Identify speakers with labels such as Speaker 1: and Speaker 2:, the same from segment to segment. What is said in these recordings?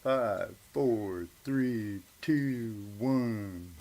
Speaker 1: 5, 4, 3, 2, 1.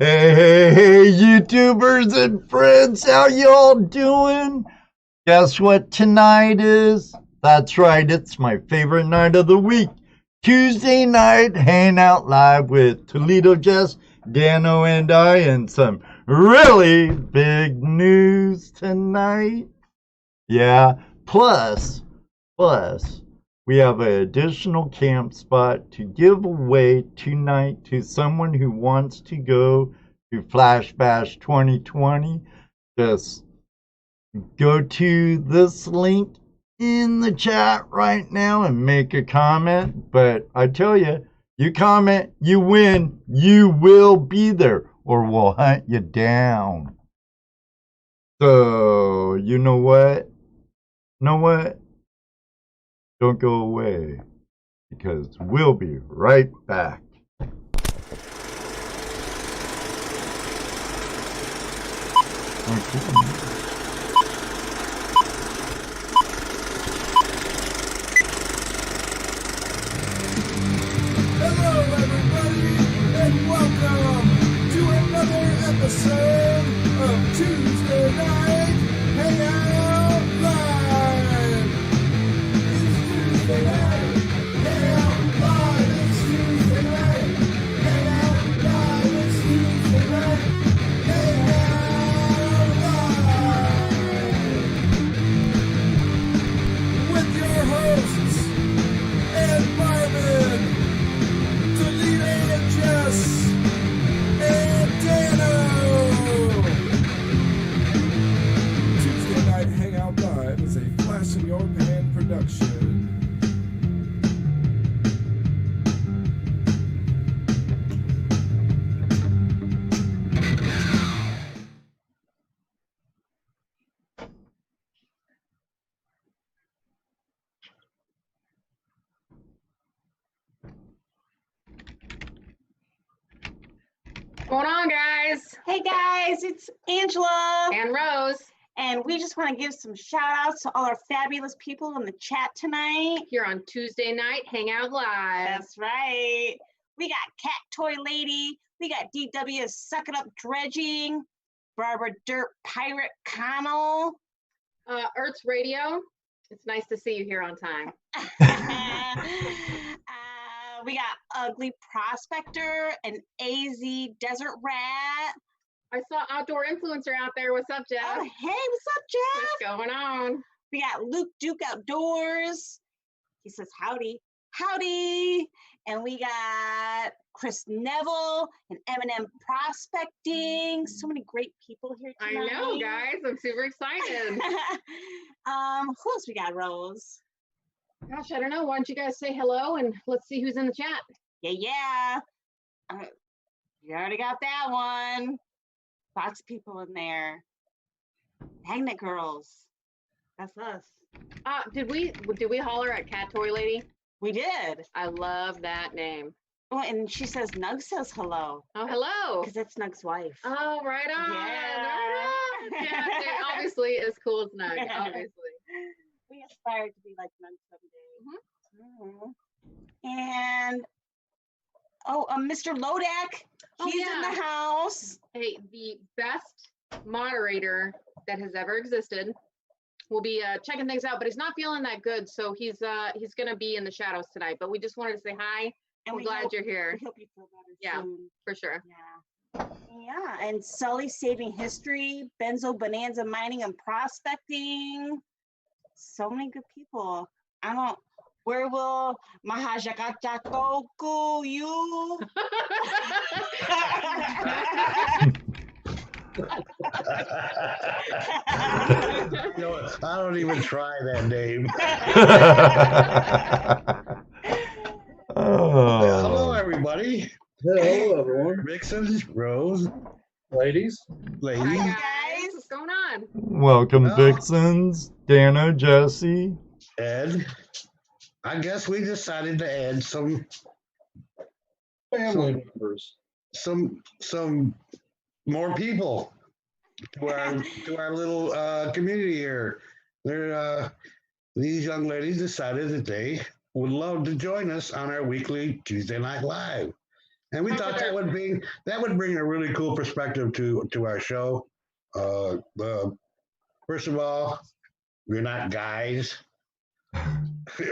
Speaker 1: Hey, YouTubers and friends, how y'all doing? Guess what tonight is? That's right, it's my favorite night of the week. Tuesday night, Hangout Live with Toledo Jess, Dano, and I, and some really big news tonight. Yeah, plus, we have an additional camp spot to give away tonight to someone who wants to go to Flash Bash 2020. Just go to this link in the chat right now and make a comment. But I tell you, you comment, you win, you will be there, or we'll hunt you down. So, you know what? Don't go away, because we'll be right back.
Speaker 2: Hello, everybody, and welcome to another episode of Tuesday Night Hangout Live. It's Tuesday night, Hangout Live. It's Tuesday night, Hangout Live. It's Tuesday night, Hangout Live. With your hosts, and Marvin, Toledo and Jess, and Dano. Tuesday Night Hangout Live is a Flash in Your Pan production.
Speaker 3: What's going on, guys?
Speaker 4: Hey guys, it's Angela,
Speaker 3: And Rose
Speaker 4: and we just want to give some shout outs to all our fabulous people in the chat tonight.
Speaker 3: here on Tuesday Night Hangout Live.
Speaker 4: That's right. We got Cat Toy Lady, we got DW Sucking Up Dredging, Barbara Dirt Pirate Connell.
Speaker 3: Earth's Radio. It's nice to see you here on time.
Speaker 4: We got Ugly Prospector and AZ Desert Rat.
Speaker 3: I saw Outdoor Influencer out there. What's up, Jeff?
Speaker 4: Oh, hey, what's up, Jeff?
Speaker 3: What's going on?
Speaker 4: We got Luke Duke Outdoors. He says howdy, howdy. And we got Chris Neville and Eminem Prospecting. So many great people here
Speaker 3: I
Speaker 4: tonight.
Speaker 3: know, guys. I'm super excited.
Speaker 4: Who else we got, Rose?
Speaker 3: Gosh, I don't know. Why don't you guys say hello and let's see who's in the chat.
Speaker 4: Yeah. You already got that one. Lots of people in there. Magnet Girls. That's us.
Speaker 3: Did we holler at Cat Toy Lady?
Speaker 4: We did.
Speaker 3: I love that name.
Speaker 4: Oh, and she says Nug says hello.
Speaker 3: Oh, hello.
Speaker 4: Because that's Nug's wife.
Speaker 3: Oh, right on.
Speaker 4: Yeah.
Speaker 3: Right on. Yeah, they're obviously as cool as Nug, obviously.
Speaker 4: We aspire to be like Nug someday. And Mr. Lodak,
Speaker 3: Oh,
Speaker 4: he's in
Speaker 3: yeah.
Speaker 4: the house.
Speaker 3: Hey, the best moderator that has ever existed will be checking things out, but he's not feeling that good, so he's gonna be in the shadows tonight. But we just wanted to say hi.
Speaker 4: And
Speaker 3: We're glad you're here.
Speaker 4: We hope you feel better
Speaker 3: Yeah.
Speaker 4: soon.
Speaker 3: For sure.
Speaker 4: Yeah. Yeah. And Sully Saving History, Benzo Bonanza Mining and Prospecting. So many good people. Where will Mahajakachakoku you?
Speaker 5: You know, I don't even try that name. Hello, everybody.
Speaker 6: Hello, everyone.
Speaker 5: Vixens, Rose,
Speaker 6: Ladies.
Speaker 5: ladies.
Speaker 3: Hi,
Speaker 4: Hi,
Speaker 3: guys.
Speaker 4: guys.
Speaker 3: What's going on?
Speaker 1: Welcome,
Speaker 5: Oh.
Speaker 1: Vixens, Dano, Jesse.
Speaker 5: And I guess we decided to add some
Speaker 6: Family members.
Speaker 5: more people to our little community here. These young ladies decided that they would love to join us on our weekly Tuesday Night Live, and we thought that would bring a really cool perspective to our show. First of all, you're not guys,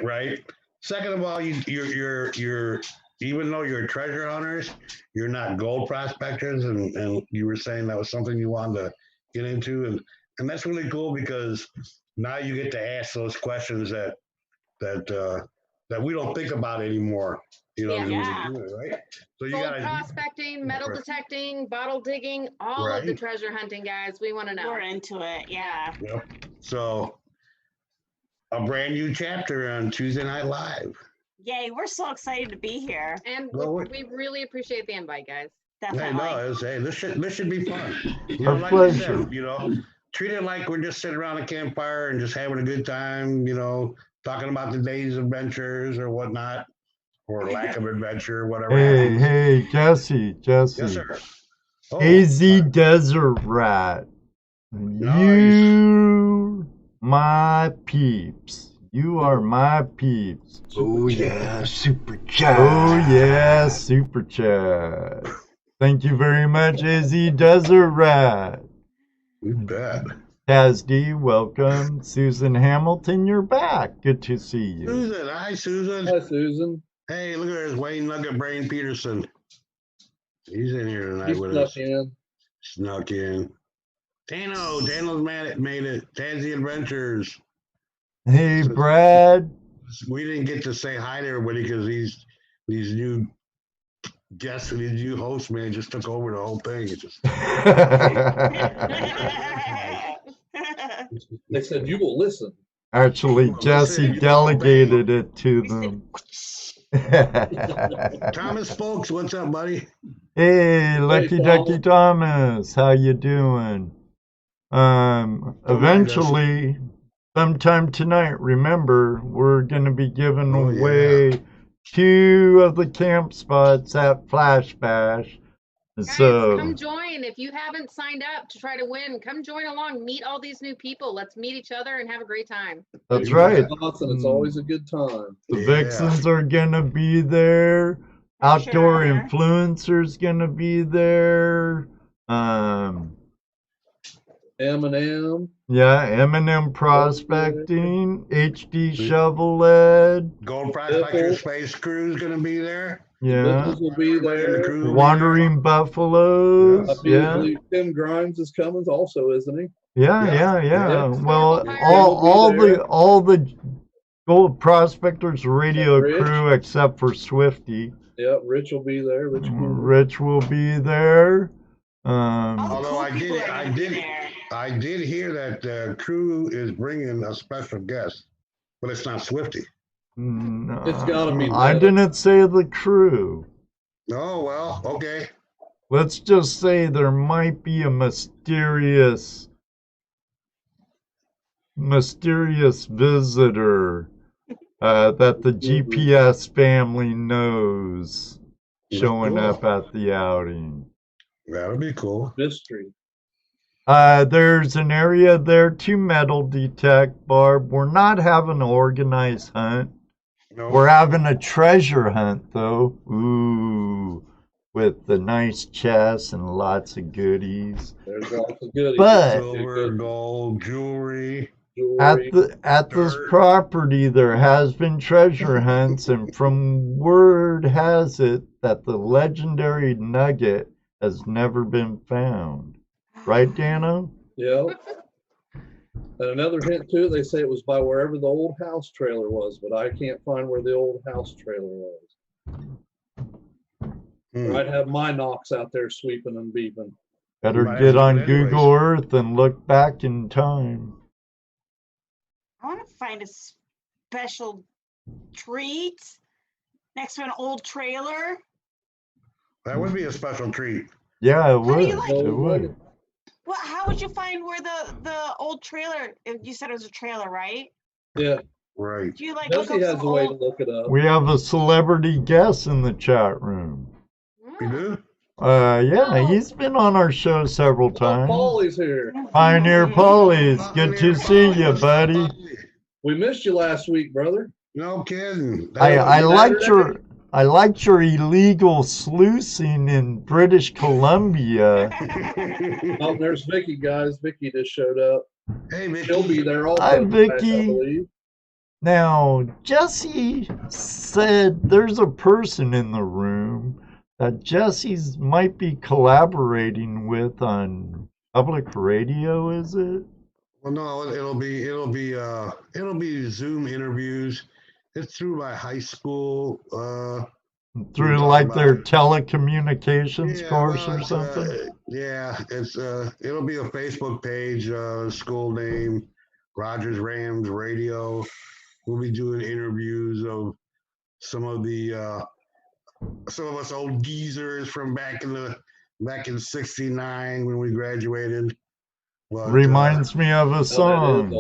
Speaker 5: right? Second of all, you're even though you're treasure hunters, you're not gold prospectors, and you were saying that was something you wanted to get into, and that's really cool because now you get to ask those questions that we don't think about anymore. You know,
Speaker 4: Yeah.
Speaker 5: right? So you
Speaker 3: Gold
Speaker 5: gotta
Speaker 3: prospecting, metal detecting, bottle digging, all of the
Speaker 5: Right.
Speaker 3: treasure hunting, guys. We want to know.
Speaker 4: We're into it. Yeah.
Speaker 5: Yep. So a brand new chapter on Tuesday Night Live.
Speaker 4: Yay. We're so excited to be here.
Speaker 3: And
Speaker 5: Well,
Speaker 3: we really appreciate the invite, guys.
Speaker 5: Hey,
Speaker 4: Definitely.
Speaker 5: no, this should be fun. You
Speaker 1: Our
Speaker 5: know, like I
Speaker 1: pleasure.
Speaker 5: said, treat it like we're just sitting around a campfire and just having a good time, talking about the day's adventures or whatnot, or lack of adventure, whatever.
Speaker 1: Hey, Jesse.
Speaker 5: Yes, sir. Oh,
Speaker 1: AZ Desert Rat. You, my peeps. You are my peeps.
Speaker 5: Oh yeah, super
Speaker 1: Oh
Speaker 5: chat.
Speaker 1: yeah, super chat. Thank you very much, Izzy Desert Rat.
Speaker 5: You bet.
Speaker 1: Taz D, welcome. Susan Hamilton, you're back. Good to see you.
Speaker 5: Susan, hi Susan.
Speaker 6: Hi, Susan.
Speaker 5: Hey, look at this Wayne Nugget Brain Peterson. He's in here tonight
Speaker 6: You
Speaker 5: with
Speaker 6: snuck
Speaker 5: us.
Speaker 6: in.
Speaker 5: Snuck in. Dano's made it. Tansy Adventures.
Speaker 1: Hey, Brad.
Speaker 5: We didn't get to say hi to everybody because these new guests and these new hosts, man, just took over the whole thing. It's just
Speaker 6: They said you will listen.
Speaker 1: Actually, Jesse delegated it to them.
Speaker 5: Thomas Folks, what's up, buddy?
Speaker 1: Hey, Lucky Ducky Thomas, how you doing? Eventually, sometime tonight, remember, we're going to be giving away 2 of the camp spots at Flash Bash.
Speaker 3: Guys,
Speaker 1: So,
Speaker 3: come join. If you haven't signed up to try to win, come join along. Meet all these new people. Let's meet each other and have a great time.
Speaker 1: that's right.
Speaker 6: And it's always a good time.
Speaker 1: The Vixens are going to be there. Outdoor Influencers going to be there.
Speaker 6: Eminem.
Speaker 1: Yeah, Eminem Prospecting, HD Shovelhead.
Speaker 5: Gold Prospector Space Crew's going to be there.
Speaker 1: Yeah.
Speaker 6: Business will be there.
Speaker 1: Wandering Buffaloes.
Speaker 6: I
Speaker 1: Yeah.
Speaker 6: believe Tim Grimes is coming also, isn't he?
Speaker 1: Yeah. Well, all the Gold Prospectors radio crew except for Swifty.
Speaker 6: Yeah, Rich will be there.
Speaker 1: Rich will be there.
Speaker 5: Although I did hear that the crew is bringing a special guest, but it's not Swifty.
Speaker 1: No,
Speaker 6: It's gotta be.
Speaker 1: I didn't say the crew.
Speaker 5: Oh well, okay.
Speaker 1: Let's just say there might be a mysterious visitor that the GPS family knows showing up at the outing.
Speaker 5: That'll be cool.
Speaker 6: Mystery.
Speaker 1: There's an area there to metal detect, Barb. We're not having an organized hunt.
Speaker 5: No.
Speaker 1: We're having a treasure hunt, though. Ooh, with the nice chests and lots of goodies.
Speaker 6: There's lots of goodies.
Speaker 1: But
Speaker 5: silver, gold, jewelry.
Speaker 1: At this property, there has been treasure hunts, and from word has it that the legendary nugget has never been found. Right, Dano?
Speaker 6: Yeah. And another hint too, they say it was by wherever the old house trailer was, but I can't find where the old house trailer was. I'd have my knocks out there sweeping and beeping.
Speaker 1: Better get on Google Earth and look back in time.
Speaker 4: I want to find a special treat next to an old trailer.
Speaker 5: That would be a special treat.
Speaker 1: Yeah, it would.
Speaker 4: It
Speaker 1: would.
Speaker 4: Well, how would you find where the old trailer? You said it was a trailer, right?
Speaker 6: Yeah.
Speaker 5: Right.
Speaker 4: Do you like
Speaker 6: Jesse
Speaker 4: look up
Speaker 6: has
Speaker 4: some
Speaker 6: a way to
Speaker 4: old?
Speaker 6: look it up.
Speaker 1: We have a celebrity guest in the chat room.
Speaker 5: You do?
Speaker 1: Yeah, he's been on our show several times.
Speaker 6: Paulie's here.
Speaker 1: Pioneer Paulie's, good to see you, buddy.
Speaker 6: We missed you last week, brother.
Speaker 5: No kidding.
Speaker 1: I liked your illegal sluicing in British Columbia.
Speaker 6: Oh, there's Vicky, guys. Vicky just showed up.
Speaker 5: Hey, Vicky.
Speaker 6: She'll be there also.
Speaker 1: Hi,
Speaker 6: I
Speaker 1: Vicky.
Speaker 6: believe.
Speaker 1: Now, Jesse said there's a person in the room that Jesse's might be collaborating with on public radio, is it?
Speaker 5: Well, no, it'll be Zoom interviews. It's through my high school.
Speaker 1: Through like their telecommunications course or something?
Speaker 5: It'll be a Facebook page, school name, Rogers Rams Radio. We'll be doing interviews of some of us old geezers from back in '69 when we graduated. But,
Speaker 1: reminds me of a song.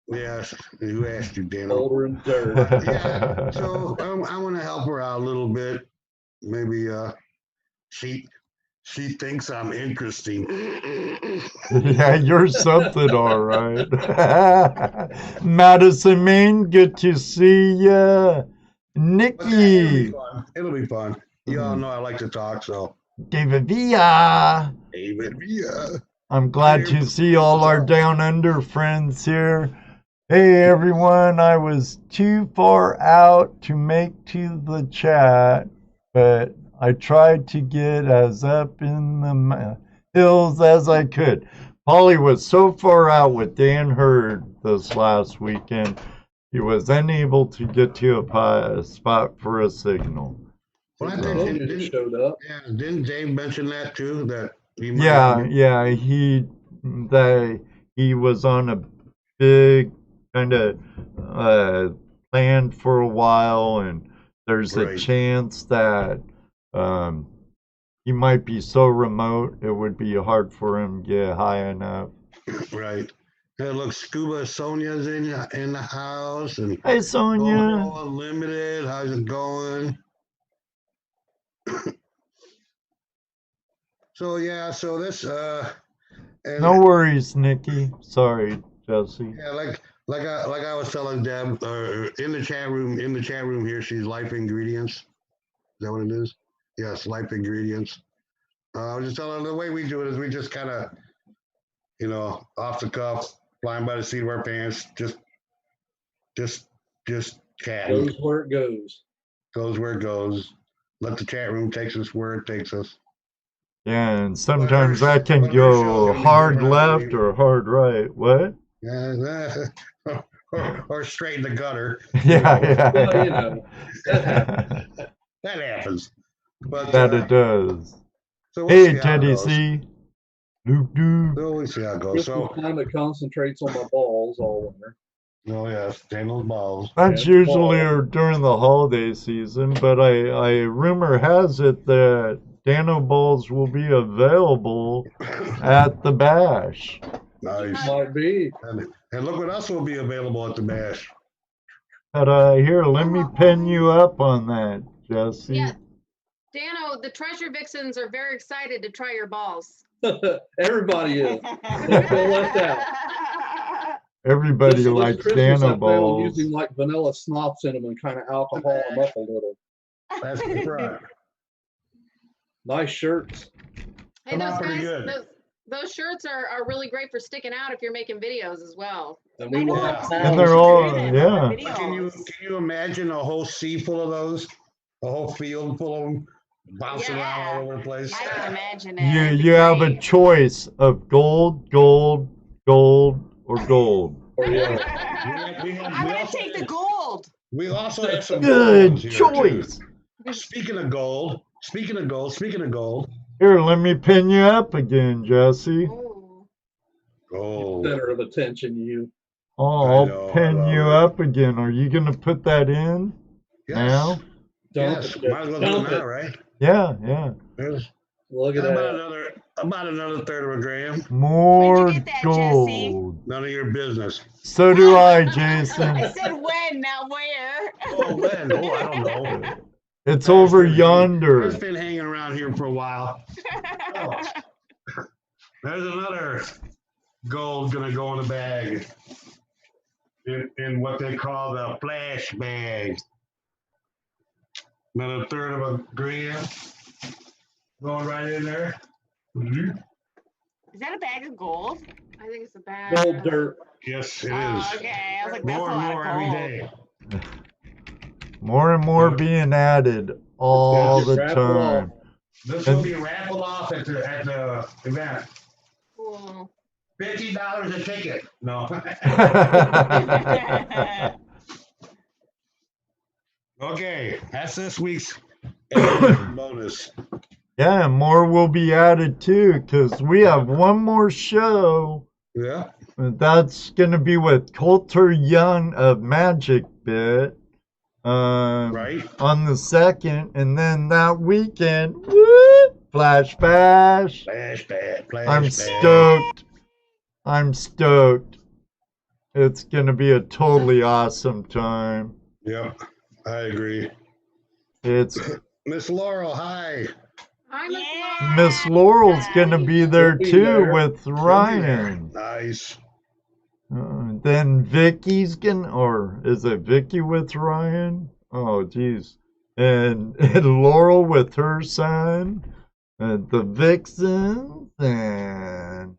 Speaker 5: Yes, who asked you, Dan?
Speaker 6: Older and dirt.
Speaker 5: Yeah, so I want to help her out a little bit. Maybe cheat She thinks I'm interesting.
Speaker 1: Yeah, you're something, all right. Madison, Maine, good to see ya.
Speaker 5: But
Speaker 1: Nikki,
Speaker 5: it'll be fun. You all know I like to talk, so.
Speaker 1: David Villa.
Speaker 5: David, yeah.
Speaker 1: I'm glad to see all our Down Under friends here. Hey everyone, I was too far out to make to the chat, but I tried to get as up in the hills as I could. Polly was so far out with Dan Hurd this last weekend, he was unable to get to a spot for a signal.
Speaker 5: Well, I
Speaker 6: Well,
Speaker 5: think,
Speaker 6: it showed up.
Speaker 5: didn't Dave mention that too? That he might
Speaker 1: Yeah, he was on a big kind of planned for a while, and there's a
Speaker 5: Right.
Speaker 1: chance that he might be so remote it would be hard for him to get high enough.
Speaker 5: Right. Hey, look, Scuba Sonia's in the house, and
Speaker 1: Hey Sonia.
Speaker 5: Unlimited. How's it going? So yeah, so this and
Speaker 1: No worries, Nikki. Sorry, Jesse.
Speaker 5: yeah, like I was telling Deb, in the chat room here, she's Life Ingredients. Is that what it is? Yes, Life Ingredients. I was just telling her the way we do it is we just kind of, off the cuff, flying by the seat of our pants, just chatting.
Speaker 6: Goes where it goes.
Speaker 5: Goes where it goes. Let the chat room take us where it takes us.
Speaker 1: Yeah, and sometimes that can go hard left or hard right. What?
Speaker 5: Yeah, or straight in the gutter.
Speaker 1: Yeah.
Speaker 6: Well,
Speaker 5: That happens. But
Speaker 1: That it does.
Speaker 5: so we'll
Speaker 1: Hey,
Speaker 5: see how it
Speaker 1: Teddy
Speaker 5: goes.
Speaker 1: C. Luke Doo.
Speaker 5: So we'll see how it goes.
Speaker 6: Just
Speaker 5: So,
Speaker 6: kind of concentrates on my balls all winter.
Speaker 5: oh yes, Daniel's balls.
Speaker 1: That's
Speaker 6: Yeah,
Speaker 1: usually
Speaker 6: fall.
Speaker 1: during the holiday season, but I rumor has it that Dano balls will be available at the bash.
Speaker 5: Nice.
Speaker 6: Might be.
Speaker 5: And look what else will be available at the bash.
Speaker 1: But here, let me pin you up on that, Jesse.
Speaker 3: Yeah. Dano, the Treasure Vixens are very excited to try your balls.
Speaker 6: Everybody is. Don't feel left out.
Speaker 1: Everybody
Speaker 6: Just this
Speaker 1: likes
Speaker 6: Christmas,
Speaker 1: Dano
Speaker 6: I plan on
Speaker 1: balls.
Speaker 6: using like vanilla snops in them and kind of alcohol them up a little.
Speaker 5: That's the front.
Speaker 6: Nice shirts.
Speaker 3: Hey,
Speaker 5: Come
Speaker 3: those
Speaker 5: out pretty
Speaker 3: guys,
Speaker 5: good.
Speaker 3: those shirts are really great for sticking out if you're making videos as well.
Speaker 6: And
Speaker 4: I
Speaker 6: we
Speaker 4: know,
Speaker 6: will
Speaker 4: I'm
Speaker 6: have
Speaker 4: excited
Speaker 1: And
Speaker 4: to
Speaker 1: they're
Speaker 4: see
Speaker 1: all-
Speaker 4: them in
Speaker 1: yeah.
Speaker 4: our
Speaker 5: Can
Speaker 4: videos.
Speaker 5: you imagine a whole sea full of those? A whole field full of them bouncing around all over the place?
Speaker 4: I can imagine it. It'd be
Speaker 1: You have a
Speaker 4: great.
Speaker 1: choice of gold, gold, gold, or gold.
Speaker 6: Or, yeah.
Speaker 4: I'm gonna take the gold.
Speaker 5: We also have some
Speaker 1: Good
Speaker 5: gold ones here,
Speaker 1: choice.
Speaker 5: too. Speaking of gold.
Speaker 1: Here, let me pin you up again, Jesse.
Speaker 3: Oh.
Speaker 5: Gold.
Speaker 6: Center of attention, you.
Speaker 1: Oh,
Speaker 5: I
Speaker 1: I'll
Speaker 5: know, I
Speaker 1: pin
Speaker 5: love
Speaker 1: you
Speaker 5: it.
Speaker 1: up again. Are you going to put that in now?
Speaker 6: Dump
Speaker 5: Yes,
Speaker 6: it.
Speaker 5: might as well do
Speaker 6: Dump
Speaker 5: it now,
Speaker 6: it.
Speaker 5: right?
Speaker 1: Yeah.
Speaker 5: There's
Speaker 6: Look at that.
Speaker 5: about another third of a gram.
Speaker 1: More
Speaker 4: Where'd you get that, Jesse?
Speaker 1: gold.
Speaker 5: None of your business.
Speaker 1: So do I,
Speaker 4: I
Speaker 1: Jason.
Speaker 4: said when, not where.
Speaker 5: Oh, when? Oh, I don't know.
Speaker 1: It's over
Speaker 5: It's
Speaker 1: yonder.
Speaker 5: been hanging around here for a while. Oh. There's another gold gonna go in the bag. In what they call the flash bag. Another third of a gram going right in there.
Speaker 4: Is that a bag of gold?
Speaker 3: I think it's a bad.
Speaker 6: Gold dirt.
Speaker 5: Yes, it
Speaker 4: Oh,
Speaker 5: is.
Speaker 4: okay. I was like, that's
Speaker 5: More
Speaker 4: a
Speaker 5: and
Speaker 4: lot
Speaker 5: more
Speaker 4: of
Speaker 5: every
Speaker 4: gold.
Speaker 5: day.
Speaker 1: More and more being added all
Speaker 6: Just
Speaker 1: the
Speaker 6: raffle off.
Speaker 1: time.
Speaker 5: This will be raffled off at the event.
Speaker 3: Cool.
Speaker 5: $50 a ticket. No. Okay, that's this week's bonus.
Speaker 1: Yeah, and more will be added too, because we have one more show.
Speaker 5: Yeah.
Speaker 1: That's going to be with Coulter Young of Magic Bit.
Speaker 5: Right.
Speaker 1: On the 2nd, and then that weekend, woo, Flash Bash.
Speaker 5: Flash bad.
Speaker 1: I'm stoked. I'm stoked. It's going to be a totally awesome time.
Speaker 5: Yep, I agree.
Speaker 1: It's
Speaker 5: Miss Laurel, hi.
Speaker 3: Hi,
Speaker 4: Yeah.
Speaker 1: Miss Laurel's gonna be there
Speaker 6: She'll be
Speaker 1: too
Speaker 6: there.
Speaker 1: with
Speaker 5: She'll be there.
Speaker 1: Ryan.
Speaker 5: Nice.
Speaker 1: Then Vicky's or is it Vicky with Ryan? Oh, geez. And Laurel with her son, and the Vixens, and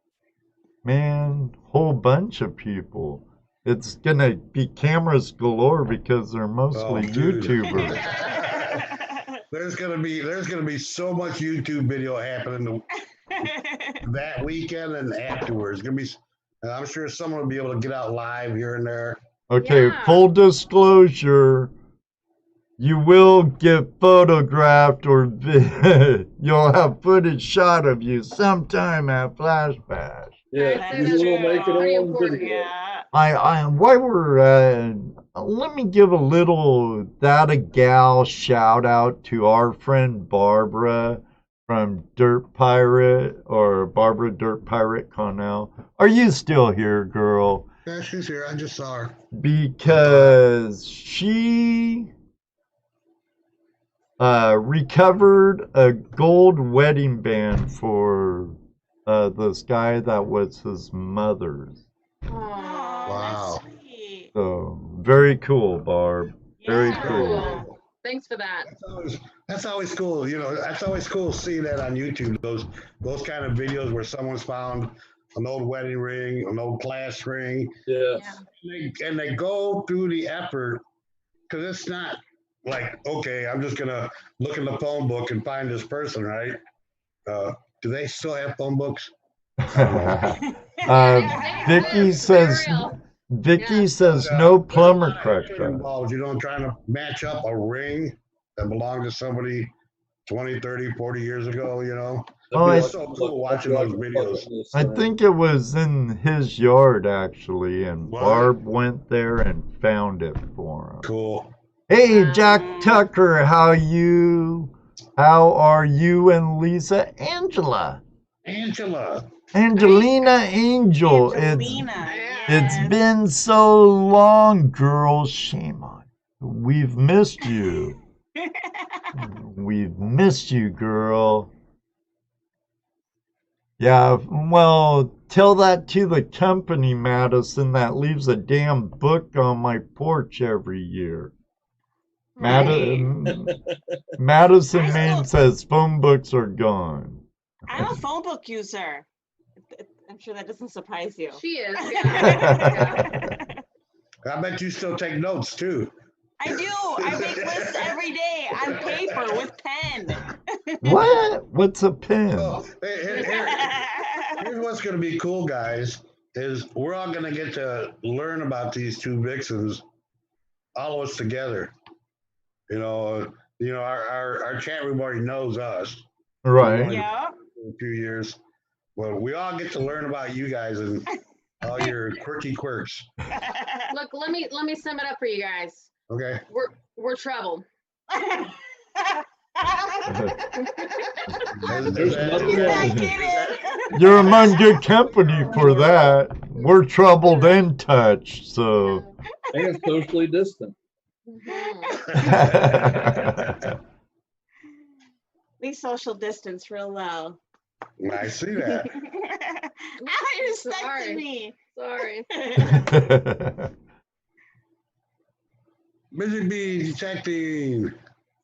Speaker 1: man, whole bunch of people. It's gonna be cameras galore because they're mostly
Speaker 5: dude.
Speaker 1: YouTubers.
Speaker 5: There's gonna be so much YouTube video happening that weekend and afterwards. I'm sure someone will be able to get out live here and there.
Speaker 1: Okay,
Speaker 3: Yeah.
Speaker 1: full disclosure. You will get photographed or you'll have footage shot of you sometime at Flash Bash.
Speaker 6: Yeah,
Speaker 4: That
Speaker 6: you
Speaker 4: is
Speaker 6: will
Speaker 4: true.
Speaker 6: make it
Speaker 3: Pretty
Speaker 6: on
Speaker 3: important.
Speaker 6: video.
Speaker 4: Yeah.
Speaker 1: While we're let me give a little that a gal shout out to our friend Barbara from Dirt Pirate, or Barbara Dirt Pirate Connell. Are you still here, girl?
Speaker 5: Yeah, she's here. I just saw her.
Speaker 1: Because she recovered a gold wedding band for this guy that was his mother's.
Speaker 4: Oh,
Speaker 5: Wow.
Speaker 4: that's sweet.
Speaker 1: So very cool, Barb. Very
Speaker 4: Yeah.
Speaker 1: cool.
Speaker 3: Cool. Thanks for that.
Speaker 5: That's always cool. You know, that's always cool seeing that on YouTube. Those kind of videos where someone's found an old wedding ring, an old class ring,
Speaker 6: Yes.
Speaker 5: and they go through the effort, because it's not like, okay, I'm just gonna look in the phone book and find this person, right? Do they still have phone books?
Speaker 1: Vicky says no plumber crack
Speaker 5: There's a lot of effort
Speaker 1: that.
Speaker 5: involved, you know, trying to match up a ring that belonged to somebody 20, 30, 40 years ago, you know.
Speaker 1: Oh,
Speaker 5: It's so cool watching those videos.
Speaker 1: I think it was in his yard actually, and
Speaker 5: What?
Speaker 1: Barb went there and found it for him.
Speaker 5: Cool.
Speaker 1: Hey, Jack Tucker, how are you and Lisa Angela? Angelina Angel.
Speaker 4: Angelina,
Speaker 1: It's
Speaker 4: yes.
Speaker 1: been so long, girl. Shame on you. We've missed you. We've missed you, girl. Yeah, well, tell that to the company, Madison, that leaves a damn book on my porch every year. Madison Main says phone books are gone.
Speaker 4: I'm a phone book user. I'm sure that doesn't surprise you.
Speaker 3: She is. Yeah.
Speaker 5: I bet you still take notes too.
Speaker 4: I do. I make lists every day on paper with pen.
Speaker 1: What? What's a pen?
Speaker 5: Oh, here's what's going to be cool, guys, is we're all going to get to learn about these two vixens, all of us together. You know, our chat room already knows us.
Speaker 1: Right.
Speaker 4: Yeah.
Speaker 5: For a few years. Well, we all get to learn about you guys and all your quirky quirks.
Speaker 3: Look, let me sum it up for you guys.
Speaker 5: Okay.
Speaker 3: We're trouble.
Speaker 6: There's nothing wrong.
Speaker 1: You're among good company for that. We're troubled and touched, so.
Speaker 6: And socially distant.
Speaker 3: Mhm.
Speaker 4: We social distance real well.
Speaker 5: I see that.
Speaker 4: Now you're
Speaker 3: Sorry.
Speaker 4: respecting me.
Speaker 3: Sorry.
Speaker 5: Busy Bee detecting.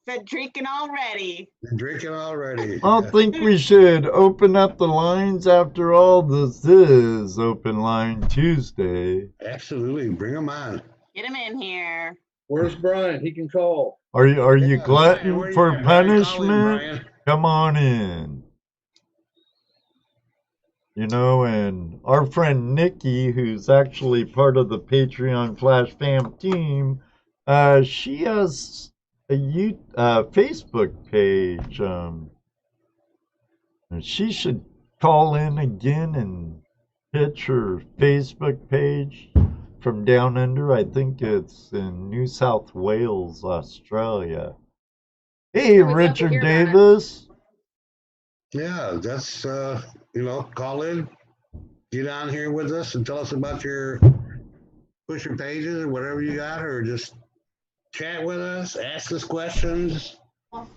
Speaker 4: Been drinking already.
Speaker 5: Drinking already.
Speaker 1: I think we should open up the lines. After all, this is Open Line Tuesday.
Speaker 5: Absolutely. Bring them on.
Speaker 4: Get him in here.
Speaker 6: Where's Bryan? He can call.
Speaker 1: Are you
Speaker 5: Where
Speaker 1: glutton
Speaker 5: you
Speaker 1: for
Speaker 5: at, Brian? Call in,
Speaker 1: punishment?
Speaker 5: Brian.
Speaker 1: Come on in. You know, and our friend Nikki, who's actually part of the Patreon Flash Fam team, she has a Facebook page. And she should call in again and pitch her Facebook page from down under. I think it's in New South Wales, Australia. Hey,
Speaker 3: Yeah, we'd love to
Speaker 1: Richard
Speaker 3: hear that.
Speaker 1: Davis.
Speaker 5: Yeah, that's, call in, get on here with us and tell us about push your pages or whatever you got, or just chat with us, ask us questions.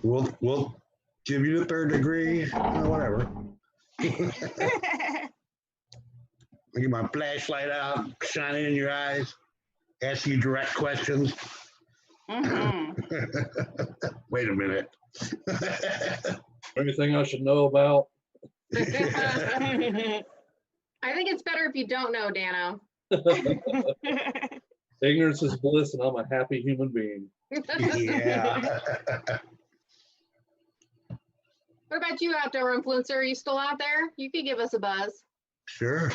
Speaker 5: We'll give you the third degree, whatever. I get my flashlight out, shine it in your eyes, ask you direct questions.
Speaker 4: Mhm.
Speaker 5: Wait a minute.
Speaker 6: Anything I should know about?
Speaker 3: I think it's better if you don't know, Dano.
Speaker 6: Ignorance is bliss, and I'm a happy human being.
Speaker 5: Yeah.
Speaker 3: What about you, outdoor influencer? Are you still out there? You could give us a buzz.
Speaker 5: Sure.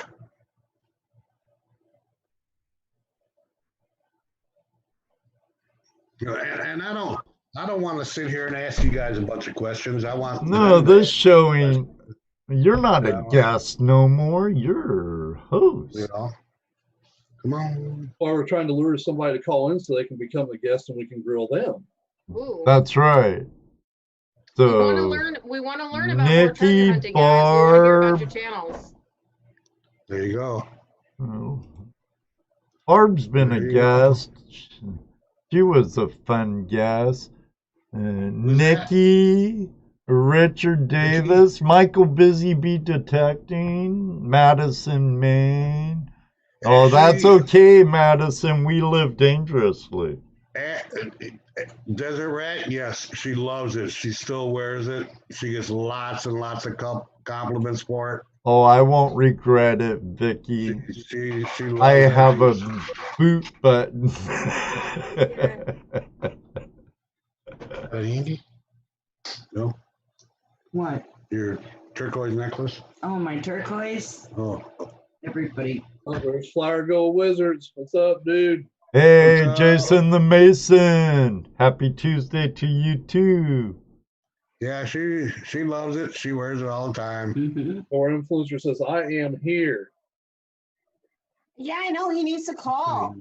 Speaker 5: And I don't want to sit here and ask you guys a bunch of questions. I want
Speaker 1: No,
Speaker 5: them to
Speaker 1: this
Speaker 5: ask
Speaker 1: showing, you're not a
Speaker 5: Yeah.
Speaker 1: guest no more. You're host.
Speaker 5: you know. Come on.
Speaker 6: Or we're trying to lure somebody to call in so they can become a guest and we can grill them.
Speaker 3: Ooh.
Speaker 1: That's right.
Speaker 3: We want to
Speaker 1: So,
Speaker 3: learn. We want to learn about more treasure
Speaker 1: Nikki,
Speaker 3: hunting, guys. We want to hear about
Speaker 1: Barb.
Speaker 3: your channels.
Speaker 5: There you go.
Speaker 1: Barb's been a
Speaker 5: There you go.
Speaker 1: guest. She was a fun guest.
Speaker 5: Who's that?
Speaker 1: Nikki, Richard Davis, Michael Busy Bee Detecting, Madison, Maine. Oh, that's
Speaker 5: Actually,
Speaker 1: okay, Madison. We live dangerously.
Speaker 5: Desert Rat, yes, she loves it. She still wears it. She gets lots and lots of compliments for it.
Speaker 1: Oh, I won't regret it, Vicky.
Speaker 5: She loves
Speaker 1: I
Speaker 5: it.
Speaker 1: have a boot button.
Speaker 5: Andy? No,
Speaker 7: What?
Speaker 5: your turquoise necklace.
Speaker 7: Oh, my turquoise?
Speaker 5: Oh,
Speaker 7: Everybody.
Speaker 6: Oh, there's Flower Gold Wizards. What's up, dude?
Speaker 1: Hey,
Speaker 5: What's up?
Speaker 1: Jason the Mason. Happy Tuesday to you too.
Speaker 5: yeah, she loves it. She wears it all the time.
Speaker 7: Mhm.
Speaker 6: Our influencer says, I am here.
Speaker 4: Yeah, I know he needs to call.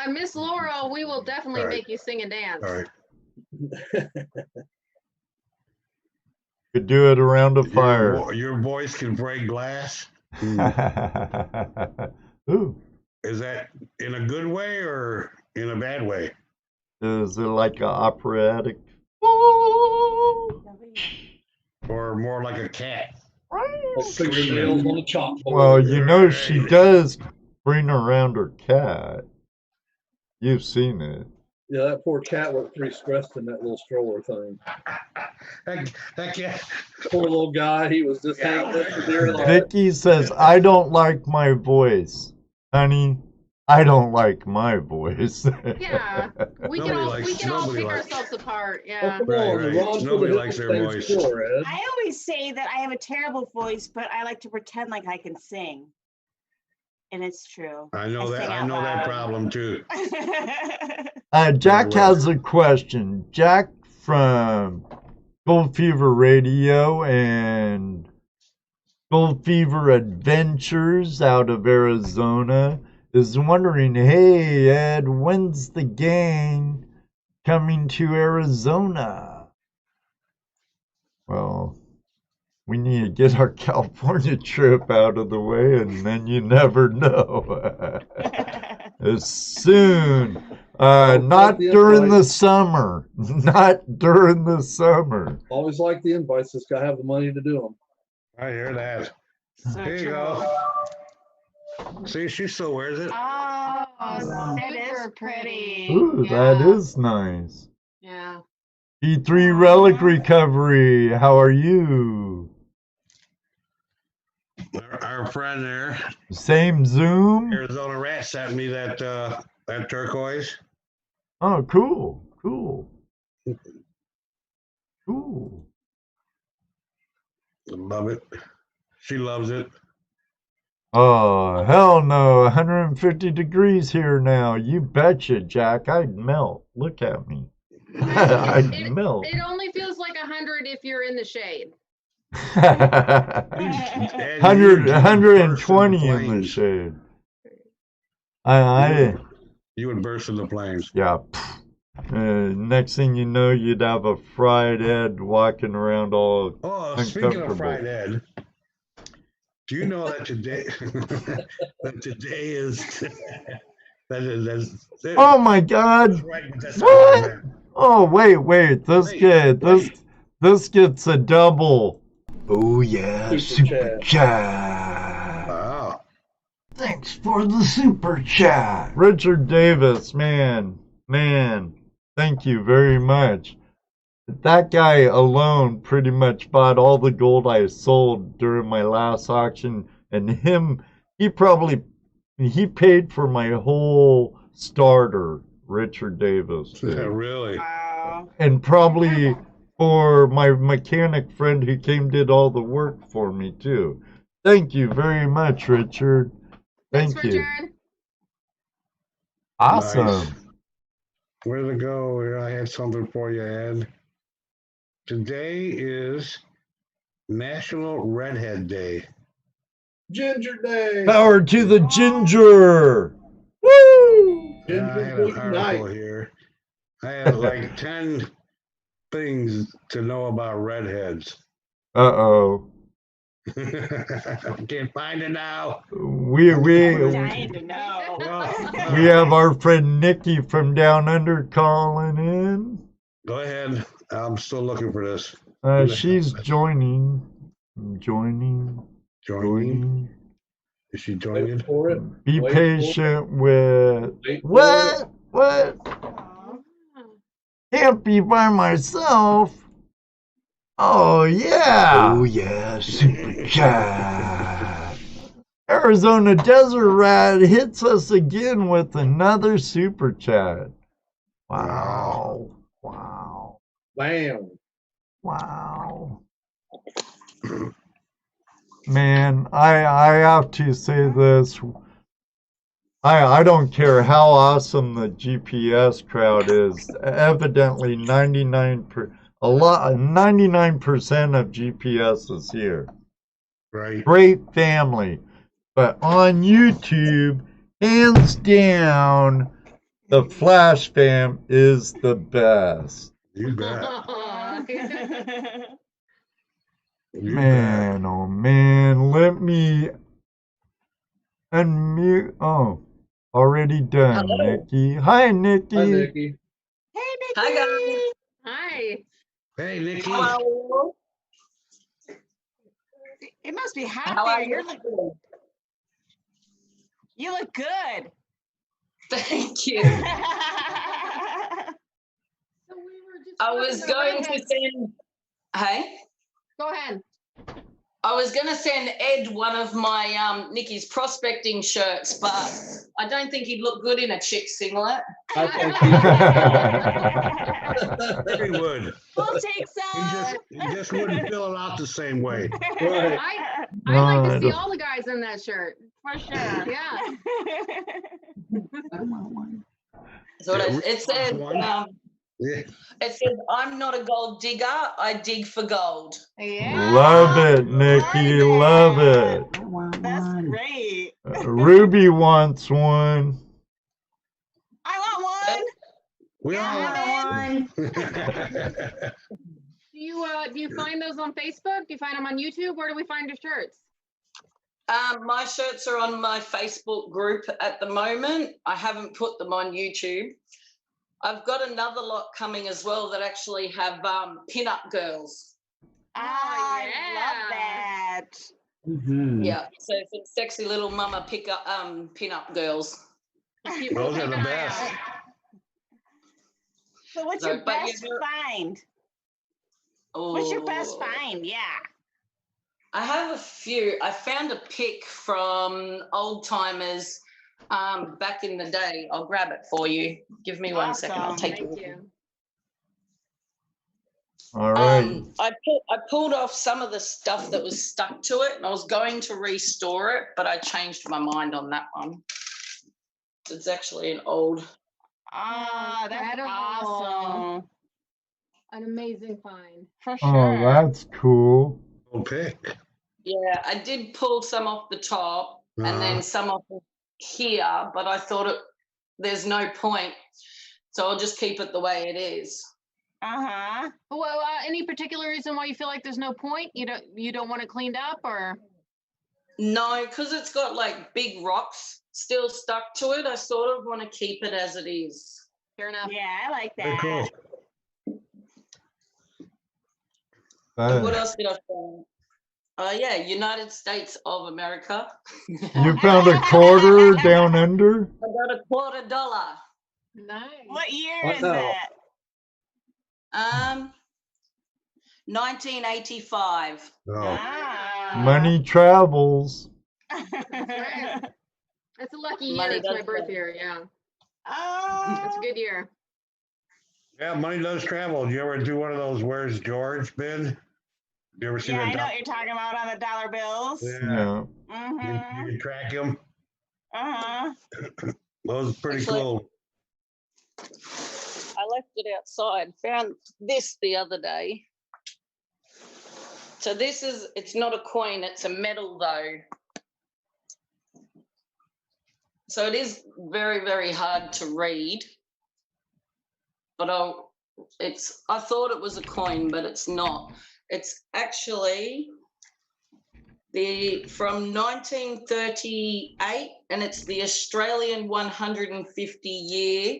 Speaker 3: Miss Laurel, we will definitely
Speaker 5: All right.
Speaker 3: make you sing and dance.
Speaker 5: All right.
Speaker 1: Could do it around a fire.
Speaker 5: Your voice can break glass.
Speaker 1: Ooh,
Speaker 5: Is that in a good way or in a bad way?
Speaker 1: is it like a operatic?
Speaker 5: Or more like a cat?
Speaker 6: Like fingernails on a chalkboard.
Speaker 1: Well, you know she does bring around her cat. You've seen it.
Speaker 6: Yeah, that poor cat looked pretty stressed in that little stroller thing.
Speaker 5: That cat.
Speaker 6: Poor little guy, he was just hanging there for dear life.
Speaker 1: Vicky says, I don't like my voice. Honey, I don't like my voice.
Speaker 3: Yeah, we
Speaker 5: Nobody
Speaker 3: can all
Speaker 5: likes-
Speaker 3: pick
Speaker 5: nobody likes-
Speaker 3: ourselves apart.
Speaker 6: Oh,
Speaker 3: Yeah.
Speaker 6: come
Speaker 5: Right,
Speaker 6: on,
Speaker 5: right.
Speaker 6: Ron's for
Speaker 5: Nobody
Speaker 6: the
Speaker 5: likes their
Speaker 6: Hippocrates
Speaker 5: voice.
Speaker 6: cure, Ed.
Speaker 4: I always say that I have a terrible voice, but I like to pretend like I can sing. And it's true.
Speaker 5: I know
Speaker 4: I
Speaker 5: that.
Speaker 4: sing
Speaker 5: I
Speaker 4: out
Speaker 5: know that
Speaker 4: loud.
Speaker 5: problem too.
Speaker 1: Jack has a question. Jack from Gold Fever Radio and Gold Fever Adventures out of Arizona is wondering, hey, Ed, when's the gang coming to Arizona? Well, we need to get our California trip out of the way, and then you never know. As soon. Not
Speaker 6: the
Speaker 1: during the
Speaker 6: invite.
Speaker 1: summer. Not during the summer.
Speaker 6: Always like the invites, just gotta have the money to do them.
Speaker 5: I hear that.
Speaker 4: So
Speaker 5: Here you
Speaker 4: true.
Speaker 5: go. See, she still wears it.
Speaker 3: Oh,
Speaker 4: That is
Speaker 3: super pretty.
Speaker 1: Ooh, that is nice.
Speaker 3: Yeah.
Speaker 1: E3 Relic Recovery, how are you?
Speaker 5: Our friend there,
Speaker 1: Same Zoom?
Speaker 5: Arizona Rat, sent me that turquoise.
Speaker 1: Oh, cool. Cool. Cool.
Speaker 5: Love it. She loves it.
Speaker 1: Oh, hell no. 150 degrees here now. You betcha, Jack. I'd melt. Look at me. I'd melt.
Speaker 3: It only feels like 100 if you're in the shade.
Speaker 1: 120 in the shade.
Speaker 5: You would burst into flames.
Speaker 1: Yeah. Next thing you know, you'd have a fried Ed walking around all
Speaker 5: Oh, speaking
Speaker 1: uncomfortable.
Speaker 5: of fried Ed, do you know that today that today is that's
Speaker 1: Oh my God!
Speaker 5: right, but that's
Speaker 1: What?
Speaker 5: not
Speaker 1: Oh wait, this
Speaker 5: Wait,
Speaker 1: kid, this This gets a double. Oh yeah,
Speaker 6: Super
Speaker 1: super chat.
Speaker 5: Wow.
Speaker 1: Thanks for the super chat. Richard Davis, man, thank you very much. That guy alone pretty much bought all the gold I sold during my last auction, and he paid for my whole starter, Richard Davis did.
Speaker 5: Really?
Speaker 4: Wow.
Speaker 1: And probably for my mechanic friend who did all the work for me too. Thank you very much, Richard.
Speaker 3: Thanks,
Speaker 1: Thank you.
Speaker 3: Richard.
Speaker 1: Awesome.
Speaker 5: Nice. Where to go? Here, I had something for you, Ed. Today is National Redhead Day.
Speaker 6: Ginger Day.
Speaker 1: Power to the ginger. Woo!
Speaker 5: Yeah, I had an article here. I had like 10 things to know about redheads.
Speaker 1: Uh-oh.
Speaker 5: Can't find it now.
Speaker 1: We
Speaker 4: I'm dying to know.
Speaker 1: we have our friend Nikki from Down Under calling in.
Speaker 5: Go ahead. I'm still looking for this.
Speaker 1: She's joining.
Speaker 5: Joining. Is she joining?
Speaker 6: Wait for it.
Speaker 1: Be
Speaker 6: Wait
Speaker 1: patient with
Speaker 6: Wait for
Speaker 1: what? What? Can't be by myself. Oh yeah. Oh yeah, super chat. Arizona Desert Rat hits us again with another super chat. Wow. Wow.
Speaker 6: Bam.
Speaker 1: Wow. Man, I have to say this. I don't care how awesome the GPS crowd is. Evidently 99% of GPS is here.
Speaker 5: Right.
Speaker 1: Great family. But on YouTube, hands down, the Flash fam is the best.
Speaker 5: You bet. You
Speaker 1: Man, oh man, let me unmute. Oh, already done,
Speaker 8: Hello.
Speaker 1: Nikki. Hi, Nikki.
Speaker 6: Hi, Nikki.
Speaker 4: Hey, Nikki.
Speaker 8: Hi, guys.
Speaker 3: Hi.
Speaker 5: Hey, Nikki.
Speaker 8: Hello.
Speaker 4: It must be hot
Speaker 8: How are
Speaker 4: there.
Speaker 8: you?
Speaker 4: You look good.
Speaker 8: Thank you.
Speaker 3: So we were just
Speaker 8: I was
Speaker 3: talking
Speaker 8: going
Speaker 3: about
Speaker 8: to
Speaker 3: it.
Speaker 8: send. Hey,
Speaker 3: Go ahead.
Speaker 8: I was going to send Ed one of my Nikki's prospecting shirts, but I don't think he'd look good in a chick singlet.
Speaker 6: I think
Speaker 5: He would.
Speaker 4: We'll take some.
Speaker 5: He just wouldn't fill it out the same way.
Speaker 6: Right.
Speaker 3: I like
Speaker 1: No,
Speaker 3: to see
Speaker 1: don't-
Speaker 3: all the guys in that shirt.
Speaker 4: For sure.
Speaker 3: Yeah.
Speaker 8: So
Speaker 5: Yeah,
Speaker 8: it says,
Speaker 5: Yeah.
Speaker 8: it says, I'm not a gold digger. I dig for gold.
Speaker 4: Yeah.
Speaker 1: Love it, Nikki. Love it.
Speaker 7: I want
Speaker 4: That's
Speaker 7: one.
Speaker 4: great.
Speaker 1: Ruby wants one.
Speaker 4: I want one.
Speaker 5: We all
Speaker 7: I
Speaker 5: want
Speaker 7: want one.
Speaker 3: Do you find those on Facebook? Do you find them on YouTube? Where do we find your shirts?
Speaker 8: My shirts are on my Facebook group at the moment. I haven't put them on YouTube. I've got another lot coming as well that actually have pin-up girls.
Speaker 4: I
Speaker 3: yeah.
Speaker 4: love that.
Speaker 7: Mhm.
Speaker 8: Yeah, so some sexy little mama pin-up girls.
Speaker 3: Keep
Speaker 5: Those are
Speaker 3: keep
Speaker 5: the
Speaker 3: an eye
Speaker 5: best.
Speaker 3: out.
Speaker 4: So what's
Speaker 8: So,
Speaker 4: your
Speaker 8: but
Speaker 4: best
Speaker 8: you're-
Speaker 4: find? What's your best
Speaker 8: Oh,
Speaker 4: find? Yeah.
Speaker 8: I have a few. I found a pic from old timers back in the day. I'll grab it for you. Give me 1 second. I'll
Speaker 4: Awesome.
Speaker 8: take
Speaker 3: Thank
Speaker 8: it.
Speaker 3: you.
Speaker 1: All right.
Speaker 8: I pulled off some of the stuff that was stuck to it, and I was going to restore it, but I changed my mind on that one. It's actually an old.
Speaker 4: Ah, that's
Speaker 3: Incredible.
Speaker 4: awesome.
Speaker 3: An amazing find.
Speaker 4: For
Speaker 1: Oh,
Speaker 4: sure.
Speaker 1: that's cool.
Speaker 5: Go pick.
Speaker 8: Yeah, I did pull some off the top and then some off here, but I thought there's no point, so I'll just keep it the way it is.
Speaker 4: Uh-huh.
Speaker 3: Well, any particular reason why you feel like there's no point? You don't want it cleaned up, or?
Speaker 8: No, because it's got like big rocks still stuck to it. I sort of want to keep it as it is.
Speaker 3: Fair enough.
Speaker 4: Yeah, I like
Speaker 5: Very
Speaker 4: that.
Speaker 5: cool.
Speaker 8: And what else did I find? Yeah, United States of America.
Speaker 1: You found a quarter down under?
Speaker 8: I got a $quarter.
Speaker 3: Nice.
Speaker 4: What year
Speaker 6: I
Speaker 4: is
Speaker 6: know.
Speaker 4: that?
Speaker 8: 1985.
Speaker 5: Oh,
Speaker 4: Ah.
Speaker 1: Money travels.
Speaker 3: right. That's a lucky year.
Speaker 8: Money
Speaker 3: It's my
Speaker 8: does
Speaker 3: birth
Speaker 8: travel.
Speaker 3: year. Yeah. That's a
Speaker 4: Oh.
Speaker 3: good year.
Speaker 5: yeah, money does travel. Do you ever do one of those "Where's George" bid? You ever see
Speaker 4: Yeah, I
Speaker 5: the
Speaker 4: know what you're talking about on the dollar bills.
Speaker 5: Yeah,
Speaker 1: Yeah.
Speaker 5: you
Speaker 4: Mm-hmm.
Speaker 5: can track them.
Speaker 4: Uh-huh.
Speaker 5: Those are pretty
Speaker 8: Actually-
Speaker 5: cool.
Speaker 8: I left it outside. Found this the other day. So it's not a coin, it's a medal though. So it is very, very hard to read. But I thought it was a coin, but it's not. It's actually from 1938, and it's the Australian 150-year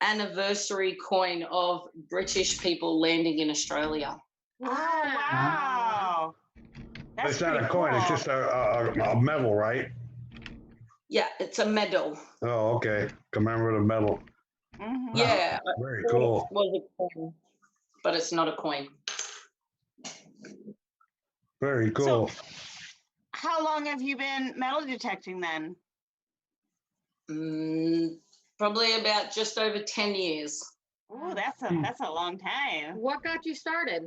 Speaker 8: anniversary coin of British people landing in Australia.
Speaker 4: Oh, wow. That's
Speaker 5: It's not a
Speaker 4: pretty
Speaker 5: coin. It's
Speaker 4: cool.
Speaker 5: just a medal, right?
Speaker 8: Yeah, it's a medal.
Speaker 5: Oh, okay. Commemorative medal.
Speaker 4: Mhm.
Speaker 8: Yeah, I
Speaker 5: Very
Speaker 8: thought
Speaker 5: cool.
Speaker 8: it was a coin, but it's not a coin.
Speaker 5: Very cool.
Speaker 4: How long have you been metal detecting then?
Speaker 8: Probably about just over 10 years.
Speaker 4: Oh, that's a long time.
Speaker 3: What got you started?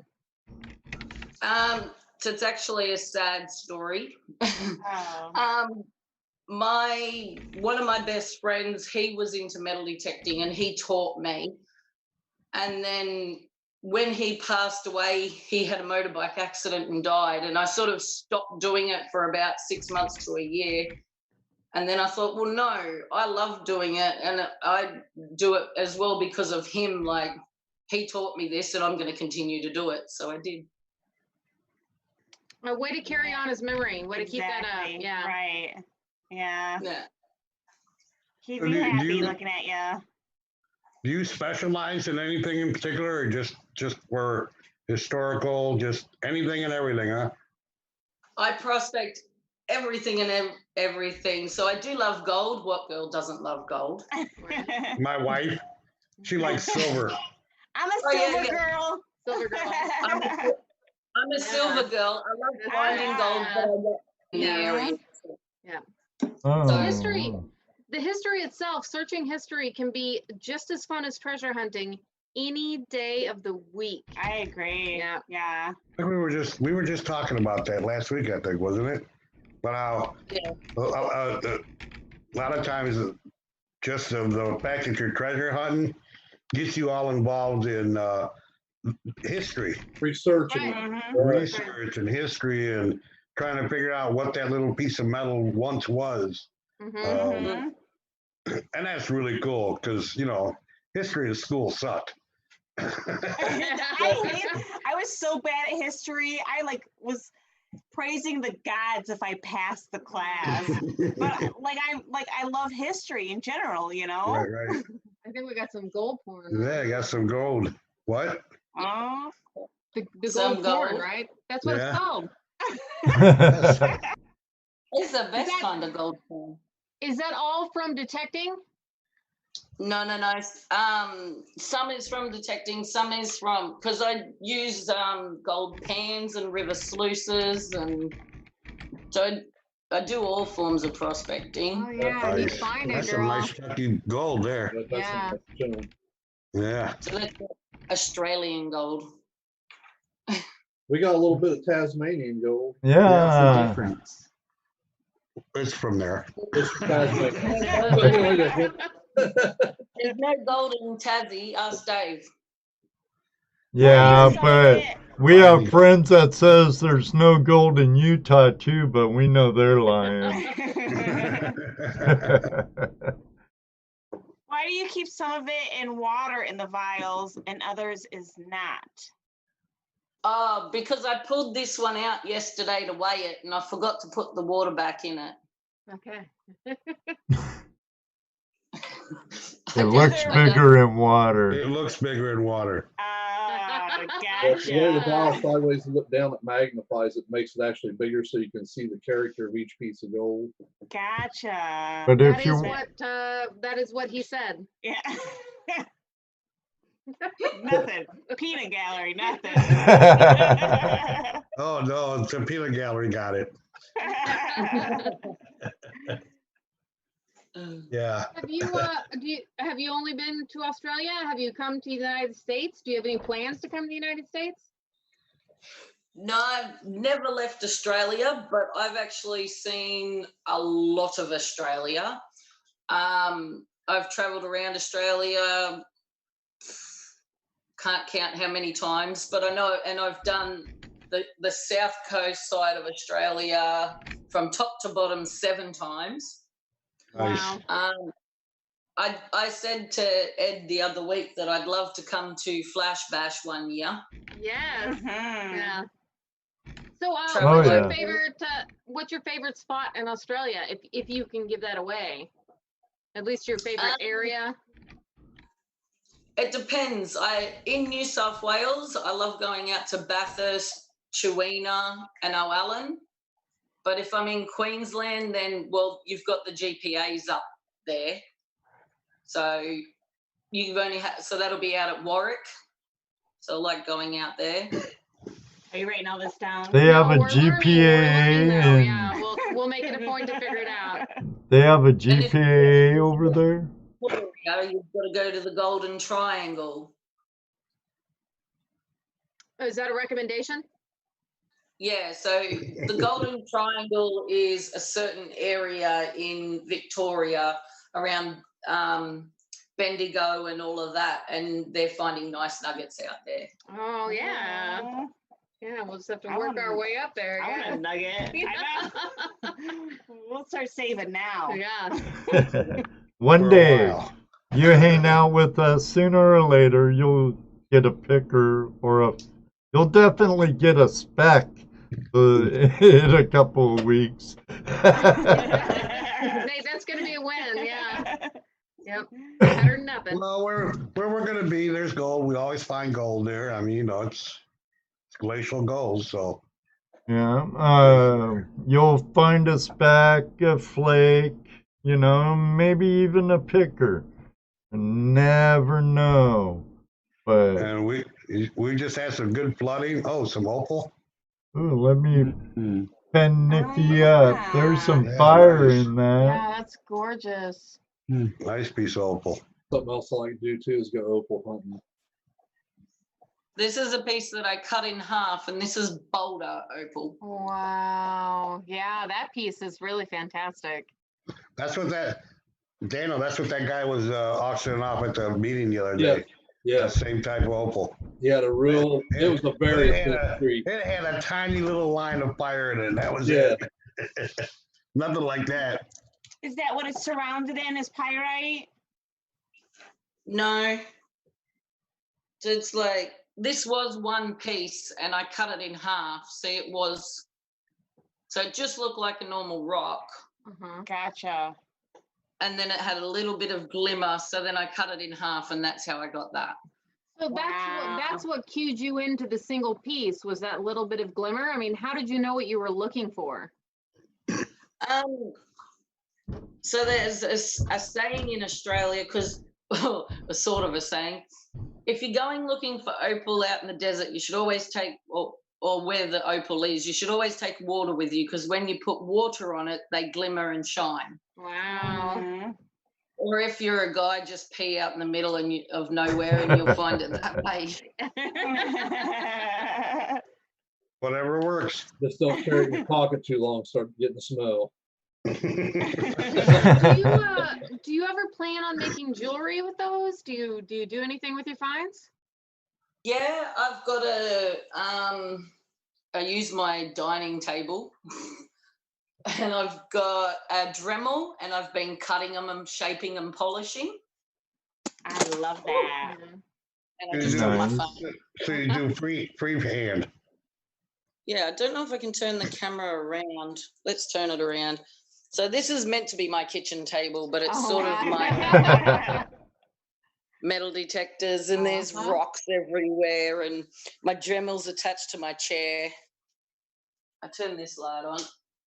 Speaker 8: So it's actually a sad story.
Speaker 4: Oh.
Speaker 8: One of my best friends, he was into metal detecting and he taught me. And then when he passed away, he had a motorbike accident and died. And I sort of stopped doing it for about 6 months to a year. And then I thought, well, no, I love doing it. And I do it as well because of him. Like, he taught me this and I'm going to continue to do it. So I did.
Speaker 3: A way to carry on his memory. Way to keep that up.
Speaker 4: Exactly,
Speaker 3: Yeah.
Speaker 4: Right. Yeah.
Speaker 8: Yeah.
Speaker 4: He'd
Speaker 5: So
Speaker 4: be
Speaker 5: do
Speaker 4: happy
Speaker 5: you-
Speaker 4: looking at you.
Speaker 5: Do you specialize in anything in particular, or just for historical, just anything and everything, huh?
Speaker 8: I prospect everything and everything. So I do love gold. What girl doesn't love gold?
Speaker 5: My wife, she likes silver.
Speaker 4: I'm a
Speaker 8: Oh, yeah,
Speaker 4: silver
Speaker 8: yeah.
Speaker 4: girl.
Speaker 3: Silver girl.
Speaker 8: I'm a silver girl. I love
Speaker 3: That's
Speaker 8: finding
Speaker 3: right.
Speaker 8: gold, but I want in the
Speaker 3: Yeah.
Speaker 8: area.
Speaker 1: Oh.
Speaker 3: history. The history itself, searching history, can be just as fun as treasure hunting any day of the week.
Speaker 4: I agree.
Speaker 3: Yeah.
Speaker 4: Yeah.
Speaker 5: I think we were just talking about that last week, I think, wasn't it? But how
Speaker 8: Yeah.
Speaker 5: a lot of times just the fact that you're treasure hunting gets you all involved in history,
Speaker 6: Researching.
Speaker 3: Right.
Speaker 4: Mhm.
Speaker 5: research and history, and trying to figure out what that little piece of metal once was.
Speaker 3: Mhm.
Speaker 4: Mhm.
Speaker 5: And that's really cool because, history in school sucked.
Speaker 4: I was so bad at history. I was praising the gods if I passed the class. But I love history in general,
Speaker 5: Right.
Speaker 3: I think we got some gold porn.
Speaker 5: Yeah, I got some gold. What?
Speaker 4: Oh.
Speaker 3: The
Speaker 8: Some
Speaker 3: gold porn,
Speaker 8: gold.
Speaker 3: right? That's what
Speaker 5: Yeah.
Speaker 3: it's called.
Speaker 8: It's the best
Speaker 3: that-
Speaker 8: kind of gold coin.
Speaker 3: Is that all from detecting?
Speaker 8: No. Some is from detecting, some is from, because I use gold pans and river sluices, and so I do all forms of prospecting.
Speaker 3: Oh yeah,
Speaker 5: Nice.
Speaker 3: he's finding,
Speaker 5: That's some
Speaker 3: girl.
Speaker 5: nice chunky gold there.
Speaker 6: That's
Speaker 3: Yeah.
Speaker 6: a nice gentleman.
Speaker 5: Yeah.
Speaker 8: So that's Australian gold.
Speaker 6: We got a little bit of Tasmanian gold.
Speaker 1: Yeah.
Speaker 7: difference.
Speaker 5: It's from there.
Speaker 6: It's Tasmanian.
Speaker 8: There's no gold in Tassie. Ask Dave.
Speaker 1: Yeah,
Speaker 4: Some of
Speaker 1: but
Speaker 4: it-
Speaker 1: we have friends that says there's no gold in Utah too, but we know they're lying.
Speaker 4: Why do you keep some of it in water in the vials and others is not?
Speaker 8: Because I pulled this one out yesterday to weigh it, and I forgot to put the water back in it.
Speaker 3: Okay.
Speaker 1: It looks bigger in water.
Speaker 5: It looks bigger in water.
Speaker 6: Well, the way the
Speaker 4: Gotcha.
Speaker 6: dial sideways and look down, it magnifies it, makes it actually bigger so you can see the character of each piece of gold.
Speaker 4: Gotcha.
Speaker 1: But
Speaker 3: That
Speaker 1: if you
Speaker 3: is what he said.
Speaker 4: Yeah. Nothing. Peanut gallery, nothing.
Speaker 5: Oh, no, the peanut gallery got it. Yeah.
Speaker 3: Have you only been to Australia? Have you come to the United States? Do you have any plans to come to the United States?
Speaker 8: No, I've never left Australia, but I've actually seen a lot of Australia. I've traveled around Australia, can't count how many times, but I know, and I've done the south coast side of Australia from top to bottom 7 times.
Speaker 5: Nice.
Speaker 3: Wow.
Speaker 8: I said to Ed the other week that I'd love to come to Flash Bash one year.
Speaker 3: Yes.
Speaker 4: Mhm.
Speaker 3: Yeah. So,
Speaker 8: Oh,
Speaker 3: what's your favorite spot in Australia? If you can give that away, at least your favorite area.
Speaker 8: It depends. In New South Wales, I love going out to Bathurst, Chewina, and O'Allen. But if I'm in Queensland, then you've got the GPAs up there. So so that'll be out at Warwick. So I like going out there.
Speaker 4: Are you writing all this down?
Speaker 1: They have a
Speaker 3: We're learning,
Speaker 1: GPA
Speaker 3: though.
Speaker 1: and
Speaker 3: Yeah, we'll make it a point to figure it out.
Speaker 1: they have a GPA over there.
Speaker 8: You've got to go to the Golden Triangle.
Speaker 3: Is that a recommendation?
Speaker 8: Yeah, so the Golden Triangle is a certain area in Victoria around Bendigo and all of that, and they're finding nice nuggets out there.
Speaker 3: Oh yeah.
Speaker 4: Aw,
Speaker 3: Yeah, we'll just have to
Speaker 4: I
Speaker 3: work our
Speaker 4: wanna-
Speaker 3: way up there.
Speaker 4: I want a
Speaker 3: Yeah.
Speaker 4: nugget. I know. We'll start saving now.
Speaker 3: Yeah.
Speaker 1: One
Speaker 5: For a
Speaker 1: day,
Speaker 5: while.
Speaker 1: you hang out with us, sooner or later, you'll get a picker or you'll definitely get a spec in a couple of weeks.
Speaker 3: Hey, that's gonna be a win. Yeah. Yep. Better than nothing.
Speaker 5: Well, where we're going to be, there's gold. We always find gold there. I mean, it's glacial gold, so.
Speaker 1: Yeah, you'll find a speck, a flake, maybe even a picker. Never know. But
Speaker 5: And we just had some good flooding. Oh, some opal.
Speaker 1: ooh, let me
Speaker 5: Mm.
Speaker 1: pen Nikki up. There's some
Speaker 5: Yeah,
Speaker 1: fire
Speaker 5: nice.
Speaker 1: in that.
Speaker 3: Yeah, that's gorgeous.
Speaker 5: Nice piece of opal.
Speaker 6: Something else I like to do too is go opal hunting.
Speaker 8: This is a piece that I cut in half, and this is Boulder opal.
Speaker 3: Wow. Yeah, that piece is really fantastic.
Speaker 5: That's what that guy was auctioning off at the meeting the other
Speaker 6: Yeah,
Speaker 5: day.
Speaker 6: yeah.
Speaker 5: That same type of opal.
Speaker 6: He had a real. It was a very
Speaker 5: It had
Speaker 6: thick
Speaker 5: a,
Speaker 6: street.
Speaker 5: it had a tiny little line of fire in it. That was
Speaker 6: Yeah.
Speaker 5: it. Nothing like that.
Speaker 4: Is that what it's surrounded in, is pyrite?
Speaker 8: No. It's like, this was one piece, and I cut it in half. See, so it just looked like a normal rock.
Speaker 3: Uh-huh.
Speaker 4: Gotcha.
Speaker 8: And then it had a little bit of glimmer, so then I cut it in half, and that's how I got that.
Speaker 3: So
Speaker 4: Wow.
Speaker 3: that's what cued you into the single piece, was that little bit of glimmer. I mean, how did you know what you were looking for?
Speaker 8: So there's a saying in Australia, because a sort of a saying, if you're going looking for opal out in the desert, you should always take, or where the opal is, you should always take water with you, because when you put water on it, they glimmer and shine.
Speaker 3: Wow.
Speaker 4: Mhm.
Speaker 8: Or if you're a guy, just pee out in the middle of nowhere, and you'll find it that way.
Speaker 5: Whatever works.
Speaker 6: Just don't carry it in your pocket too long. Start getting the smell.
Speaker 3: Do you ever plan on making jewelry with those? Do you do anything with your finds?
Speaker 8: Yeah, I've got I use my dining table and I've got a Dremel, and I've been cutting them and shaping and polishing.
Speaker 4: I love that.
Speaker 8: And I just got my
Speaker 1: Nice.
Speaker 8: phone.
Speaker 5: So you do freehand.
Speaker 8: Yeah, I don't know if I can turn the camera around. Let's turn it around. So this is meant to be my kitchen table, but it's
Speaker 4: Oh,
Speaker 8: sort of
Speaker 4: wow.
Speaker 8: my metal detectors, and there's rocks everywhere, and my Dremel's attached to my chair. I turn this light on.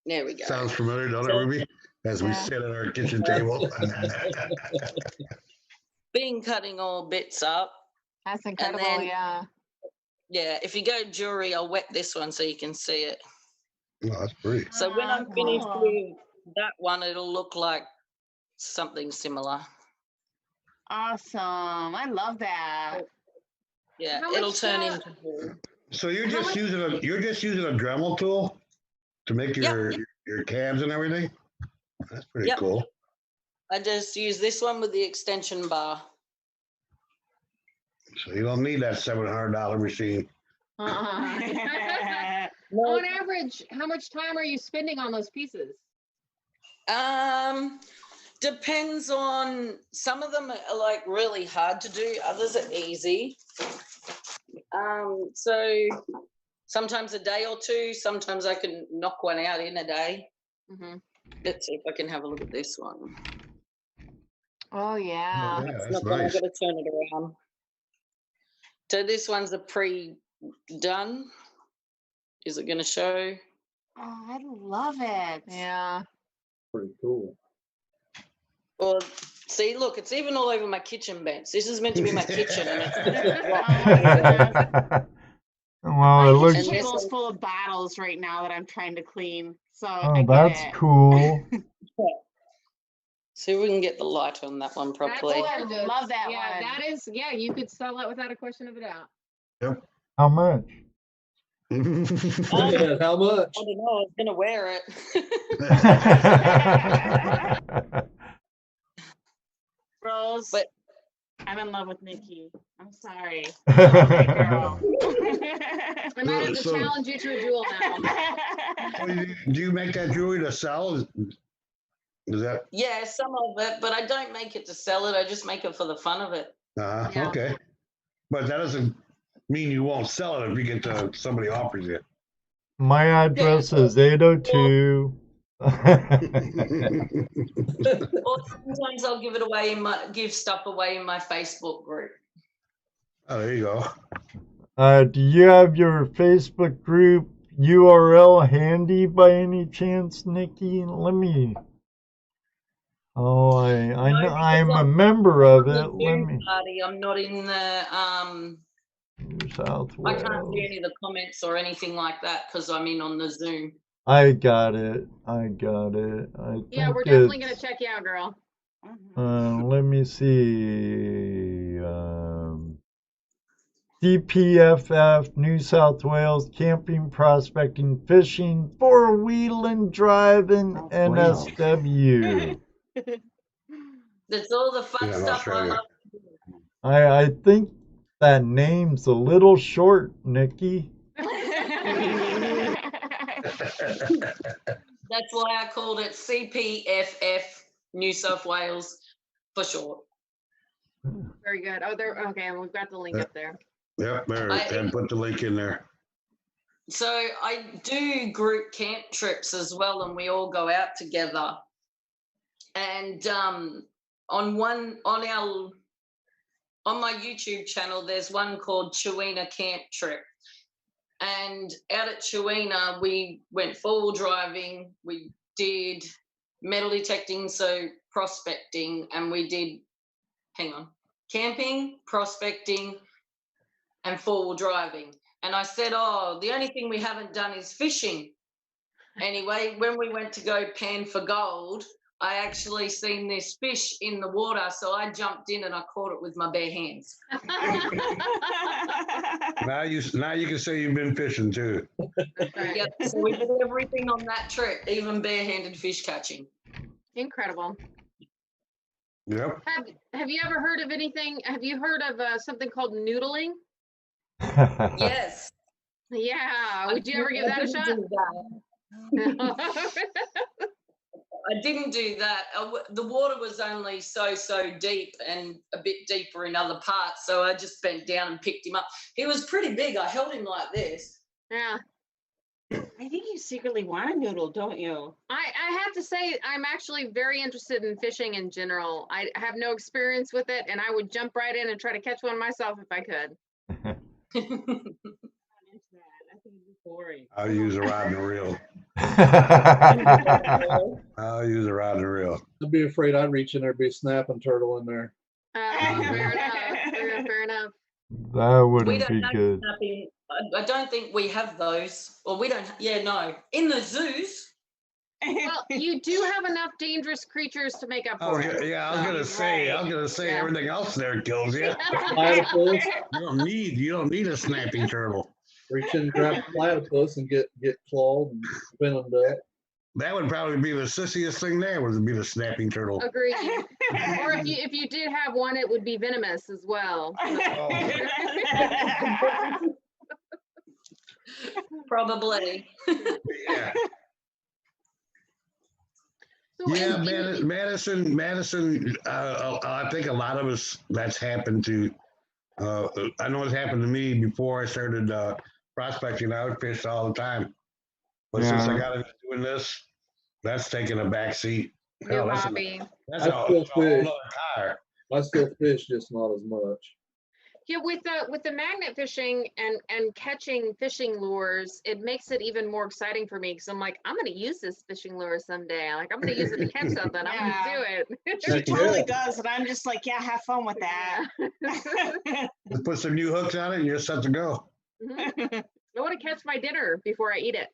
Speaker 8: There we go.
Speaker 5: Sounds familiar, don't it, Ruby? As we sit at our kitchen table.
Speaker 8: Been cutting all bits up.
Speaker 3: That's incredible.
Speaker 8: then-
Speaker 3: Yeah.
Speaker 8: Yeah, if you go jewelry, I'll wet this one so you can see it.
Speaker 5: Oh, that's pretty.
Speaker 8: So when I'm finished
Speaker 4: cool.
Speaker 8: with that one, it'll look like something similar.
Speaker 4: Awesome. I love that.
Speaker 8: Yeah,
Speaker 3: How
Speaker 8: it'll
Speaker 3: much,
Speaker 8: turn into gold.
Speaker 5: So you're just using a Dremel tool to make your cabs and everything? That's pretty
Speaker 8: Yep.
Speaker 5: cool.
Speaker 8: I just use this one with the extension bar.
Speaker 5: So you don't need that $700 machine.
Speaker 3: On average, how much time are you spending on those pieces?
Speaker 8: Depends on, some of them are like really hard to do, others are easy. So sometimes a day or two, sometimes I can knock one out in a day.
Speaker 3: Mm-hmm.
Speaker 8: Let's see if I can have a look at this one.
Speaker 3: Oh yeah.
Speaker 5: Yeah,
Speaker 8: It's
Speaker 5: that's
Speaker 8: not bad,
Speaker 5: nice.
Speaker 8: I've got to turn it around. So this one's a pre-done. Is it going to show?
Speaker 4: Oh, I love it.
Speaker 3: Yeah.
Speaker 6: Pretty cool.
Speaker 8: Well, see, look, it's even all over my kitchen bench. This is meant to be my kitchen, and it's
Speaker 1: Well,
Speaker 4: My
Speaker 1: it looks.
Speaker 8: And
Speaker 4: kitchen
Speaker 8: this
Speaker 4: is
Speaker 8: one-
Speaker 4: full of bottles right now that I'm trying to clean. So I
Speaker 1: Oh,
Speaker 4: get
Speaker 1: that's
Speaker 4: it.
Speaker 1: cool.
Speaker 8: see if we can get the light on that one properly.
Speaker 4: I love that
Speaker 3: Yeah,
Speaker 4: one.
Speaker 3: that is. Yeah, you could sell it without a question of a doubt.
Speaker 1: How much?
Speaker 6: Yeah, how much?
Speaker 8: I don't know. I was going to wear it.
Speaker 4: Rose,
Speaker 8: But-
Speaker 4: I'm in love with Nikki. I'm sorry. Okay, girl.
Speaker 3: And that is to
Speaker 5: So-
Speaker 3: challenge you to a duel now.
Speaker 5: Do you make that jewelry to sell? Is that
Speaker 8: Yeah, some of it, but I don't make it to sell it. I just make it for the fun of it.
Speaker 3: Yeah.
Speaker 5: okay? But that doesn't mean you won't sell it if you get to somebody offers it.
Speaker 1: My address is 802.
Speaker 8: Or sometimes I'll give it away give stuff away in my Facebook group.
Speaker 5: Oh, there you go.
Speaker 1: Do you have your Facebook group URL handy by any chance, Nikki? Let me. Oh, I know I'm a member of
Speaker 8: The
Speaker 1: it. Let
Speaker 8: Zoom
Speaker 1: me.
Speaker 8: party, I'm not in the
Speaker 1: New
Speaker 8: I
Speaker 1: South
Speaker 8: can't
Speaker 1: Wales.
Speaker 8: see any of the comments or anything like that because I'm in on the Zoom.
Speaker 1: I got it. I
Speaker 3: Yeah,
Speaker 1: think
Speaker 3: we're definitely gonna
Speaker 1: it's,
Speaker 3: check you out, girl.
Speaker 1: let me see. DPFF, New South Wales, camping, prospecting, fishing, four-wheeling, driving,
Speaker 7: Wow.
Speaker 1: NSW.
Speaker 8: That's all the fun
Speaker 5: Yeah, in
Speaker 8: stuff I
Speaker 5: Australia.
Speaker 8: love.
Speaker 1: I think that name's a little short, Nikki.
Speaker 8: That's why I called it CPFF New South Wales for short.
Speaker 3: Very good. Oh, there. Okay, we've got the link up there.
Speaker 5: Yep, there.
Speaker 8: I-
Speaker 5: And put the link in there.
Speaker 8: So I do group camp trips as well, and we all go out together. And on my YouTube channel, there's one called Chewina Camp Trip. And out at Chewina, we went four-wheel driving, we did metal detecting, so prospecting, and we did, camping, prospecting, and four-wheel driving. And I said, oh, the only thing we haven't done is fishing. Anyway, when we went to go pan for gold, I actually seen this fish in the water, so I jumped in and I caught it with my bare hands.
Speaker 5: Now you can say you've been fishing too.
Speaker 3: That's right.
Speaker 8: Yep, so we did everything on that trip, even barehanded fish catching.
Speaker 3: Incredible.
Speaker 5: Yep.
Speaker 3: Have you ever heard of anything? Have you heard of something called noodling?
Speaker 8: Yes.
Speaker 3: Yeah. Would you ever give that a
Speaker 8: didn't
Speaker 3: shot?
Speaker 8: do that. I didn't do that. The water was only so deep and a bit deeper in other parts, so I just bent down and picked him up. He was pretty big. I held him like this.
Speaker 3: Yeah.
Speaker 4: I I think you secretly want a noodle, don't you?
Speaker 3: I have to say, I'm actually very interested in fishing in general. I have no experience with it, and I would jump right in and try to catch one myself if I could.
Speaker 4: I'm into that. I think it'd be boring.
Speaker 5: I'll use a rod and a reel. I'll use a rod and a reel.
Speaker 6: I'd be afraid I'd reach in there, be a snapping turtle in there.
Speaker 3: Fair enough. Fair enough.
Speaker 1: That
Speaker 8: We
Speaker 1: wouldn't
Speaker 8: don't
Speaker 1: be
Speaker 8: have
Speaker 1: good.
Speaker 8: snapping. I don't think we have those. Or we don't. Yeah, no. In the zoos.
Speaker 3: Well, you do have enough dangerous creatures to make up
Speaker 5: Oh
Speaker 3: for it.
Speaker 5: yeah, I was gonna say,
Speaker 3: Yeah.
Speaker 5: everything else there kills you.
Speaker 6: Platypus,
Speaker 5: You don't need a snapping turtle.
Speaker 6: reach in and grab a platypus and get clawed and venomed up.
Speaker 5: That would probably be the sissiest thing there, would be the snapping turtle.
Speaker 3: Agreed. Or if you did have one, it would be venomous as well.
Speaker 8: Probably.
Speaker 5: Yeah.
Speaker 3: So
Speaker 5: Yeah,
Speaker 3: in-
Speaker 5: Madison. I think a lot of us that's happened to. I know it's happened to me before I started prospecting. I would fish all the time, but since I
Speaker 1: Yeah.
Speaker 5: got into doing this, that's taking a back seat.
Speaker 3: New
Speaker 5: Hell, that's
Speaker 3: hobby.
Speaker 5: that's
Speaker 6: I
Speaker 5: a
Speaker 6: still
Speaker 5: whole
Speaker 6: fish.
Speaker 5: other tire.
Speaker 6: I still fish, just not as much.
Speaker 3: Yeah, with the magnet fishing and catching fishing lures, it makes it even more exciting for me because I'm like, I'm gonna use this fishing lure someday. Like I'm gonna use it to catch something. I'm gonna do it.
Speaker 4: She
Speaker 6: Heck
Speaker 4: totally
Speaker 6: yeah.
Speaker 4: does, and I'm just like, yeah, have fun with that.
Speaker 5: Just put some new hooks on it, and you're set to go.
Speaker 3: Mhm. I want to catch my dinner before I eat it.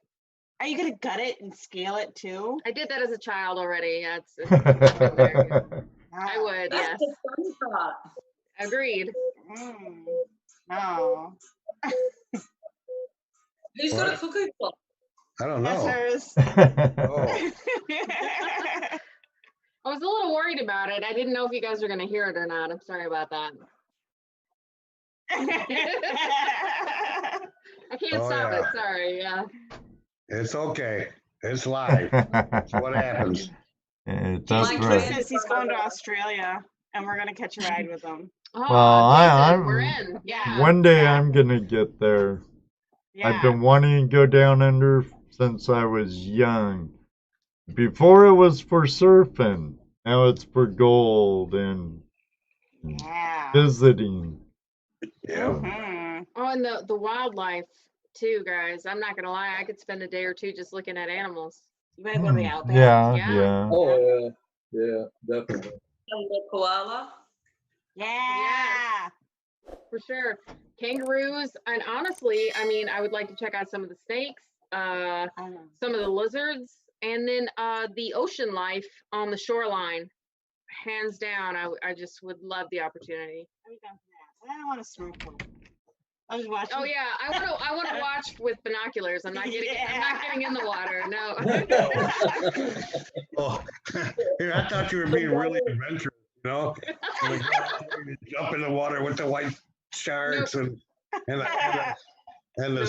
Speaker 4: Are you gonna gut it and scale it too?
Speaker 3: I did that as a child already. Yeah, it's there. I would, yes.
Speaker 8: That's the fun part.
Speaker 3: Agreed.
Speaker 4: Mm, no.
Speaker 8: Who's got a cuckoo clock?
Speaker 5: I don't know.
Speaker 4: Yes,
Speaker 5: Oh,
Speaker 3: I was a little worried about it. I didn't know if you guys were going to hear it or not. I'm sorry about that. I can't
Speaker 5: Oh,
Speaker 3: stop
Speaker 5: yeah.
Speaker 3: it. Sorry. Yeah.
Speaker 5: it's okay. It's live. That's what happens.
Speaker 1: That's
Speaker 8: My
Speaker 4: He
Speaker 1: right.
Speaker 4: says he's going to Australia, and we're gonna catch a ride with him.
Speaker 3: Oh,
Speaker 1: Well,
Speaker 3: Jason, we're
Speaker 1: I'm-
Speaker 3: in. Yeah.
Speaker 1: One day I'm gonna get there. I've
Speaker 4: Yeah.
Speaker 1: been wanting to go down under since I was young. Before it was for surfing. Now it's for gold and
Speaker 4: Yeah.
Speaker 1: visiting.
Speaker 5: Yeah.
Speaker 4: Mhm.
Speaker 3: Oh, and the wildlife too, guys. I'm not gonna lie. I could spend a day or two just looking at animals.
Speaker 4: You better go to the outback.
Speaker 1: Yeah,
Speaker 3: Yeah.
Speaker 1: yeah.
Speaker 6: Oh yeah, definitely.
Speaker 8: And the koala.
Speaker 4: Yeah.
Speaker 3: For sure. Kangaroos, and honestly, I mean, I would like to check out some of the snakes,
Speaker 4: I know.
Speaker 3: some of the lizards, and then the ocean life on the shoreline. Hands down, I just would love the opportunity.
Speaker 4: I'm down for that. But I don't want to swim pool. I was watching.
Speaker 3: Oh yeah, I want to watch with binoculars. I'm not getting in the water. No.
Speaker 5: Oh, here, I thought you were being really adventurous, you know? Like, you jump in the water with the white sharks and the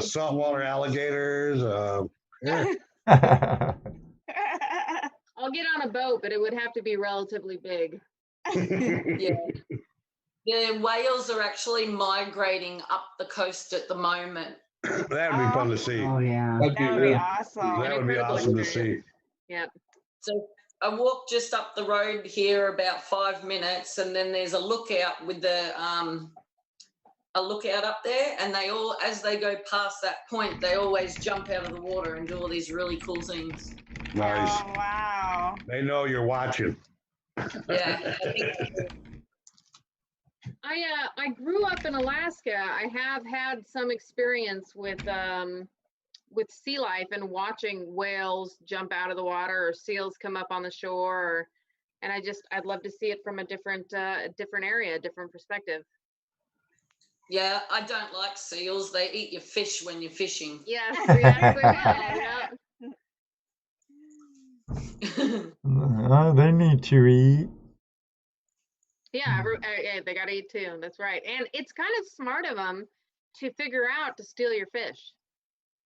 Speaker 5: saltwater alligators. Yeah.
Speaker 3: I'll get on a boat, but it would have to be relatively big.
Speaker 8: Yeah. Yeah, whales are actually migrating up the coast at the moment.
Speaker 5: That would be fun to see.
Speaker 7: Oh, yeah.
Speaker 6: That'd
Speaker 4: That would be
Speaker 6: good.
Speaker 4: awesome.
Speaker 5: That would be
Speaker 3: incredible
Speaker 5: awesome to see.
Speaker 3: experience. Yep.
Speaker 8: So I walked just up the road here about 5 minutes, and then there's a lookout with a lookout up there, and they all, as they go past that point, they always jump out of the water and do all these really cool things.
Speaker 5: Nice.
Speaker 4: Oh, wow.
Speaker 5: They know you're watching.
Speaker 8: Yeah.
Speaker 3: I grew up in Alaska. I have had some experience with sea life and watching whales jump out of the water or seals come up on the shore, and I'd love to see it from a different area, a different perspective.
Speaker 8: Yeah, I don't like seals. They eat your fish when you're fishing.
Speaker 3: Yes, yeah.
Speaker 1: They need to eat.
Speaker 3: Yeah, they gotta eat too. That's right. And it's kind of smart of them to figure out to steal your fish.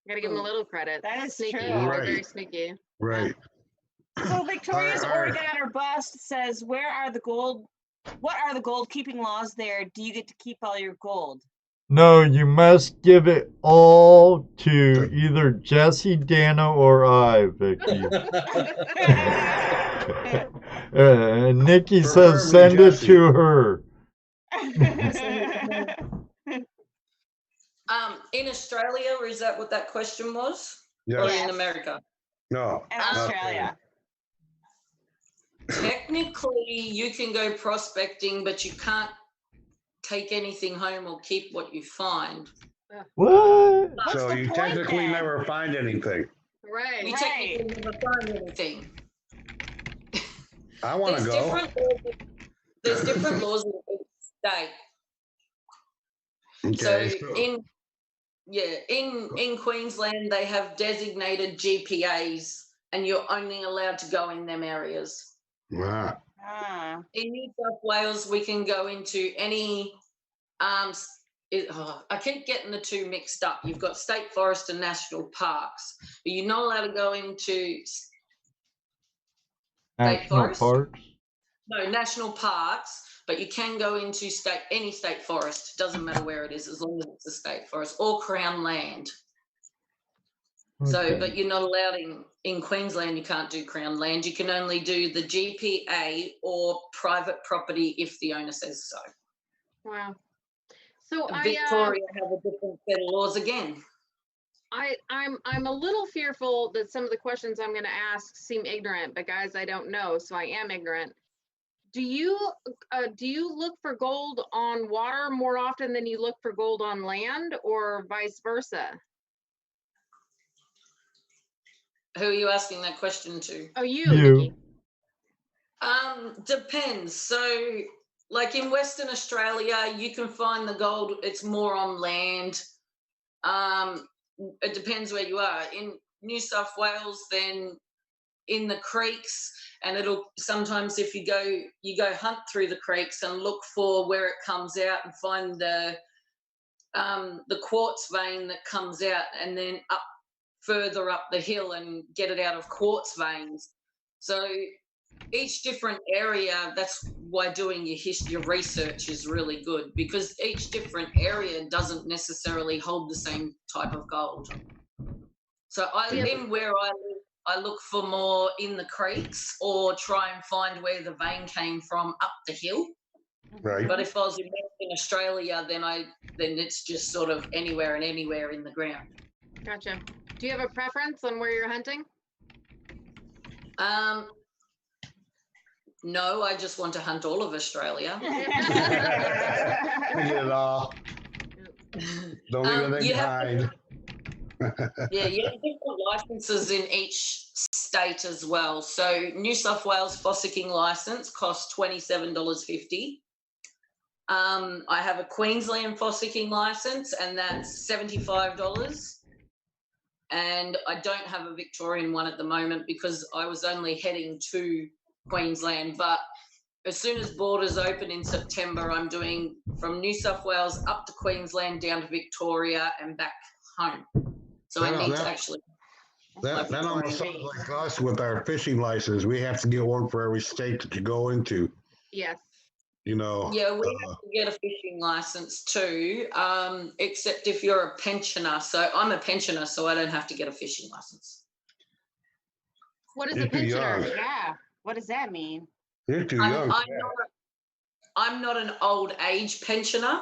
Speaker 3: Gotta give them a little credit.
Speaker 4: That is
Speaker 3: sneaky.
Speaker 4: true.
Speaker 3: They're
Speaker 5: Right.
Speaker 3: very sneaky.
Speaker 5: Right.
Speaker 4: So Victoria's
Speaker 5: Arr, arr.
Speaker 4: Oregon or bust says, what are the gold keeping laws there? Do you get to keep all your gold?
Speaker 1: No, you must give it all to either Jesse, Dana, or I, Vicky. Nikki says
Speaker 5: Preferably
Speaker 1: send it
Speaker 5: Jesse.
Speaker 1: to her.
Speaker 8: In Australia, is that what that question was? Or
Speaker 5: Yes.
Speaker 8: in America?
Speaker 5: No.
Speaker 4: In
Speaker 5: not
Speaker 4: Australia.
Speaker 8: Technically, you can go prospecting, but you can't take anything home or keep what you find.
Speaker 1: What?
Speaker 4: What's
Speaker 5: So
Speaker 4: the
Speaker 5: you
Speaker 4: point
Speaker 5: technically
Speaker 4: then?
Speaker 5: never find anything.
Speaker 3: Right.
Speaker 8: You technically never find anything.
Speaker 5: I want to
Speaker 8: There's
Speaker 5: go.
Speaker 8: there's different laws in each state.
Speaker 5: Okay.
Speaker 8: So in Queensland they have designated GPAs, and you're only allowed to go in them areas.
Speaker 5: Wow.
Speaker 4: Ah.
Speaker 8: In New South Wales, we can go into any. I keep getting the two mixed up. You've got state forest and national parks, but you're not allowed to go into state
Speaker 1: National
Speaker 8: forest.
Speaker 1: parks?
Speaker 8: No, national parks, but you can go into any state forest. Doesn't matter where it is, as long as it's a state forest or Crown land. So,
Speaker 1: Okay.
Speaker 8: but you're not allowed in Queensland. You can't do Crown land. You can only do the GPA or private property if the owner says so.
Speaker 3: Wow. So
Speaker 8: Victoria have a different set of laws again.
Speaker 3: I'm a little fearful that some of the questions I'm going to ask seem ignorant, but guys, I don't know, so I am ignorant. Do you look for gold on water more often than you look for gold on land, or vice versa?
Speaker 8: Who are you asking that question to?
Speaker 3: Oh, you. Nikki.
Speaker 8: Depends. So, like in Western Australia, you can find the gold. It's more on land. It depends where you are. In New South Wales, then in the creeks, and it'll sometimes if you go hunt through the creeks and look for where it comes out and find the quartz vein that comes out, and then up further up the hill and get it out of quartz veins. So each different area, that's why doing your research is really good, because each different area doesn't necessarily hold the same type of gold. So in where I live, I look for more in the creeks, or try and find where the vein came from up the hill.
Speaker 5: Right.
Speaker 8: But if I was in Australia, then it's just sort of anywhere and anywhere in the ground.
Speaker 3: Gotcha. Do you have a preference on where you're hunting?
Speaker 8: No, I just want to hunt all of Australia.
Speaker 5: Get it all. Don't leave anything behind.
Speaker 8: Yeah, you have different licenses in each state as well. So New South Wales fossicking license costs $27.50. I have a Queensland fossicking license, and that's $75. And I don't have a Victorian one at the moment because I was only heading to Queensland. But as soon as borders open in September, I'm doing from New South Wales up to Queensland, down to Victoria and back home. So I need to actually.
Speaker 5: That almost sounds like us with our fishing license. We have to get one for every state that you go into.
Speaker 3: Yes.
Speaker 5: You know.
Speaker 8: Yeah, we have to get a fishing license too, except if you're a pensioner. So I'm a pensioner, so I don't have to get a fishing license.
Speaker 3: What is
Speaker 5: You're
Speaker 3: a
Speaker 5: too
Speaker 3: pensioner?
Speaker 5: young.
Speaker 4: Yeah. What does that mean?
Speaker 5: You're too young.
Speaker 8: I'm not an old age pensioner.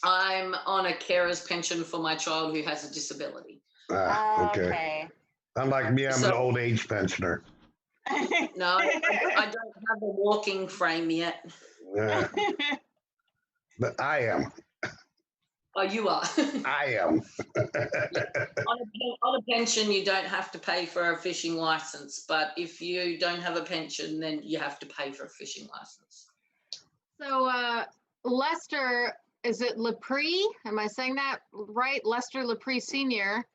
Speaker 8: I'm on a carer's pension for my child who has a disability.
Speaker 5: Okay. Unlike me, I'm an old age pensioner.
Speaker 8: No, I don't have a walking frame yet.
Speaker 5: Yeah. But I am.
Speaker 8: Oh, you are.
Speaker 5: I am.
Speaker 8: On a pension, you don't have to pay for a fishing license, but if you don't have a pension, then you have to pay for a fishing license.
Speaker 3: So, Lester, is it Lepre? Am I saying that right? Lester Lepre Sr.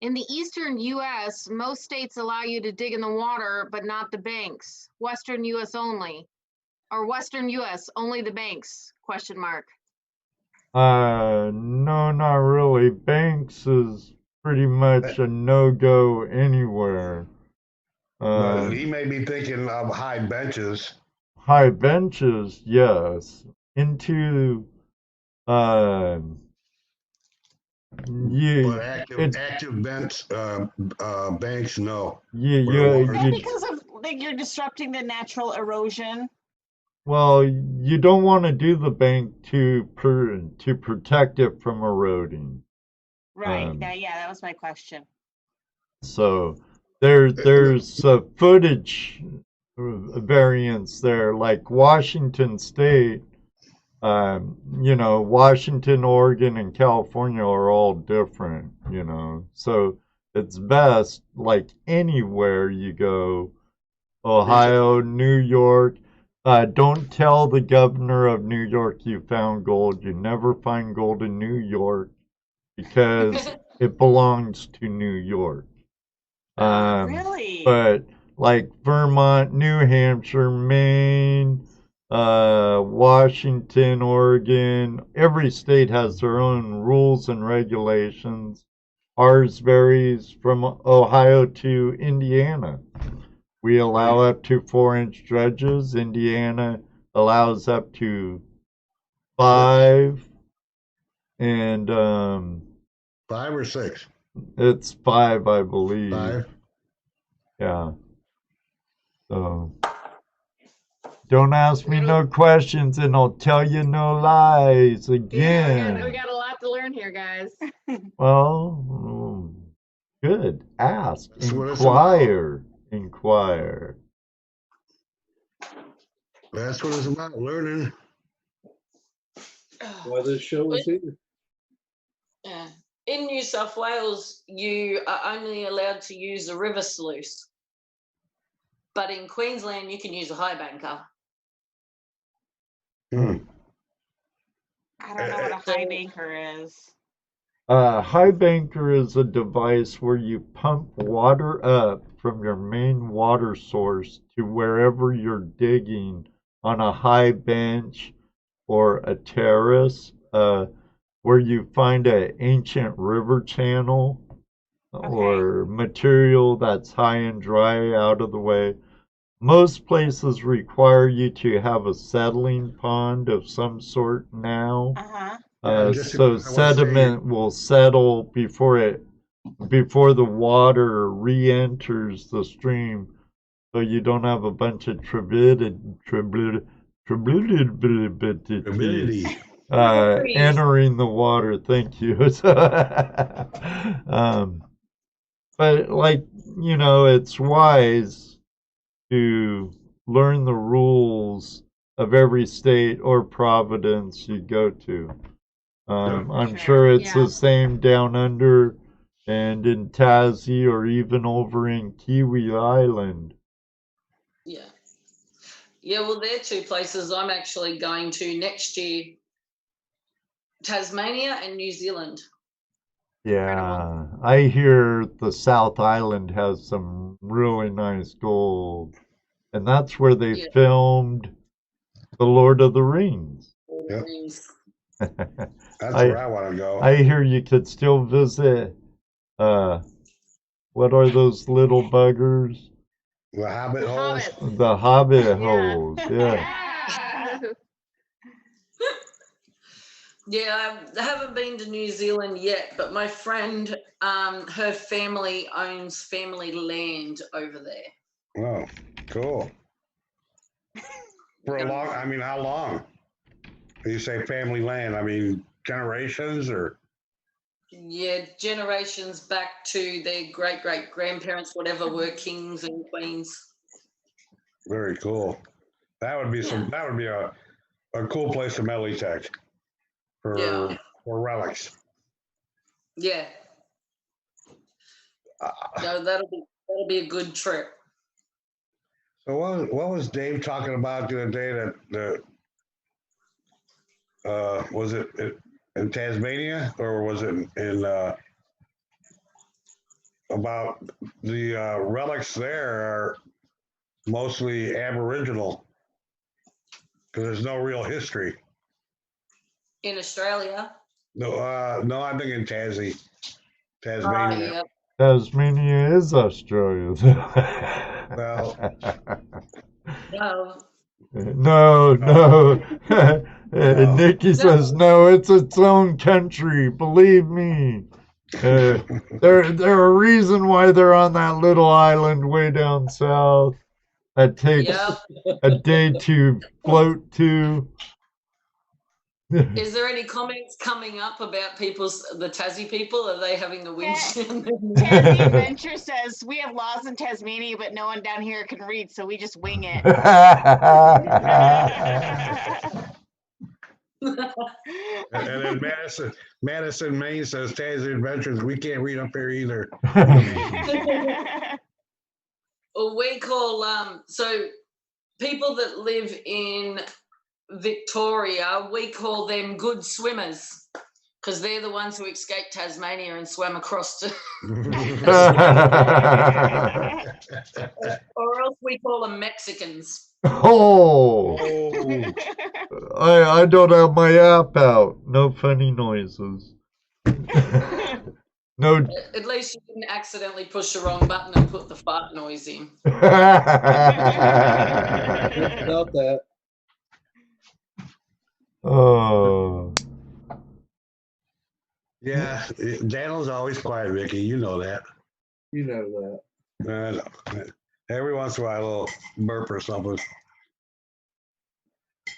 Speaker 3: In the eastern U.S., most states allow you to dig in the water, but not the banks. Western U.S. only. Or Western U.S., only the banks, question mark.
Speaker 1: No, not really. Banks is pretty much a no-go anywhere.
Speaker 5: But he may be thinking of high benches.
Speaker 1: High benches, yes. Into You,
Speaker 5: But active banks, no.
Speaker 1: you,
Speaker 4: Is that
Speaker 1: you,
Speaker 4: because of like you're disrupting the natural erosion?
Speaker 1: well, you don't want to do the bank to protect it from eroding.
Speaker 4: Right. Yeah, that was my question.
Speaker 1: So there's footage variance there, like Washington State. Washington, Oregon, and California are all different. So it's best, like anywhere you go, Ohio, New York. Don't tell the governor of New York you found gold. You never find gold in New York because it belongs to New York.
Speaker 4: Really?
Speaker 1: But like Vermont, New Hampshire, Maine, Washington, Oregon, every state has their own rules and regulations. Ours varies from Ohio to Indiana. We allow up to 4-inch dredges. Indiana allows up to 5, and
Speaker 5: 5 or 6?
Speaker 1: it's 5, I believe.
Speaker 5: 5.
Speaker 1: Yeah. So don't ask me no questions, and I'll tell you no lies again.
Speaker 3: Yeah, we got a lot to learn here, guys.
Speaker 1: Well, good. Ask.
Speaker 5: That's what it's about.
Speaker 1: Inquire.
Speaker 5: That's what it's about, learning.
Speaker 6: Why this show is here.
Speaker 8: Yeah. In New South Wales, you are only allowed to use a river sluice. But in Queensland, you can use a high banker.
Speaker 4: I don't know what a high banker is.
Speaker 1: High banker is a device where you pump water up from your main water source to wherever you're digging on a high bench or a terrace, where you find an ancient river channel or material that's high and dry out of the way. Most places require you to have a settling pond of some sort now. So sediment will settle before the water re-enters the stream, so you don't have a bunch of turbidity entering the water. Thank you. But it's wise to learn the rules of every state or province you go to. I'm sure it's the same down under and in Tassie or even over in Kiwi Island.
Speaker 8: Yeah. Yeah, well, they're 2 places I'm actually going to next year. Tasmania and New Zealand.
Speaker 1: Yeah, I hear the South Island has some really nice gold. And that's where they filmed The Lord of the Rings.
Speaker 5: Yep. That's where I want to go.
Speaker 1: I hear you could still visit, what are those little buggers?
Speaker 5: The Hobbit holes?
Speaker 1: The Hobbit holes, yeah.
Speaker 8: Yeah, I haven't been to New Zealand yet, but my friend, her family owns family land over there.
Speaker 5: Oh, cool. For a long, how long? You say family land, generations or?
Speaker 8: Yeah, generations back to their great-great-grandparents, whatever, were kings and queens.
Speaker 5: Very cool. That would be that would be a cool place to Melitech for relics.
Speaker 8: Yeah. No, that'll be a good trip.
Speaker 5: So what was Dave talking about the other day that was it in Tasmania or was it in about the relics there are mostly Aboriginal because there's no real history.
Speaker 8: In Australia?
Speaker 5: No, I think in Tasmania.
Speaker 1: Tasmania is Australia.
Speaker 5: Well,
Speaker 8: no.
Speaker 1: No. Nikki says, no, it's its own country. Believe me. They're a reason why they're on that little island way down south that takes
Speaker 8: Yep.
Speaker 1: a day to float to.
Speaker 8: Is there any comments coming up about the Tassie people? Are they having the wind?
Speaker 4: Tassie Adventure says we have laws in Tasmania, but no one down here can read, so we just wing it.
Speaker 5: And then Madison, Maine says, Tassie Adventures, we can't read up here either.
Speaker 8: Well, we call so people that live in Victoria, we call them good swimmers because they're the ones who escaped Tasmania and swam across to. Or else we call them Mexicans.
Speaker 1: Oh, I don't have my app out. No funny noises. No.
Speaker 8: At least you didn't accidentally push the wrong button and put the fart noise in.
Speaker 6: About that.
Speaker 1: Oh.
Speaker 5: Yeah, Daniel's always quiet, Ricky. You know that.
Speaker 6: You know that.
Speaker 5: Every once in a while, a little burp or something.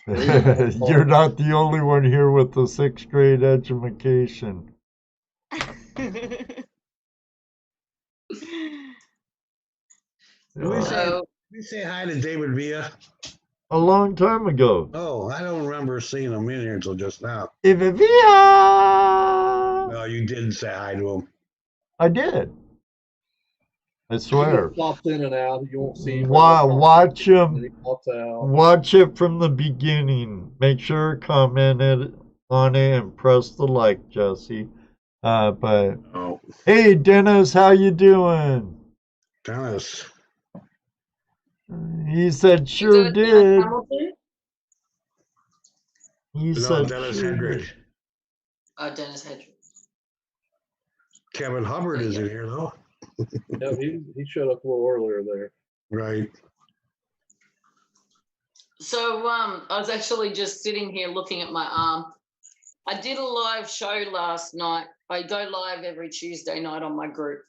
Speaker 1: You're not the only one here with the 6th grade education.
Speaker 5: Did we say hi to David Villa?
Speaker 1: A long time ago.
Speaker 5: Oh, I don't remember seeing him in here until just now.
Speaker 1: David Villa!
Speaker 5: No, you didn't say hi to him.
Speaker 1: I did. I swear.
Speaker 6: He pops in and out. You won't see him.
Speaker 1: Watch him.
Speaker 6: He pops out.
Speaker 1: Watch it from the beginning. Make sure to comment on it and press the like, Jesse. But hey, Dennis, how you doing?
Speaker 5: Dennis.
Speaker 1: He said sure did. He said
Speaker 5: Dennis
Speaker 1: sure
Speaker 5: Hendrick.
Speaker 1: did.
Speaker 8: Dennis Hendrick.
Speaker 5: Kevin Hubbard is in here though.
Speaker 6: Yeah, he showed up a little earlier there.
Speaker 5: Right.
Speaker 8: So I was actually just sitting here looking at my arm. I did a live show last night. I go live every Tuesday night on my group,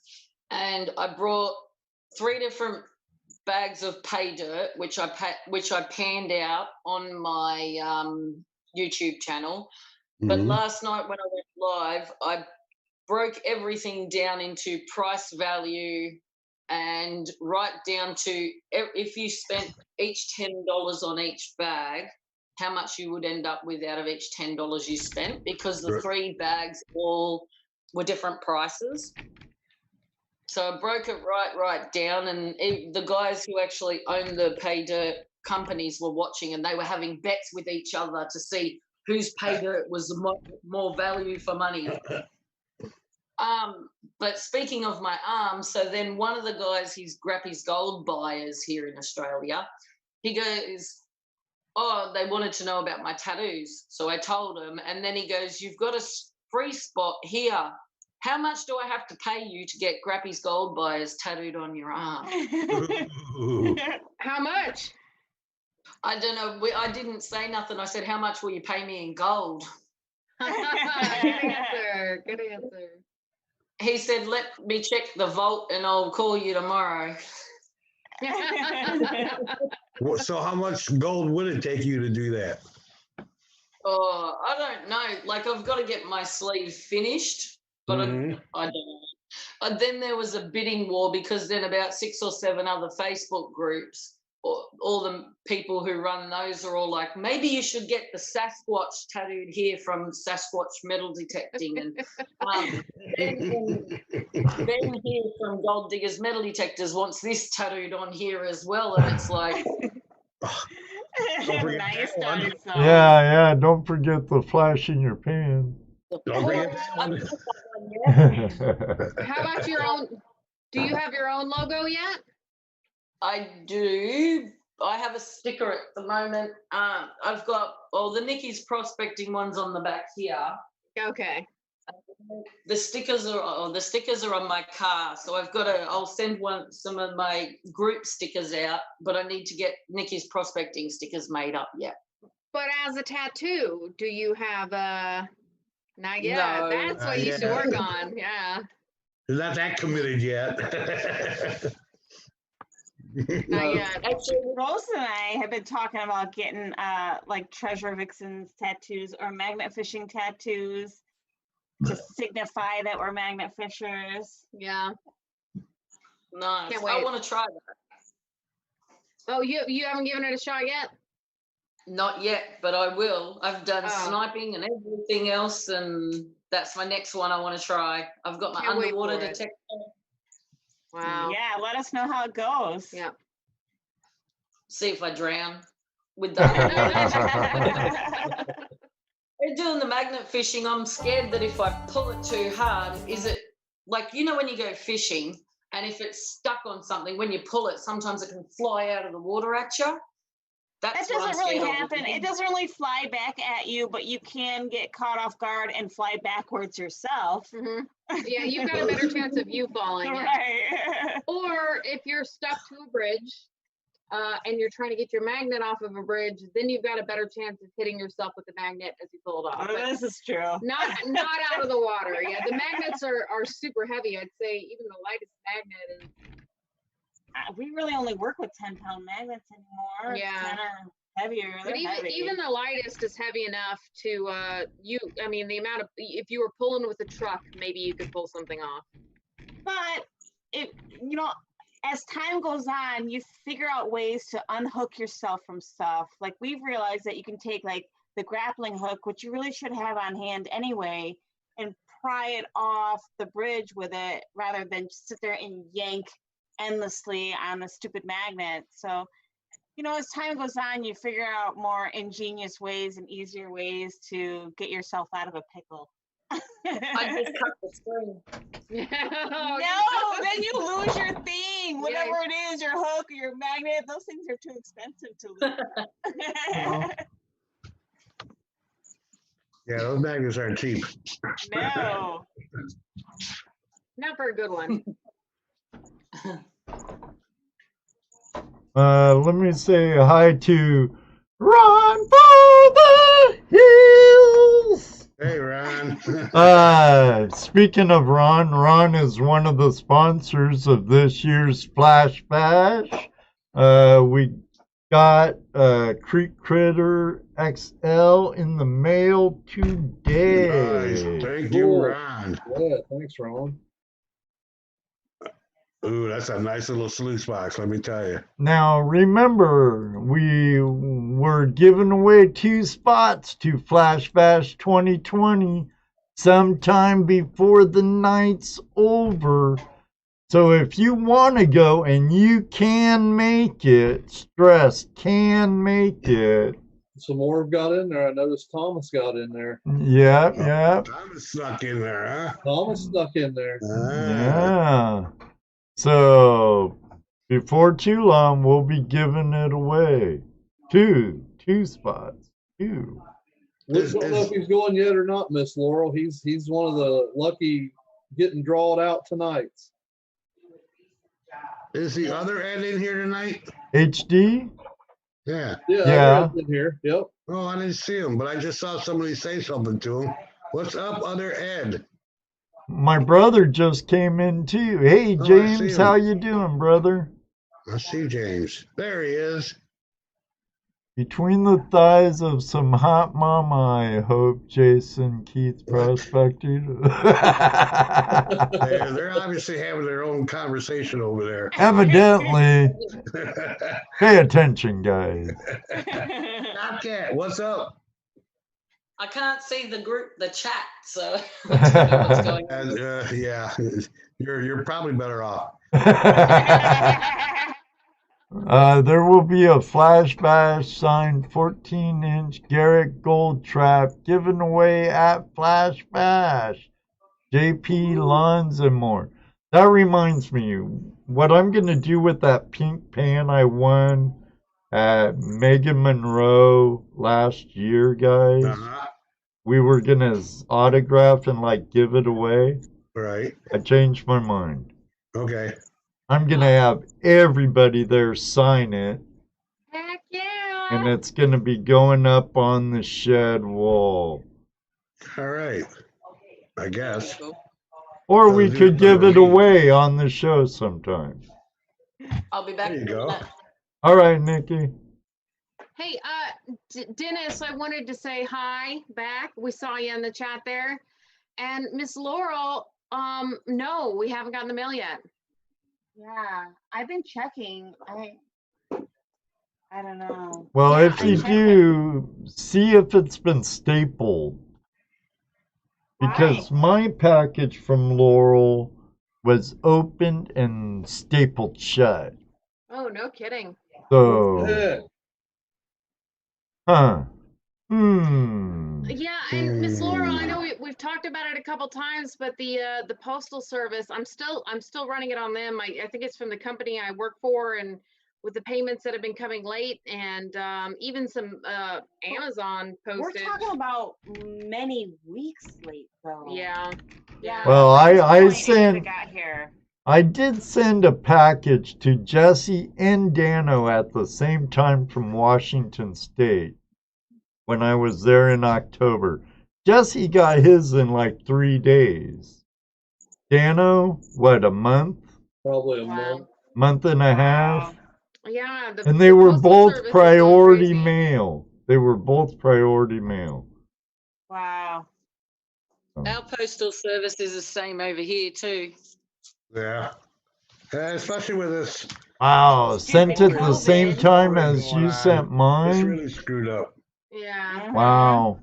Speaker 8: and I brought 3 different bags of pay dirt, which I panned out on my YouTube channel. But last night when I went live, I broke everything down into price value and right down to if you spent each $10 on each bag, how much you would end up with out of each $10 you spent, because the 3 bags all were different prices. So I broke it right down, and the guys who actually own the pay dirt companies were watching, and they were having bets with each other to see whose pay dirt was more value for money. But speaking of my arm, so then one of the guys, he's Grappy's Gold buyers here in Australia, he goes, oh, they wanted to know about my tattoos. So I told him, and then he goes, you've got a free spot here. How much do I have to pay you to get Grappy's Gold buyers tattooed on your arm?
Speaker 3: How much?
Speaker 8: I don't know. I didn't say nothing. I said, how much will you pay me in gold?
Speaker 3: Good answer. Good answer.
Speaker 8: He said, let me check the vault and I'll call you tomorrow.
Speaker 5: So how much gold would it take you to do that?
Speaker 8: Oh, I don't know. Like, I've got to get my sleeve finished, but I don't know. And then there was a bidding war, because then about 6 or 7 other Facebook groups, all the people who run those are all like, maybe you should get the Sasquatch tattooed here from Sasquatch Metal Detecting. And Ben here from Gold Diggers Metal Detectors wants this tattooed on here as well. And it's like...
Speaker 4: Nice done, son.
Speaker 1: Yeah, don't forget the flash in your pan.
Speaker 8: How
Speaker 3: about your own? Do you have your own logo yet?
Speaker 8: I do. I have a sticker at the moment. I've got the Nikki's prospecting ones on the back here.
Speaker 3: Okay.
Speaker 8: The stickers are on my car, so I'll send some of my group stickers out, but I need to get Nikki's prospecting stickers made up yet.
Speaker 3: But as a tattoo, do you have a? Not yet.
Speaker 8: No.
Speaker 3: That's what you should
Speaker 5: yet.
Speaker 3: work on. Yeah.
Speaker 5: You're not that committed yet.
Speaker 3: Not
Speaker 8: No.
Speaker 3: yet.
Speaker 8: Actually,
Speaker 4: Rose and I have been talking about getting like treasure vixens tattoos or magnet fishing tattoos to signify that we're magnet fishers.
Speaker 3: Yeah.
Speaker 8: nice.
Speaker 3: Can't
Speaker 8: I
Speaker 3: wait.
Speaker 8: want to try that.
Speaker 3: Oh, you haven't given it a shot yet?
Speaker 8: Not yet, but I will. I've done
Speaker 3: Oh.
Speaker 8: sniping and everything else, and that's my next one I want to try. I've got my
Speaker 3: Can't wait
Speaker 8: underwater
Speaker 3: for it.
Speaker 8: detector.
Speaker 3: Wow.
Speaker 4: Yeah, let us know how it goes.
Speaker 3: Yeah.
Speaker 8: See if I drown with that. They're doing the magnet fishing. I'm scared that if I pull it too hard, is it like, you know, when you go fishing and if it's stuck on something, when you pull it, sometimes it can fly out of the water at you.
Speaker 4: That
Speaker 8: That's what I'm
Speaker 4: doesn't really
Speaker 8: scared of.
Speaker 4: happen. It doesn't really fly back at you, but you can get caught off guard and fly backwards yourself.
Speaker 3: Hmm. Yeah, you've got a better chance of you falling. Yeah.
Speaker 4: Right.
Speaker 3: Or if you're stuck to a bridge and you're trying to get your magnet off of a bridge, then you've got a better chance of hitting yourself with the magnet as you pull it off. But
Speaker 4: This is true.
Speaker 3: not out of the water. Yeah, the magnets are super heavy. I'd say even the lightest magnet is.
Speaker 4: We really only work with 10-pound magnets anymore.
Speaker 3: Yeah.
Speaker 4: Kind of heavier.
Speaker 3: But
Speaker 4: They're heavy.
Speaker 3: even the lightest is heavy enough to I mean, the amount of, if you were pulling with a truck, maybe you could pull something off.
Speaker 4: But it, you know, as time goes on, you figure out ways to unhook yourself from stuff. Like we've realized that you can take like the grappling hook, which you really should have on hand anyway, and pry it off the bridge with it rather than just sit there and yank endlessly on the stupid magnet. So, you know, as time goes on, you figure out more ingenious ways and easier ways to get yourself out of a pickle.
Speaker 8: I just cut the string.
Speaker 4: No, then you lose your thing. Whatever it is, your hook or your magnet, those things are too expensive to lose.
Speaker 5: Yeah, those magnets aren't cheap.
Speaker 4: No.
Speaker 3: Not for a good one.
Speaker 1: Let me say hi to Ron for the Hills.
Speaker 5: Hey, Ron.
Speaker 1: Speaking of Ron, Ron is one of the sponsors of this year's Flash Bash. We got Creek Critter XL in the mail today.
Speaker 5: Nice. Thank you,
Speaker 6: Cool.
Speaker 5: Ron.
Speaker 6: Yeah, thanks, Ron.
Speaker 5: Ooh, that's a nice little sluice box, let me tell you.
Speaker 1: Now, remember, we were giving away 2 spots to Flash Bash 2020 sometime before the night's over. So if you want to go and you can make it, stress, can make it.
Speaker 6: Some more have got in there. I noticed Thomas got in there.
Speaker 1: Yep, yep.
Speaker 5: Thomas snuck in there, huh?
Speaker 6: Thomas stuck in there.
Speaker 1: Yeah. So before too long, we'll be giving it away. Two spots. 2.
Speaker 6: We don't know if he's going yet or not, Miss Laurel. He's one of the lucky getting drawed out tonight.
Speaker 5: Is the other Ed in here tonight?
Speaker 1: HD?
Speaker 5: Yeah.
Speaker 6: Yeah. Ed's in here. Yep.
Speaker 5: Oh, I didn't see him, but I just saw somebody say something to him. What's up, other Ed?
Speaker 1: My brother just came in too. Hey,
Speaker 5: Oh, I see
Speaker 1: James,
Speaker 5: him.
Speaker 1: how you doing, brother?
Speaker 5: I see James. There he is.
Speaker 1: Between the thighs of some hot mama, I hope, Jason Keith Prospectors.
Speaker 5: They're obviously having their own conversation over there.
Speaker 1: Evidently. Pay attention, guys.
Speaker 5: Bobcat, what's up?
Speaker 8: I can't see the group, the chat, so I don't know what's going on.
Speaker 5: Yeah, you're probably better off.
Speaker 1: There will be a Flash Bash signed 14-inch Garrett Gold Trap given away at Flash Bash. JP Lawns and more. That reminds me, what I'm going to do with that pink pan I won at Megan Monroe last year, guys.
Speaker 5: Uh-huh.
Speaker 1: We were going to autograph and like give it away.
Speaker 5: Right.
Speaker 1: I changed my mind.
Speaker 5: Okay.
Speaker 1: I'm going to have everybody there sign it.
Speaker 3: Heck yeah.
Speaker 1: and it's going to be going up on the shed wall.
Speaker 5: All right. I guess.
Speaker 1: Or
Speaker 5: So
Speaker 1: we
Speaker 5: do
Speaker 1: could give it
Speaker 5: something.
Speaker 1: away on the show sometime.
Speaker 8: I'll be back.
Speaker 5: There you
Speaker 8: doing
Speaker 5: go.
Speaker 8: that.
Speaker 1: All right, Nikki.
Speaker 3: Hey, Dennis, I wanted to say hi back. We saw you in the chat there. And Miss Laurel, no, we haven't gotten the mail yet.
Speaker 4: Yeah, I've been checking. I don't know.
Speaker 1: Well,
Speaker 3: Yeah,
Speaker 1: if
Speaker 3: I
Speaker 1: you
Speaker 3: checked
Speaker 1: do, see if it's been stapled. Because my package from Laurel was opened and stapled shut.
Speaker 3: Oh, no kidding.
Speaker 1: So,
Speaker 6: Yeah.
Speaker 1: huh.
Speaker 3: Yeah, and Miss Laurel, I know we've talked about it a couple times, but the postal service, I'm still running it on them. I think it's from the company I work for, and with the payments that have been coming late, and even some Amazon
Speaker 4: We're
Speaker 3: postage.
Speaker 4: talking about many weeks late, though.
Speaker 3: Yeah.
Speaker 4: Yeah.
Speaker 1: Well,
Speaker 4: at this
Speaker 1: I
Speaker 4: point, it
Speaker 1: sent-
Speaker 4: should've got here.
Speaker 1: I did send a package to Jesse and Dano at the same time from Washington State when I was there in October. Jesse got his in like 3 days. Dano, what, a month?
Speaker 6: Probably a
Speaker 3: Wow.
Speaker 6: month.
Speaker 1: Month and a half?
Speaker 3: Yeah.
Speaker 1: And they
Speaker 3: the
Speaker 1: were
Speaker 3: postal
Speaker 1: both
Speaker 3: service is going
Speaker 1: priority
Speaker 3: crazy.
Speaker 1: mail. They were both priority mail.
Speaker 4: Wow.
Speaker 8: Our postal service is the same over here too.
Speaker 5: Yeah. Especially with this.
Speaker 1: Wow, sent it the
Speaker 4: COVID.
Speaker 1: same time as
Speaker 5: going
Speaker 1: you
Speaker 5: on.
Speaker 1: sent
Speaker 5: It's
Speaker 1: mine?
Speaker 5: really screwed up.
Speaker 3: Yeah.
Speaker 1: Wow.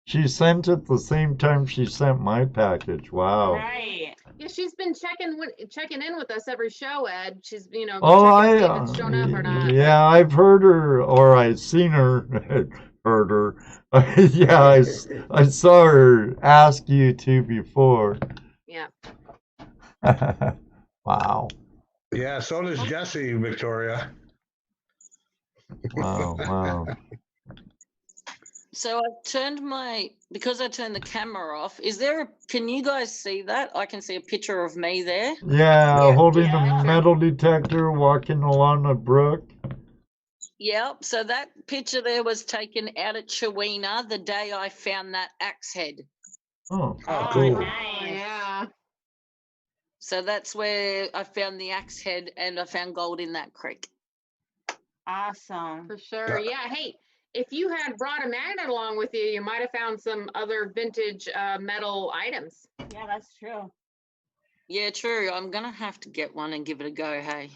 Speaker 1: She sent it the same time she sent my package. Wow.
Speaker 4: Right.
Speaker 3: Yeah, she's been checking in with us every show, Ed. She's,
Speaker 1: Oh,
Speaker 3: checking to see if it's shown up or not.
Speaker 1: yeah, I've heard her, or I've seen her, heard her. Yeah, I saw her ask you to before.
Speaker 3: Yeah.
Speaker 1: Wow.
Speaker 5: Yeah, so does Jesse, Victoria.
Speaker 1: Wow.
Speaker 8: So because I turned the camera off, can you guys see that? I can see a picture of me there.
Speaker 1: Yeah, holding
Speaker 4: Yeah.
Speaker 1: a metal detector, walking along a brook.
Speaker 8: Yep. So that picture there was taken out at Chewina the day I found that axe head.
Speaker 1: Oh,
Speaker 4: Oh,
Speaker 1: cool.
Speaker 4: nice.
Speaker 3: Yeah.
Speaker 8: So that's where I found the axe head, and I found gold in that creek.
Speaker 4: Awesome.
Speaker 3: For sure. Yeah. Hey, if you had brought a magnet along with you, you might have found some other vintage metal items.
Speaker 4: Yeah, that's true.
Speaker 8: Yeah, true. I'm gonna have to get one and give it a go. Hey.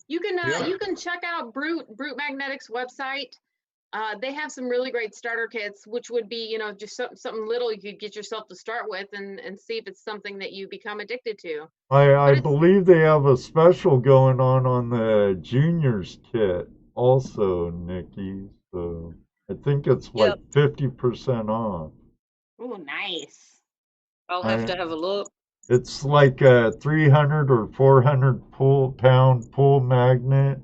Speaker 3: You can
Speaker 5: Yeah.
Speaker 3: you can check out Brute Magnetics website. They have some really great starter kits, which would be, just something little you could get yourself to start with and see if it's something that you become addicted to.
Speaker 1: I believe they have a special going on the juniors kit also, Nikki. So I think it's like 50% off.
Speaker 4: Ooh, nice.
Speaker 8: I'll have to have a look.
Speaker 1: It's like a 300 or 400 pound pull magnet.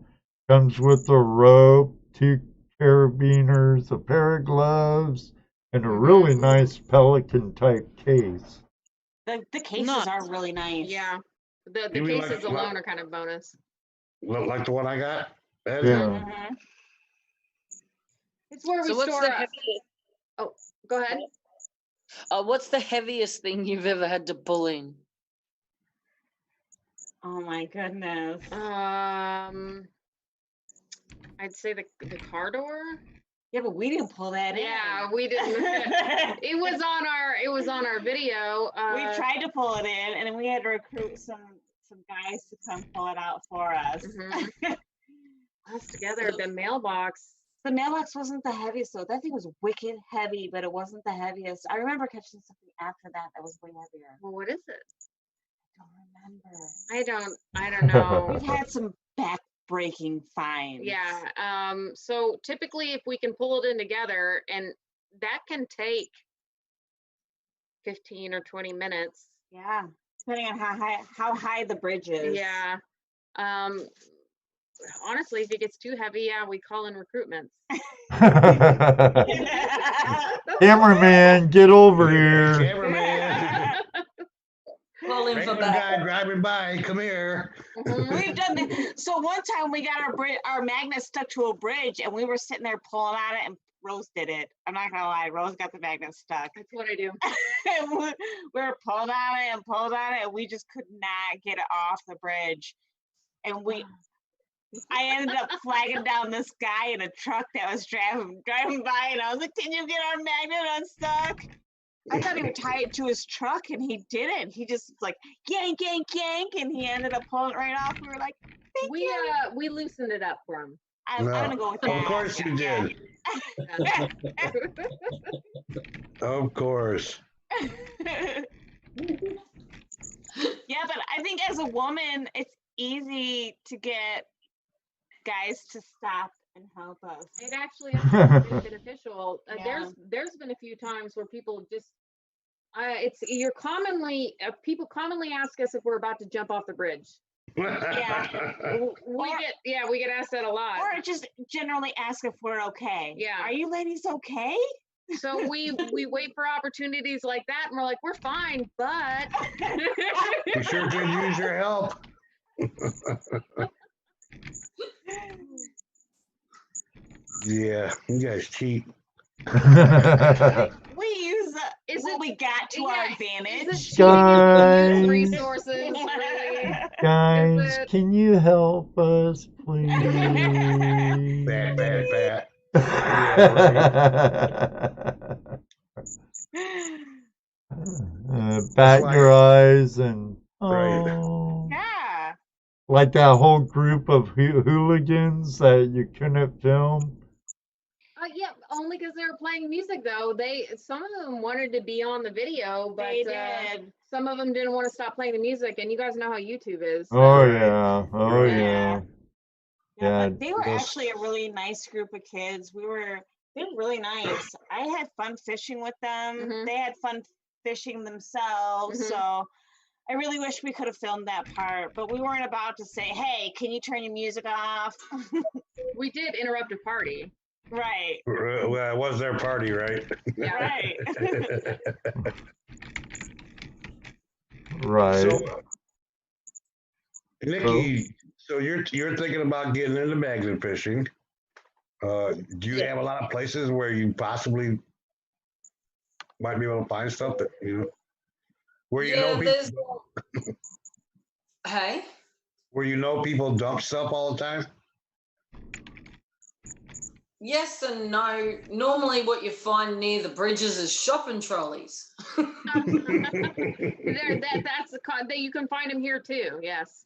Speaker 1: Comes with a rope, 2 carabiners, a pair of gloves, and a really nice Pelican type case.
Speaker 4: The cases
Speaker 8: Nice.
Speaker 4: are really nice.
Speaker 3: Yeah. The
Speaker 5: You mean
Speaker 3: cases
Speaker 5: like-
Speaker 3: alone are kind of bonus.
Speaker 5: Like the one I got? Ed?
Speaker 1: Yeah.
Speaker 4: Mhm.
Speaker 3: It's where we
Speaker 8: So what's
Speaker 3: store.
Speaker 8: the heaviest,
Speaker 3: Go ahead.
Speaker 8: what's the heaviest thing you've ever had to pull in?
Speaker 4: Oh my goodness.
Speaker 3: I'd say the car door.
Speaker 4: Yeah, but we didn't pull that in.
Speaker 3: Yeah, we didn't. It was on our video.
Speaker 4: We tried to pull it in, and then we had to recruit some guys to come pull it out for us.
Speaker 3: Mhm. Us together, the mailbox.
Speaker 4: The mailbox wasn't the heaviest, though. That thing was wicked heavy, but it wasn't the heaviest. I remember catching something after that was way heavier.
Speaker 3: Well, what is it?
Speaker 4: I don't remember.
Speaker 3: I don't know.
Speaker 4: We've had some back-breaking finds.
Speaker 3: Yeah. So typically, if we can pull it in together, and that can take 15 or 20 minutes.
Speaker 4: Yeah, depending on how high the bridge is.
Speaker 3: Yeah. Honestly, if it gets too heavy, yeah, we call in recruitments.
Speaker 1: Cameraman, get over here.
Speaker 5: Cameraman.
Speaker 8: Well, call him for
Speaker 5: Regular guy
Speaker 8: backup.
Speaker 5: driving by, come here.
Speaker 3: Mhm.
Speaker 4: We've done that. So one time we got our magnet stuck to a bridge, and we were sitting there pulling on it, and Rose did it. I'm not gonna lie, Rose got the magnet stuck.
Speaker 3: That's what I do.
Speaker 4: And we were pulling on it and pulled on it, and we just could not get it off the bridge. And I ended up flagging down this guy in a truck that was driving by, and I was like, "Can you get our magnet unstuck?" I thought he would tie it to his truck, and he didn't. He just was like yank, yank, yank, and he ended up pulling it right off. We were like, "Thank you."
Speaker 3: We loosened it up for him.
Speaker 4: I'm gonna go with that.
Speaker 5: Of course you did. Of course.
Speaker 4: Yeah, but I think as a woman, it's easy to get guys to stop and help us.
Speaker 3: It actually is very beneficial.
Speaker 4: Yeah.
Speaker 3: There's been a few times where people just people commonly ask us if we're about to jump off the bridge.
Speaker 4: Yeah.
Speaker 3: We get asked that a lot.
Speaker 4: Or just generally ask if we're okay.
Speaker 3: Yeah.
Speaker 4: Are you ladies okay?
Speaker 3: So we wait for opportunities like that, and we're like, we're fine, but
Speaker 5: We sure could use your help. Yeah, you guys cheat.
Speaker 4: We use what we got to our
Speaker 3: Is
Speaker 4: advantage.
Speaker 3: it cheating if we use
Speaker 1: Guys.
Speaker 3: resources? Really?
Speaker 1: Guys,
Speaker 3: it-
Speaker 1: can you help us, please?
Speaker 5: Bat.
Speaker 1: Bat
Speaker 5: why-
Speaker 1: your eyes and
Speaker 5: Right.
Speaker 1: oh,
Speaker 4: Yeah.
Speaker 1: like that whole group of hooligans that you couldn't film.
Speaker 3: Yeah, only because they were playing music though. Some of them wanted to be on the video, but
Speaker 4: They did.
Speaker 3: some of them didn't want to stop playing the music. And you guys know how YouTube is. so-
Speaker 1: Oh yeah, oh
Speaker 4: Yeah.
Speaker 1: yeah. Yeah,
Speaker 4: But they were
Speaker 5: those-
Speaker 4: actually a really nice group of kids. They were really nice. I had fun fishing with them.
Speaker 3: Mhm.
Speaker 4: They had fun fishing themselves.
Speaker 3: Mhm.
Speaker 4: So I really wish we could have filmed that part, but we weren't about to say, "Hey, can you turn your music off?"
Speaker 3: We did interrupt a party.
Speaker 4: Right.
Speaker 5: Well, it was their party, right?
Speaker 3: Yeah.
Speaker 4: Right.
Speaker 1: right.
Speaker 5: So, Nikki, so you're thinking about getting into magnet fishing. Do you
Speaker 8: Yeah.
Speaker 5: have a lot of places where you possibly might be able to find stuff that where you know people,
Speaker 8: there's. Hey.
Speaker 5: where you know people dump stuff all the time?
Speaker 8: Yes and no. Normally, what you find near the bridges is shopping trolleys.
Speaker 3: That's the that you can find them here too. Yes.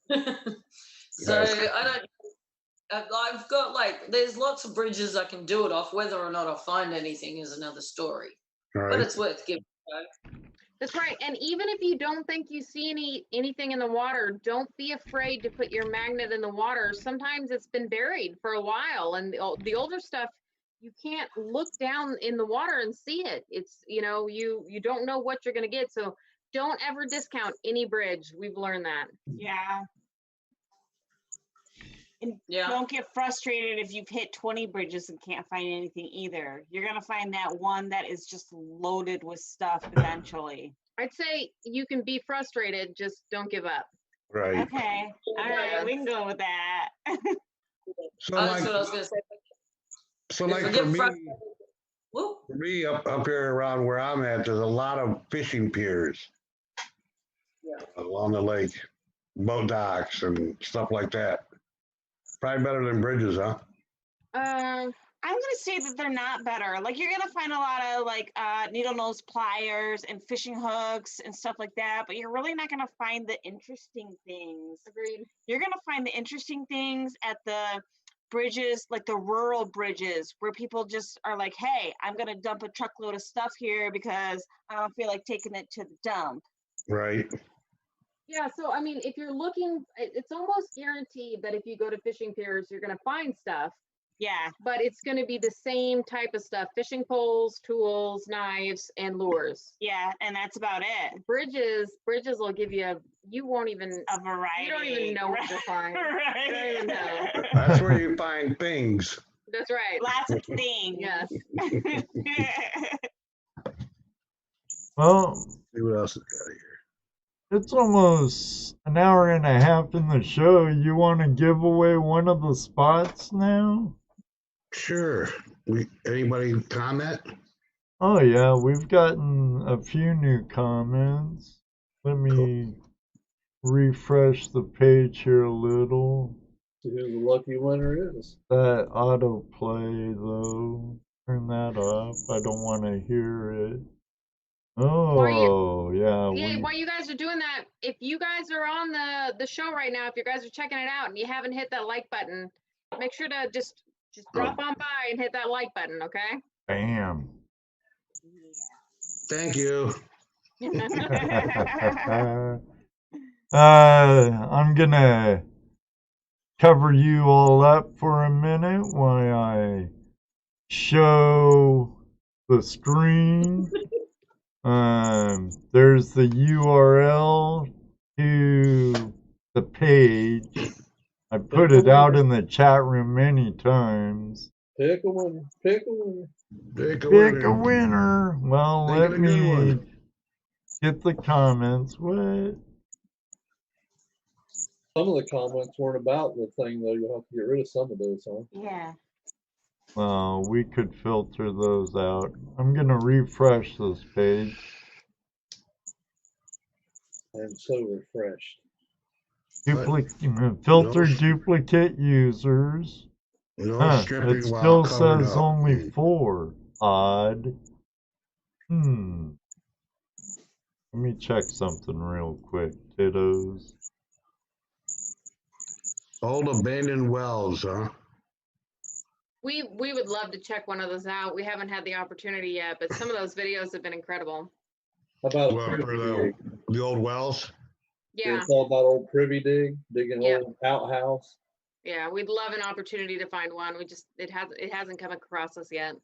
Speaker 8: So
Speaker 5: Yes.
Speaker 8: I don't. I've got there's lots of bridges I can do it off. Whether or not I find anything is another story.
Speaker 5: All
Speaker 8: But
Speaker 5: right.
Speaker 8: it's worth giving a go.
Speaker 3: That's right. And even if you don't think you see anything in the water, don't be afraid to put your magnet in the water. Sometimes it's been buried for a while, and the older stuff, you can't look down in the water and see it. It's you don't know what you're going to get. So don't ever discount any bridge. We've learned that.
Speaker 4: Yeah. And
Speaker 8: Yeah.
Speaker 4: don't get frustrated if you've hit 20 bridges and can't find anything either. You're going to find that one that is just loaded with stuff eventually.
Speaker 3: I'd say you can be frustrated, just don't give up.
Speaker 5: Right.
Speaker 4: Okay. All right. We can go with that.
Speaker 5: So
Speaker 8: That's
Speaker 5: like,
Speaker 8: what I was going to say.
Speaker 5: so
Speaker 8: If
Speaker 5: like
Speaker 8: we
Speaker 5: for
Speaker 8: get
Speaker 5: me,
Speaker 8: frustrated- Whoop.
Speaker 5: up here around where I'm at, there's a lot of fishing piers
Speaker 8: Yeah.
Speaker 5: along the lake, boat docks and stuff like that. Probably better than bridges, huh?
Speaker 4: I'm gonna say that they're not better. Like you're gonna find a lot of needle nose pliers and fishing hooks and stuff like that, but you're really not gonna find the interesting things.
Speaker 3: Agreed.
Speaker 4: You're gonna find the interesting things at the bridges, like the rural bridges, where people just are like, "Hey, I'm gonna dump a truckload of stuff here because I don't feel like taking it to the dump."
Speaker 5: Right.
Speaker 3: Yeah, so I mean, if you're looking, it's almost guaranteed that if you go to fishing piers, you're going to find stuff,
Speaker 4: Yeah,
Speaker 3: but it's going to be the same type of stuff: fishing poles, tools, knives, and lures.
Speaker 4: yeah, and that's about it.
Speaker 3: Bridges will give you, you won't even,
Speaker 4: A variety.
Speaker 3: you don't even know what to find.
Speaker 4: Right.
Speaker 3: You don't even know.
Speaker 5: That's where you find things.
Speaker 3: That's right.
Speaker 4: Lots of things.
Speaker 3: Yes.
Speaker 1: Well,
Speaker 5: See what else is got here.
Speaker 1: It's almost an hour and a half in the show. You want to give away one of the spots now?
Speaker 5: Sure. Anybody comment?
Speaker 1: Oh, yeah, we've gotten a few new comments. Let me refresh the page here a little.
Speaker 6: See who the lucky winner is.
Speaker 1: That autoplay, though, turn that off. I don't want to hear it. Oh, yeah.
Speaker 3: While you guys are doing that, if you guys are on the show right now, if you guys are checking it out and you haven't hit that like button, make sure to just drop on by and hit that like button, okay?
Speaker 1: Bam.
Speaker 5: Thank you.
Speaker 1: I'm gonna cover you all up for a minute while I show the screen. There's the URL to the page. I put it out in the chat room many times.
Speaker 6: Pick a winner. Pick a winner.
Speaker 5: Pick a
Speaker 1: Pick a
Speaker 5: winner.
Speaker 1: winner. Well,
Speaker 5: Make it
Speaker 1: let
Speaker 5: a good
Speaker 1: me
Speaker 5: one.
Speaker 1: get the comments. What?
Speaker 6: Some of the comments weren't about the thing, though. You'll have to get rid of some of those, huh?
Speaker 4: Yeah.
Speaker 1: Well, we could filter those out. I'm going to refresh this page.
Speaker 6: I'm so refreshed.
Speaker 1: Filter duplicate users.
Speaker 5: No stripping
Speaker 1: It
Speaker 5: while
Speaker 1: still
Speaker 5: covered
Speaker 1: says
Speaker 5: up.
Speaker 1: only 4. Odd. Let me check something real quick. Dittos.
Speaker 5: Old abandoned wells, huh?
Speaker 3: We would love to check one of those out. We haven't had the opportunity yet, but some of those videos have been incredible.
Speaker 6: How about
Speaker 5: Well,
Speaker 6: a
Speaker 5: for
Speaker 6: privy dig?
Speaker 5: the old wells?
Speaker 3: Yeah,
Speaker 6: It's all about old privy dig, digging
Speaker 3: Yeah.
Speaker 6: old outhouse.
Speaker 3: yeah, we'd love an opportunity to find one. We just it hasn't come across us yet.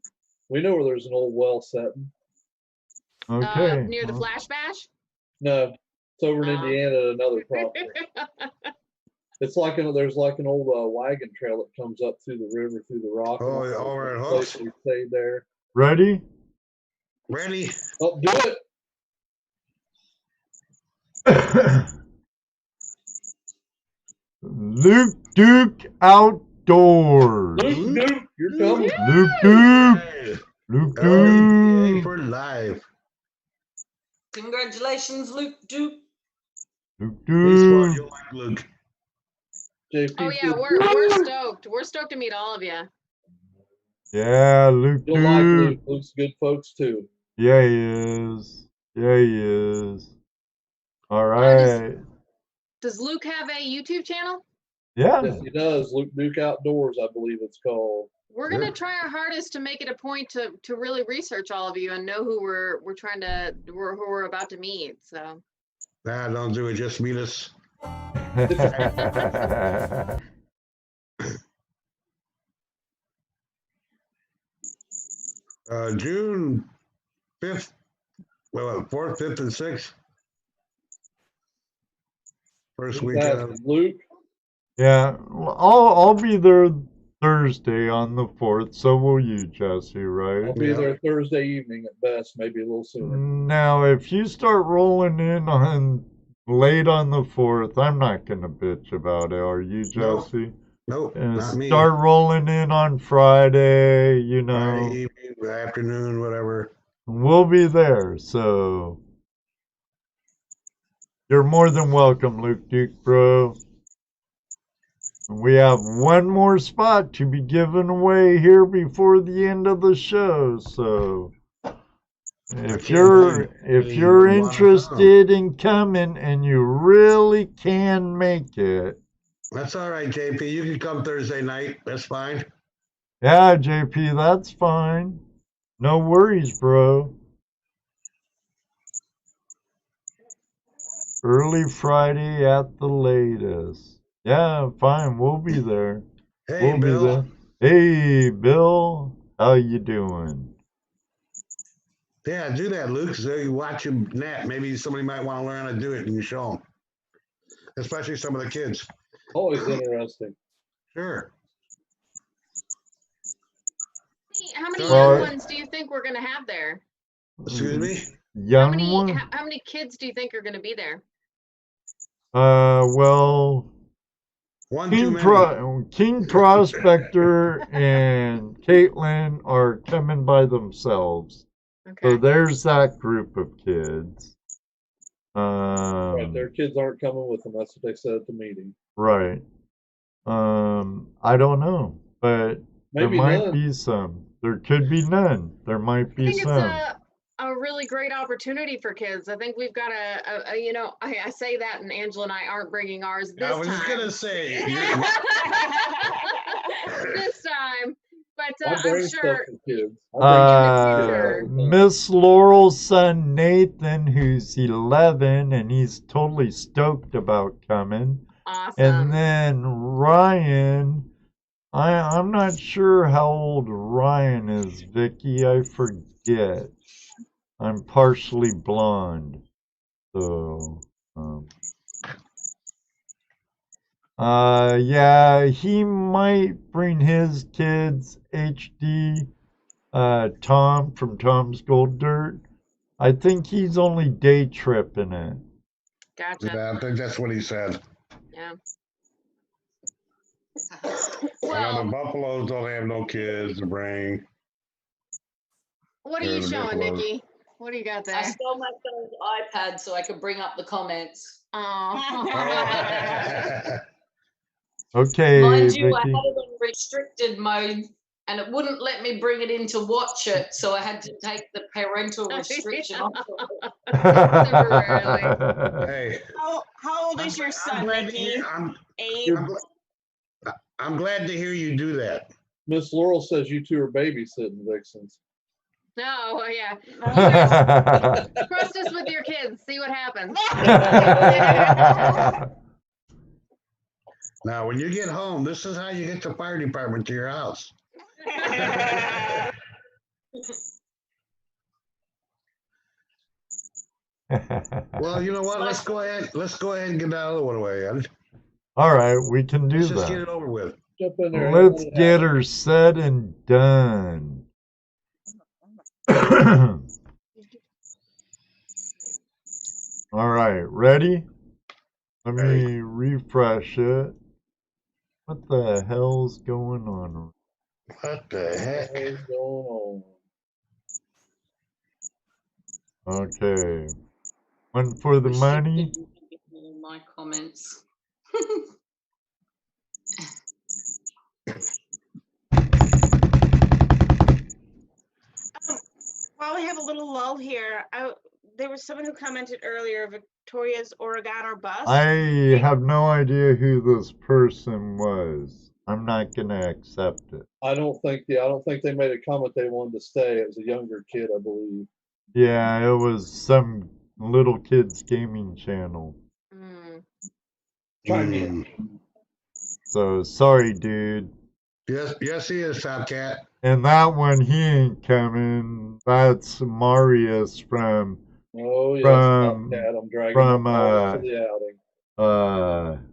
Speaker 6: We know where there's an old well setting.
Speaker 1: Okay.
Speaker 3: Near the Flash Bash.
Speaker 6: No, it's over in
Speaker 3: Oh.
Speaker 6: Indiana at another property. It's like there's like an old wagon trail that comes up through the river, through the rock.
Speaker 5: Oh,
Speaker 6: and all
Speaker 5: over
Speaker 6: the
Speaker 5: at
Speaker 6: place
Speaker 5: Hooks.
Speaker 6: we stayed there.
Speaker 1: Ready?
Speaker 5: Ready?
Speaker 6: Oh, do it.
Speaker 1: Luke Duke Outdoors.
Speaker 6: Luke Duke, you're coming.
Speaker 1: Luke Duke.
Speaker 5: Hey,
Speaker 1: Luke
Speaker 5: LDA
Speaker 1: Duke.
Speaker 5: for life.
Speaker 8: Congratulations, Luke Duke.
Speaker 1: Luke
Speaker 5: He's smart.
Speaker 1: Duke.
Speaker 5: You'll like Luke.
Speaker 6: JP
Speaker 3: Oh yeah,
Speaker 6: said,
Speaker 3: we're stoked. We're stoked to meet all of you.
Speaker 1: Yeah, Luke
Speaker 6: you'll like Luke.
Speaker 1: Duke.
Speaker 6: Luke's good folks too.
Speaker 1: Yeah, he is. Yeah, he is. All right.
Speaker 3: Does Luke have a YouTube channel?
Speaker 1: Yeah.
Speaker 6: Yes, he does. Luke Duke Outdoors, I believe it's called.
Speaker 3: We're gonna try our hardest to make it a point to really research all of you and know who we're about to meet. So
Speaker 5: Nah, don't do it. Just meet us. June 5th, well, 4th, 5th, and 6th. First weekend.
Speaker 6: Luke.
Speaker 1: Yeah, I'll be there Thursday on the 4th. So will you, Jesse, right?
Speaker 6: I'll be
Speaker 5: Yeah.
Speaker 6: there Thursday evening at best, maybe a little sooner.
Speaker 1: Now, if you start rolling in on late on the 4th, I'm not gonna bitch about it. Are you,
Speaker 5: No.
Speaker 1: Jesse?
Speaker 5: Nope,
Speaker 1: And
Speaker 5: not me.
Speaker 1: start rolling in on Friday, you know.
Speaker 5: Friday evening, afternoon, whatever.
Speaker 1: We'll be there, so you're more than welcome, Luke Duke, bro. We have one more spot to be given away here before the end of the show, so if you're interested in coming and you really can make it.
Speaker 5: That's all right, JP. You can come Thursday night. That's fine.
Speaker 1: Yeah, JP, that's fine. No worries, bro. Early Friday at the latest. Yeah, fine. We'll be there.
Speaker 5: Hey,
Speaker 1: We'll
Speaker 5: Bill.
Speaker 1: be there. Hey, Bill. How you doing?
Speaker 5: Yeah, do that, Luke. So you watch him nap. Maybe somebody might want to learn how to do it and you show them. Especially some of the kids.
Speaker 6: Always interesting.
Speaker 5: Sure.
Speaker 3: How many
Speaker 1: Well,
Speaker 3: young ones do you think we're gonna have there?
Speaker 5: Excuse me?
Speaker 1: Young one?
Speaker 3: How many kids do you think are gonna be there?
Speaker 1: Well,
Speaker 5: One too many.
Speaker 1: King Prospector and Caitlin are coming by themselves. So
Speaker 3: Okay.
Speaker 1: there's that group of kids.
Speaker 6: Right, their kids aren't coming with them. That's what they said at the meeting.
Speaker 1: Right. I don't know, but there
Speaker 6: Maybe
Speaker 1: might
Speaker 6: none.
Speaker 1: be some. There could be none. There might
Speaker 3: I
Speaker 1: be
Speaker 3: think it's
Speaker 1: some.
Speaker 3: a really great opportunity for kids. I think we've got you know, I say that, and Angela and I aren't bringing ours this
Speaker 5: I was just
Speaker 3: time.
Speaker 5: gonna say,
Speaker 3: This time, but
Speaker 6: I
Speaker 3: I'm
Speaker 6: bring stuff
Speaker 3: sure
Speaker 6: for kids.
Speaker 3: future.
Speaker 1: Miss Laurel's son Nathan, who's 11, and he's totally stoked about coming.
Speaker 3: awesome.
Speaker 1: And then Ryan, I'm not sure how old Ryan is, Vicky. I forget. I'm partially blonde, so yeah, he might bring his kids. HD, Tom from Tom's Gold Dirt. I think he's only day tripping it.
Speaker 3: Gotcha.
Speaker 5: yeah, I think that's what he said.
Speaker 3: Yeah.
Speaker 5: I know
Speaker 3: Well,
Speaker 5: the Buffaloes don't have no kids to bring.
Speaker 3: what are
Speaker 5: They're
Speaker 3: you
Speaker 5: the
Speaker 3: showing,
Speaker 5: Buffaloes.
Speaker 3: Nikki? What do you got
Speaker 8: I
Speaker 3: there?
Speaker 8: stole my son's iPad so I could bring up the comments.
Speaker 3: Oh.
Speaker 1: Okay,
Speaker 8: Mind you, I
Speaker 1: Vicky.
Speaker 8: had it on restricted mode and it wouldn't let me bring it in to watch it, so I had to take the parental restriction off of it.
Speaker 5: Hey,
Speaker 4: How old is your son, Nikki? Abe?
Speaker 5: I'm glad to hear you do that.
Speaker 6: Miss Laurel says you two are babysitting Vixens.
Speaker 3: No, yeah. Trust us with your kids. See what happens.
Speaker 5: Now, when you get home, this is how you get the fire department to your house. Well, you know what? Let's go ahead and get that other one away.
Speaker 1: All right, we can do
Speaker 5: Let's just get
Speaker 1: that.
Speaker 5: it over with.
Speaker 6: Jump in there.
Speaker 1: Let's get her said and done. All right, ready? Let me refresh it. What the hell's going on?
Speaker 5: What the heck?
Speaker 6: What is going on?
Speaker 1: Okay. One for the money.
Speaker 8: My comments.
Speaker 4: While we have a little lull here, there was someone who commented earlier, Victoria's Oregon or bust.
Speaker 1: I have no idea who this person was. I'm not gonna accept it.
Speaker 6: I don't think they made a comment they wanted to stay. It was a younger kid, I believe.
Speaker 1: Yeah, it was some little kid's gaming channel.
Speaker 6: Chime in.
Speaker 1: So sorry, dude.
Speaker 5: Yes, he is, Top Cat.
Speaker 1: And that one, he ain't coming. That's Marius from.
Speaker 6: Oh yes,
Speaker 1: from
Speaker 6: Cat. I'm dragging
Speaker 1: from
Speaker 6: him to the outing.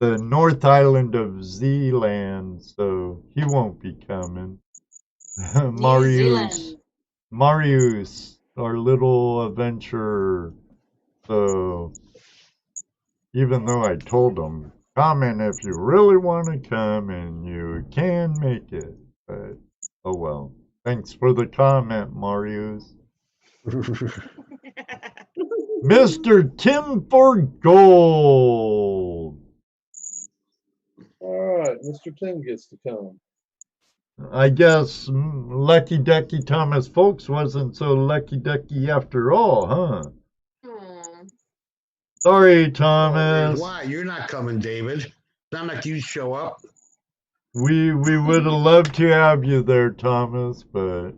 Speaker 1: The North Island of Zealand, so he won't be coming. Marius, our little adventurer. So even though I told him, comment if you really want to come and you can make it. But oh well. Thanks for the comment, Marius. Mr. Tim for Gold.
Speaker 6: All right, Mr. Tim gets to come.
Speaker 1: I guess Lucky Ducky Thomas Folks wasn't so lucky ducky after all, huh? Sorry, Thomas.
Speaker 5: Why? You're not coming, David. Not like you show up.
Speaker 1: We would have loved to have you there, Thomas, but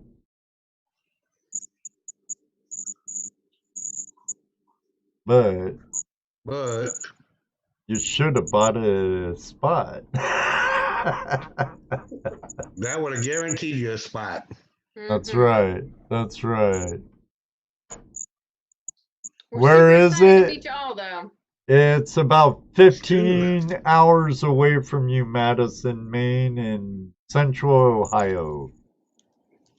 Speaker 1: you should have bought a spot.
Speaker 5: That would have guaranteed you a spot.
Speaker 1: That's right. That's right. Where is it? It's about 15 hours away from you, Madison, Maine, in central Ohio.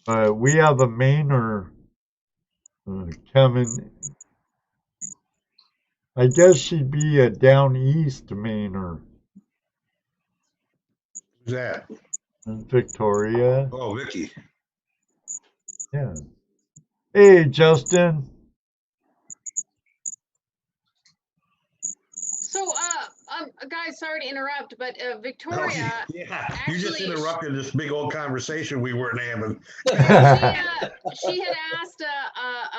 Speaker 1: But we have a Mainer coming. I guess she'd be a down east Mainer.
Speaker 5: Who's that?
Speaker 1: Victoria.
Speaker 5: Oh, Vicky.
Speaker 1: Yeah. Hey, Justin.
Speaker 3: So, guys, sorry to interrupt, but
Speaker 5: Oh,
Speaker 3: Victoria,
Speaker 5: yeah. You just
Speaker 3: actually,
Speaker 5: interrupted this big old conversation we weren't having.
Speaker 3: she had asked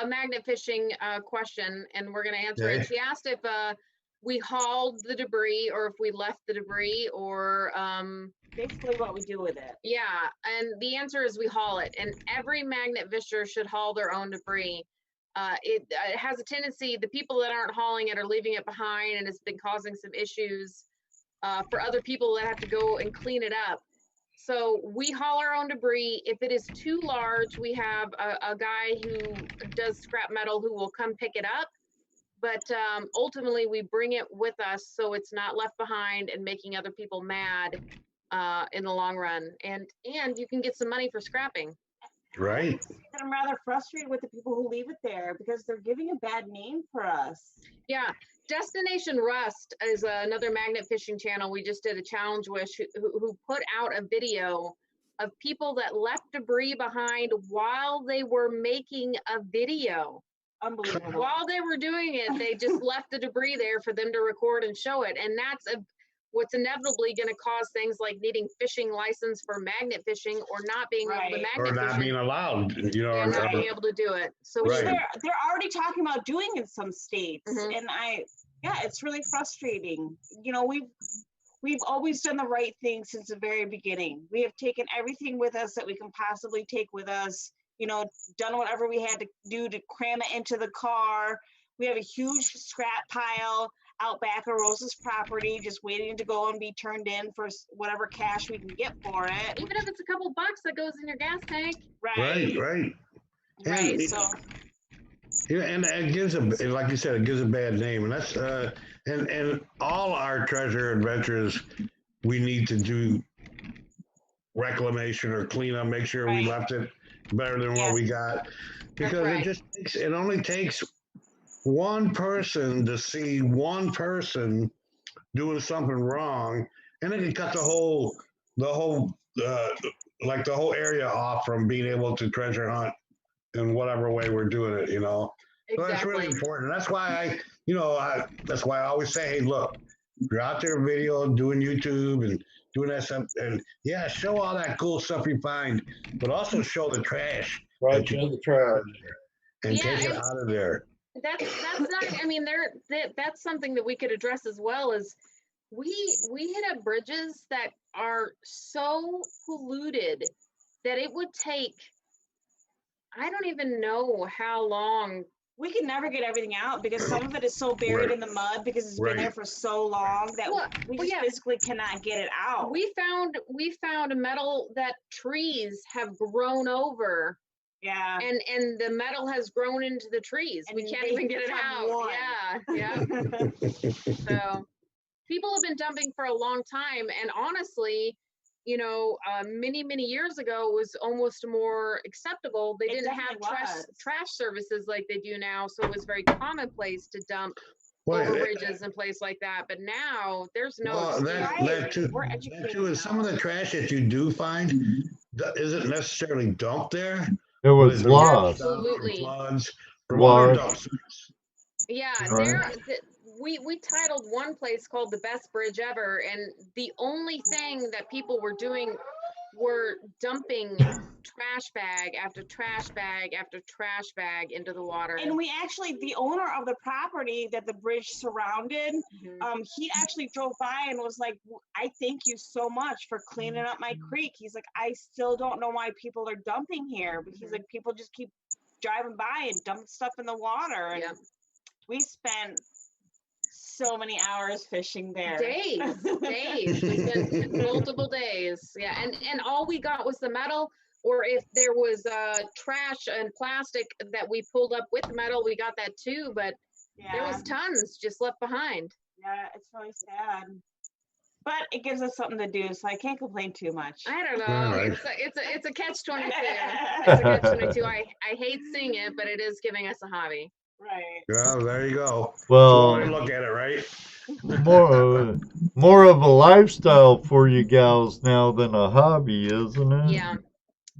Speaker 3: a magnet fishing question, and we're going to answer it.
Speaker 5: Okay.
Speaker 3: She asked if we hauled the debris or if we left the debris, or
Speaker 4: Basically what we do with it.
Speaker 3: yeah, and the answer is we haul it, and every magnet fisher should haul their own debris. It has a tendency, the people that aren't hauling it are leaving it behind, and it's been causing some issues for other people that have to go and clean it up. So we haul our own debris. If it is too large, we have a guy who does scrap metal who will come pick it up. But ultimately, we bring it with us so it's not left behind and making other people mad in the long run. And you can get some money for scrapping.
Speaker 5: Right.
Speaker 4: And I'm rather frustrated with the people who leave it there because they're giving a bad name for us.
Speaker 3: Yeah, Destination Rust is another magnet fishing channel we just did a challenge with, who put out a video of people that left debris behind while they were making a video.
Speaker 4: Unbelievable.
Speaker 3: While they were doing it, they just left the debris there for them to record and show it. And that's what's inevitably going to cause things like needing fishing license for magnet fishing, or not being able to
Speaker 4: Right.
Speaker 5: Or
Speaker 3: magnet
Speaker 5: not
Speaker 3: fish
Speaker 5: being allowed, you know.
Speaker 3: and not
Speaker 5: or-
Speaker 3: being able to do it. So
Speaker 4: Which
Speaker 5: Right.
Speaker 4: they're already talking about doing in some states.
Speaker 3: Mhm.
Speaker 4: And it's really frustrating. You know, we've always done the right thing since the very beginning. We have taken everything with us that we can possibly take with us, you know, done whatever we had to do to cram it into the car. We have a huge scrap pile out back of Rose's property, just waiting to go and be turned in for whatever cash we can get for it.
Speaker 3: even if it's a couple bucks that goes in your gas tank.
Speaker 5: Right, right.
Speaker 4: Right.
Speaker 5: And,
Speaker 4: So
Speaker 5: yeah, and it gives like you said, it gives a bad name, and that's and all our treasure adventures, we need to do reclamation or clean up, make sure we
Speaker 4: Right.
Speaker 5: left it better than what
Speaker 4: Yes.
Speaker 5: we got, because
Speaker 3: right.
Speaker 5: it only takes one person to see one person doing something wrong, and it can cut the whole like the whole area off from being able to treasure hunt in whatever way we're doing it, you know. So that's really
Speaker 3: Exactly.
Speaker 5: important. That's why that's why I always say, hey, look, you're out there video doing YouTube and doing that stuff, and yeah, show all that cool stuff you find, but also show the trash
Speaker 6: Right,
Speaker 5: that you
Speaker 6: show the trash.
Speaker 5: and
Speaker 3: Yeah,
Speaker 5: take it
Speaker 3: and-
Speaker 5: out of there.
Speaker 3: That's not, I mean, that's something that we could address as well. Is we hit up bridges that are so polluted that it would take, I don't even know how long.
Speaker 4: we can never get everything out because some of it is so buried
Speaker 5: Right.
Speaker 4: in the mud because it's been there
Speaker 5: Right.
Speaker 4: for so long that
Speaker 3: Well,
Speaker 4: we
Speaker 3: well,
Speaker 4: just
Speaker 3: yeah.
Speaker 4: physically cannot get it out.
Speaker 3: We found a metal that trees have grown over,
Speaker 4: Yeah.
Speaker 3: and the metal has grown into the trees. We
Speaker 4: And
Speaker 3: can't
Speaker 4: they
Speaker 3: even get it
Speaker 4: become
Speaker 3: out.
Speaker 4: one.
Speaker 3: Yeah. So people have been dumping for a long time, and honestly, you know, many years ago was almost more acceptable. They
Speaker 4: It
Speaker 3: didn't have
Speaker 4: definitely was.
Speaker 3: trash services like they do now, so it was very commonplace to dump
Speaker 5: Well,
Speaker 3: over bridges and places like that. But now there's no
Speaker 5: well,
Speaker 3: excuse.
Speaker 5: that too.
Speaker 4: We're
Speaker 5: That
Speaker 4: educated
Speaker 5: too is some of
Speaker 4: now.
Speaker 5: the trash that you do find isn't necessarily dumped there.
Speaker 1: It was
Speaker 5: It's
Speaker 1: lost.
Speaker 5: from
Speaker 3: Absolutely.
Speaker 5: floods, from other
Speaker 1: Washed.
Speaker 5: dump sites.
Speaker 3: Yeah,
Speaker 1: Right.
Speaker 3: we titled one place called the best bridge ever, and the only thing that people were doing were dumping trash bag after trash bag after trash bag into the water.
Speaker 4: And we actually, the owner of the property that the bridge surrounded,
Speaker 3: Mhm.
Speaker 4: he actually drove by and was like, I thank you so much for cleaning up my creek. He's like, I still don't know why people are dumping here, but he's
Speaker 3: Mhm.
Speaker 4: like, people just keep driving by and dumping stuff in the water. And
Speaker 3: Yep.
Speaker 4: we spent so many hours fishing there.
Speaker 3: Days. We spent multiple days. Yeah, and all we got was the metal, or if there was trash and plastic that we pulled up with the metal, we got that too. But there
Speaker 4: Yeah,
Speaker 3: was tons just left behind.
Speaker 4: yeah, it's really sad. But it gives us something to do, so I can't complain too much.
Speaker 3: I don't know.
Speaker 5: All right.
Speaker 3: It's a catch-22. It's a catch-22. I hate seeing it, but it is giving us a hobby.
Speaker 4: Right.
Speaker 5: Well, there you go. That's one way to
Speaker 1: Well,
Speaker 5: look at it, right?
Speaker 1: more of a lifestyle for you gals now than a hobby, isn't it?
Speaker 3: Yeah,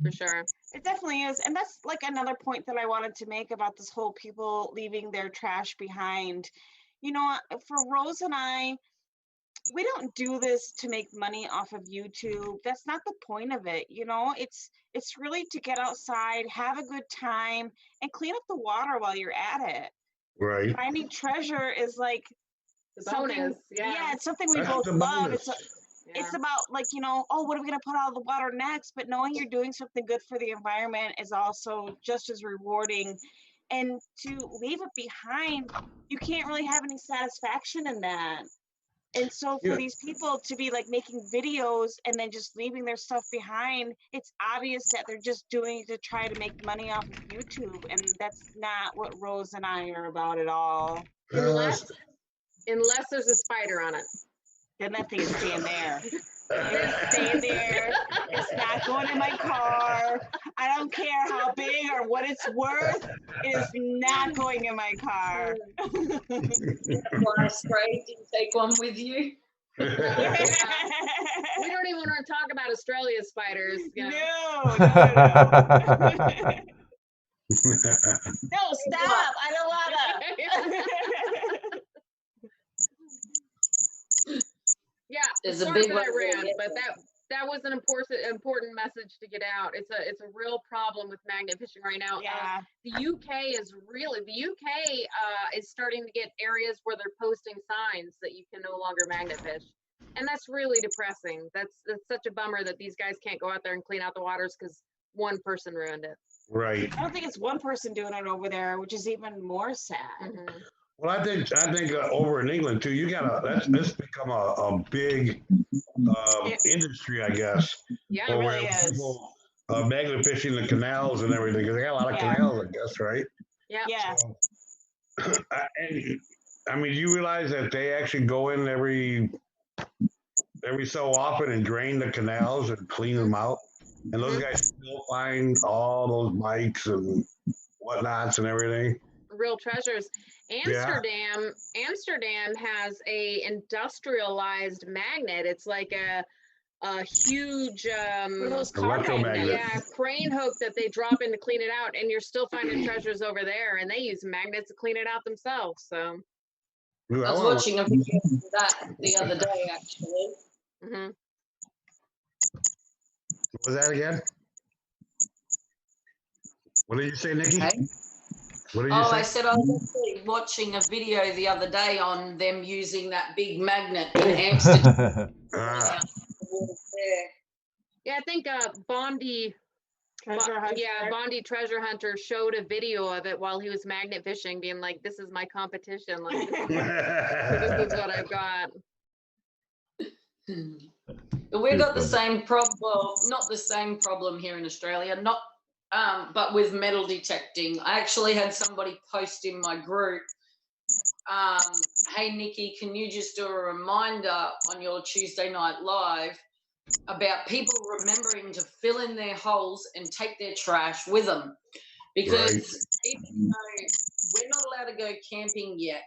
Speaker 3: for sure.
Speaker 4: It definitely is. And that's like another point that I wanted to make about this whole people leaving their trash behind. You know, for Rose and I, we don't do this to make money off of YouTube. That's not the point of it. You know, it's really to get outside, have a good time, and clean up the water while you're at it.
Speaker 5: Right.
Speaker 4: Finding treasure is like
Speaker 3: The
Speaker 4: something,
Speaker 3: bonus, yeah.
Speaker 4: it's something we
Speaker 5: That's
Speaker 4: both
Speaker 5: the
Speaker 4: love.
Speaker 5: bonus.
Speaker 4: It's about like, you know, oh, what are we gonna put out of the water next? But knowing you're doing something good for the environment is also just as rewarding. And to leave it behind, you can't really have any satisfaction in that. And so for
Speaker 5: Yeah.
Speaker 4: these people to be like making videos and then just leaving their stuff behind, it's obvious that they're just doing it to try to make money off of YouTube. And that's not what Rose and I are about at all.
Speaker 3: Unless there's a spider on it.
Speaker 4: Then that thing is staying there. It's staying there. It's not going in my car. I don't care how big or what it's worth. It is not going in my car.
Speaker 8: Fly spray, didn't take one with you.
Speaker 3: We don't even want to talk about Australia spiders. You know?
Speaker 4: No. No, stop. I don't wanna.
Speaker 3: Yeah,
Speaker 8: There's a
Speaker 3: sorry
Speaker 8: big
Speaker 3: for that
Speaker 8: one there,
Speaker 3: rant,
Speaker 8: yeah.
Speaker 3: but that was an important message to get out. It's a real problem with magnet fishing right now.
Speaker 4: Yeah.
Speaker 3: The UK is starting to get areas where they're posting signs that you can no longer magnet fish, and that's really depressing. That's such a bummer that these guys can't go out there and clean out the waters because one person ruined it.
Speaker 5: Right.
Speaker 4: I don't think it's one person doing it over there, which is even more sad.
Speaker 3: Mhm.
Speaker 5: Well, I think over in England too, you got that's become a big industry, I guess.
Speaker 3: Yeah,
Speaker 4: It
Speaker 5: Where
Speaker 4: really is.
Speaker 5: people magnet fishing the canals and everything, because they got a lot of
Speaker 4: Yeah.
Speaker 5: canals, I guess, right?
Speaker 3: yeah.
Speaker 4: Yeah.
Speaker 5: And I mean, you realize that they actually go in every so often and drain the canals and clean them out, and those guys still find all those bikes and whatnots and everything.
Speaker 3: Real treasures. Amsterdam has a industrialized magnet. It's like a huge
Speaker 4: Those car
Speaker 5: Electromagnet.
Speaker 4: magnets.
Speaker 3: yeah, crane hook that they drop in to clean it out, and you're still finding treasures over there, and they use magnets to clean it out themselves. So
Speaker 5: Dude,
Speaker 8: I was
Speaker 5: wanna-
Speaker 8: watching a video of that the other day, actually.
Speaker 3: mhm.
Speaker 5: What was that again? What did you say, Nikki?
Speaker 8: Okay.
Speaker 5: What did you
Speaker 8: Oh,
Speaker 5: say?
Speaker 8: I said I was actually watching a video the other day on them using that big magnet in Amsterdam.
Speaker 5: Ah,
Speaker 8: There.
Speaker 3: Yeah, I think Bondi Treasure Hunter showed a video of it while he was magnet fishing, being like, "This is my competition. Like, this is what I've got."
Speaker 8: But we've got the same problem, well, not the same problem here in Australia, but with metal detecting. I actually had somebody post in my group, hey, Nikki, can you just do a reminder on your Tuesday night live about people remembering to fill in their holes and take their trash with them? Because even though we're not allowed to go camping yet,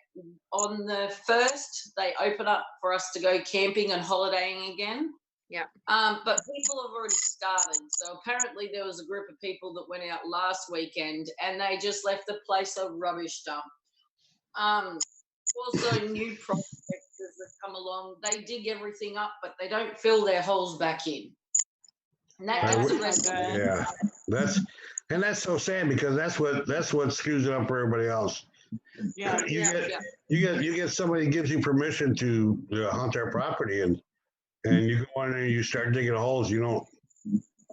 Speaker 8: on the 1st, they open up for us to go camping and holidaying again.
Speaker 3: Yeah.
Speaker 8: But people have already started. So apparently there was a group of people that went out last weekend and they just left the place a rubbish dump. Also, new prospectors that come along, they dig everything up, but they don't fill their holes back in. And that
Speaker 4: Yeah,
Speaker 8: gets the
Speaker 4: that's
Speaker 8: rest of
Speaker 4: not
Speaker 8: it.
Speaker 5: yeah, that's so sad because that's what screws it up for everybody else.
Speaker 4: Yeah.
Speaker 5: You get somebody who gives you permission to hunt their property, and you go in and you start digging holes. You don't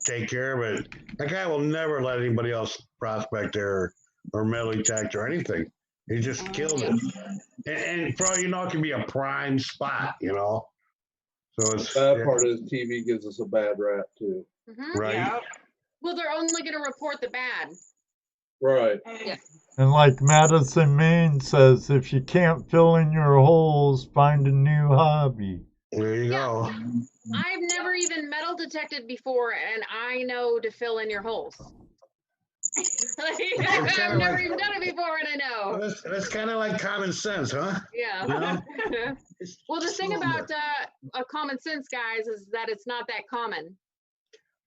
Speaker 5: take care of it. That guy will never let anybody else prospect there or metal detect or anything. He just killed it. And for all you know, it can be a prime spot, So it's
Speaker 6: The bad part is TV gives us a bad rap too.
Speaker 3: Mhm.
Speaker 5: right.
Speaker 4: Yeah.
Speaker 3: Well, they're only going to report the bad.
Speaker 6: Right.
Speaker 3: Yeah.
Speaker 1: And like Madison Main says, if you can't fill in your holes, find a new hobby.
Speaker 5: There you
Speaker 3: Yeah.
Speaker 5: go.
Speaker 3: I've never even metal detected before, and I know to fill in your holes. I've
Speaker 5: kinda
Speaker 3: never
Speaker 5: like-
Speaker 3: even done it before, and I know.
Speaker 5: That's kind of like common sense, huh?
Speaker 3: Yeah.
Speaker 5: You know?
Speaker 3: Well, the
Speaker 5: Just a
Speaker 3: thing
Speaker 5: little
Speaker 3: about
Speaker 5: bit.
Speaker 3: common sense, guys, is that it's not that common.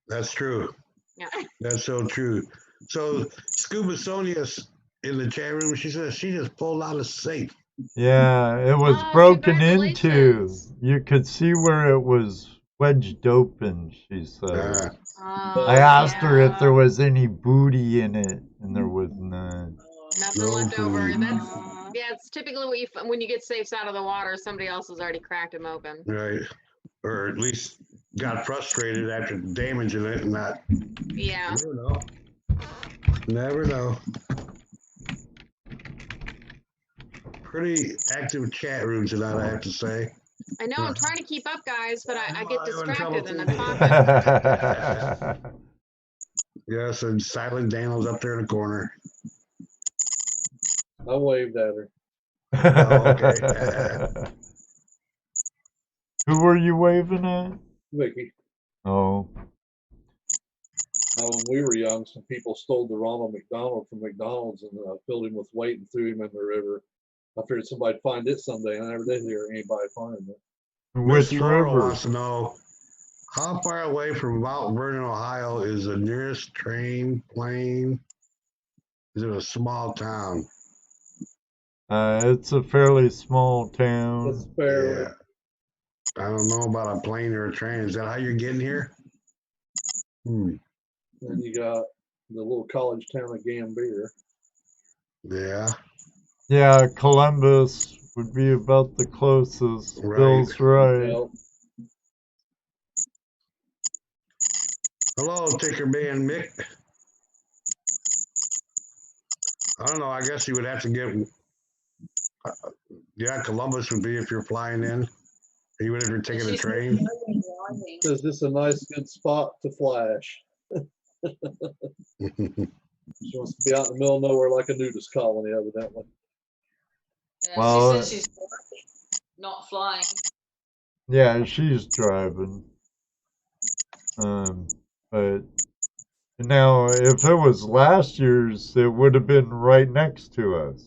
Speaker 5: That's true.
Speaker 3: Yeah.
Speaker 5: That's so true. So Scuba Sonia's in the chat room. She says she just pulled out a safe.
Speaker 1: Yeah, it was
Speaker 3: Oh,
Speaker 1: broken into.
Speaker 3: congratulations.
Speaker 1: You could see where it was wedged open, she said.
Speaker 5: Ah,
Speaker 1: I asked her if there
Speaker 4: yeah.
Speaker 1: was any booty in it, and there was none.
Speaker 3: Nothing
Speaker 5: No
Speaker 3: left over.
Speaker 5: food.
Speaker 3: That's yeah. It's typically what you when you get safes out of the water. Somebody else has already cracked them open.
Speaker 5: right. Or at least got frustrated after damaging it and not.
Speaker 3: Yeah.
Speaker 5: Never know. Never know. Pretty active chat room tonight, I have to say.
Speaker 3: I know. I'm trying to keep up, guys, but I get
Speaker 5: You're in trouble
Speaker 3: distracted and I'm
Speaker 5: too.
Speaker 3: talking.
Speaker 5: Yes, and Silent Daniel's up there in the corner.
Speaker 6: I waved at her.
Speaker 5: Okay.
Speaker 1: Who were you waving at?
Speaker 6: Vicky.
Speaker 1: Oh.
Speaker 6: When we were young, some people stole the Ronald McDonald from McDonald's and filled him with weight and threw him in the river. I figured somebody'd find it someday. I never did hear anybody finding it.
Speaker 1: Which
Speaker 5: Miss Laura
Speaker 1: river?
Speaker 5: wants to know how far away from Mount Vernon, Ohio is the nearest train plane? Is it a small town?
Speaker 1: It's a fairly small
Speaker 6: It's
Speaker 1: town.
Speaker 6: fairly.
Speaker 5: Yeah. I don't know about a plane or a train. Is that how you're getting here?
Speaker 6: Then you got the little college town of Gambier.
Speaker 5: Yeah.
Speaker 1: Yeah, Columbus would be about the closest.
Speaker 5: Right.
Speaker 1: Bill's right.
Speaker 6: Yep.
Speaker 5: Hello, Ticker Man Mick. I don't know. I guess you would have to get. Yeah, Columbus would be if you're flying in. Even if you're taking a train.
Speaker 6: Says this is a nice, good spot to flash. She wants to be out in the middle of nowhere like a nudist colony, evidently.
Speaker 8: Yeah,
Speaker 1: Well,
Speaker 8: she says she's not flying.
Speaker 1: Yeah, she's driving. But now, if it was last year's, it would have been right next to us.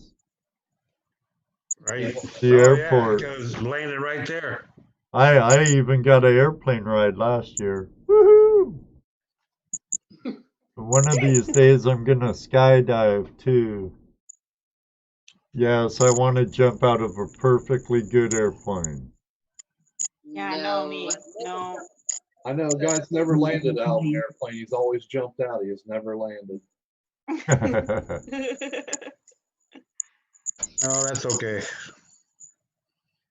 Speaker 5: Right.
Speaker 1: The airport.
Speaker 5: Yeah, because landed right there.
Speaker 1: I even got an airplane ride last year. Woohoo! One of these days, I'm gonna skydive too. Yes, I want to jump out of a perfectly good airplane.
Speaker 4: Yeah, no, me. No.
Speaker 6: I know a guy's never landed out of an airplane. He's always jumped out. He has never landed.
Speaker 5: Oh, that's okay.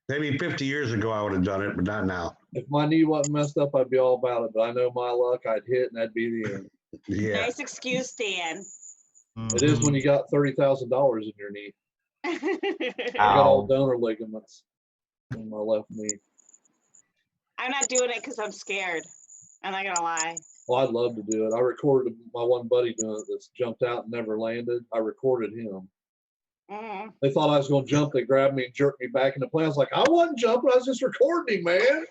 Speaker 5: Maybe 50 years ago I would have done it, but not now.
Speaker 6: If my knee wasn't messed up, I'd be all about it. But I know my luck, I'd hit and that'd be the end.
Speaker 5: Yeah.
Speaker 4: Nice excuse, Dan.
Speaker 6: It is when you got $30,000 in your knee. I got all
Speaker 1: Ow.
Speaker 6: donor ligaments in my left knee.
Speaker 4: I'm not doing it because I'm scared. I'm not gonna lie.
Speaker 6: Well, I'd love to do it. I recorded my one buddy doing it that's jumped out and never landed. I recorded him.
Speaker 4: Mm.
Speaker 6: They thought I was going to jump. They grabbed me and jerked me back into plane. I was like, I wasn't jumping. I was just recording him, man.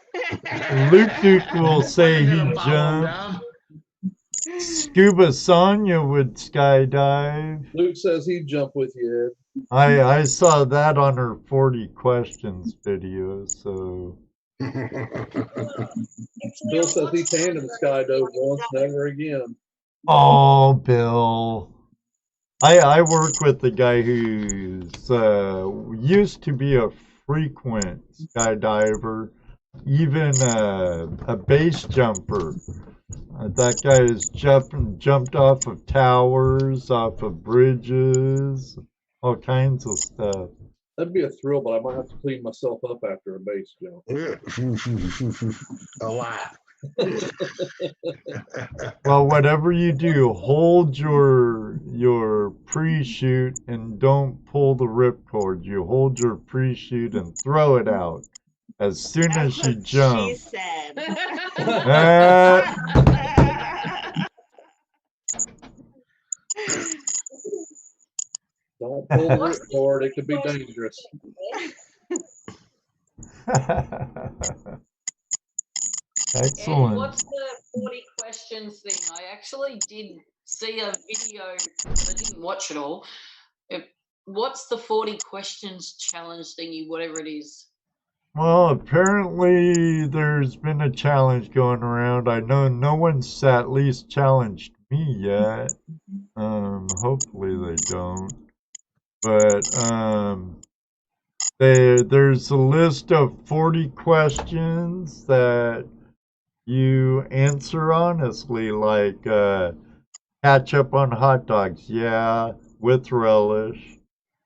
Speaker 1: Luke will say he
Speaker 5: Gonna follow him
Speaker 1: jumped.
Speaker 5: down?
Speaker 1: Scuba Sonia would skydive.
Speaker 6: Luke says he'd jump with you, Ed.
Speaker 1: I saw that on her 40 questions video, so.
Speaker 6: Bill says he tandem skydove once, never again.
Speaker 1: Oh, Bill. I work with the guy who's used to be a frequent skydiver, even a base jumper. That guy has jumped off of towers, off of bridges, all kinds of stuff.
Speaker 6: That'd be a thrill, but I might have to clean myself up after a base jump.
Speaker 5: A lot.
Speaker 1: Well, whatever you do, hold your pre-shoot and don't pull the ripcord. You hold your pre-shoot and throw it out as soon as
Speaker 4: That's
Speaker 1: you
Speaker 4: what
Speaker 1: jump.
Speaker 4: she said.
Speaker 6: Don't pull the ripcord. It could be dangerous.
Speaker 1: Excellent.
Speaker 8: What's the 40 questions thing. I actually did see a video, but I didn't watch it all. What's the 40 questions challenge thingy, whatever it is?
Speaker 1: Well, apparently there's been a challenge going around. I know no one's at least challenged me yet. Hopefully they don't. But there's a list of 40 questions that you answer honestly, like ketchup on hot dogs, yeah, with relish.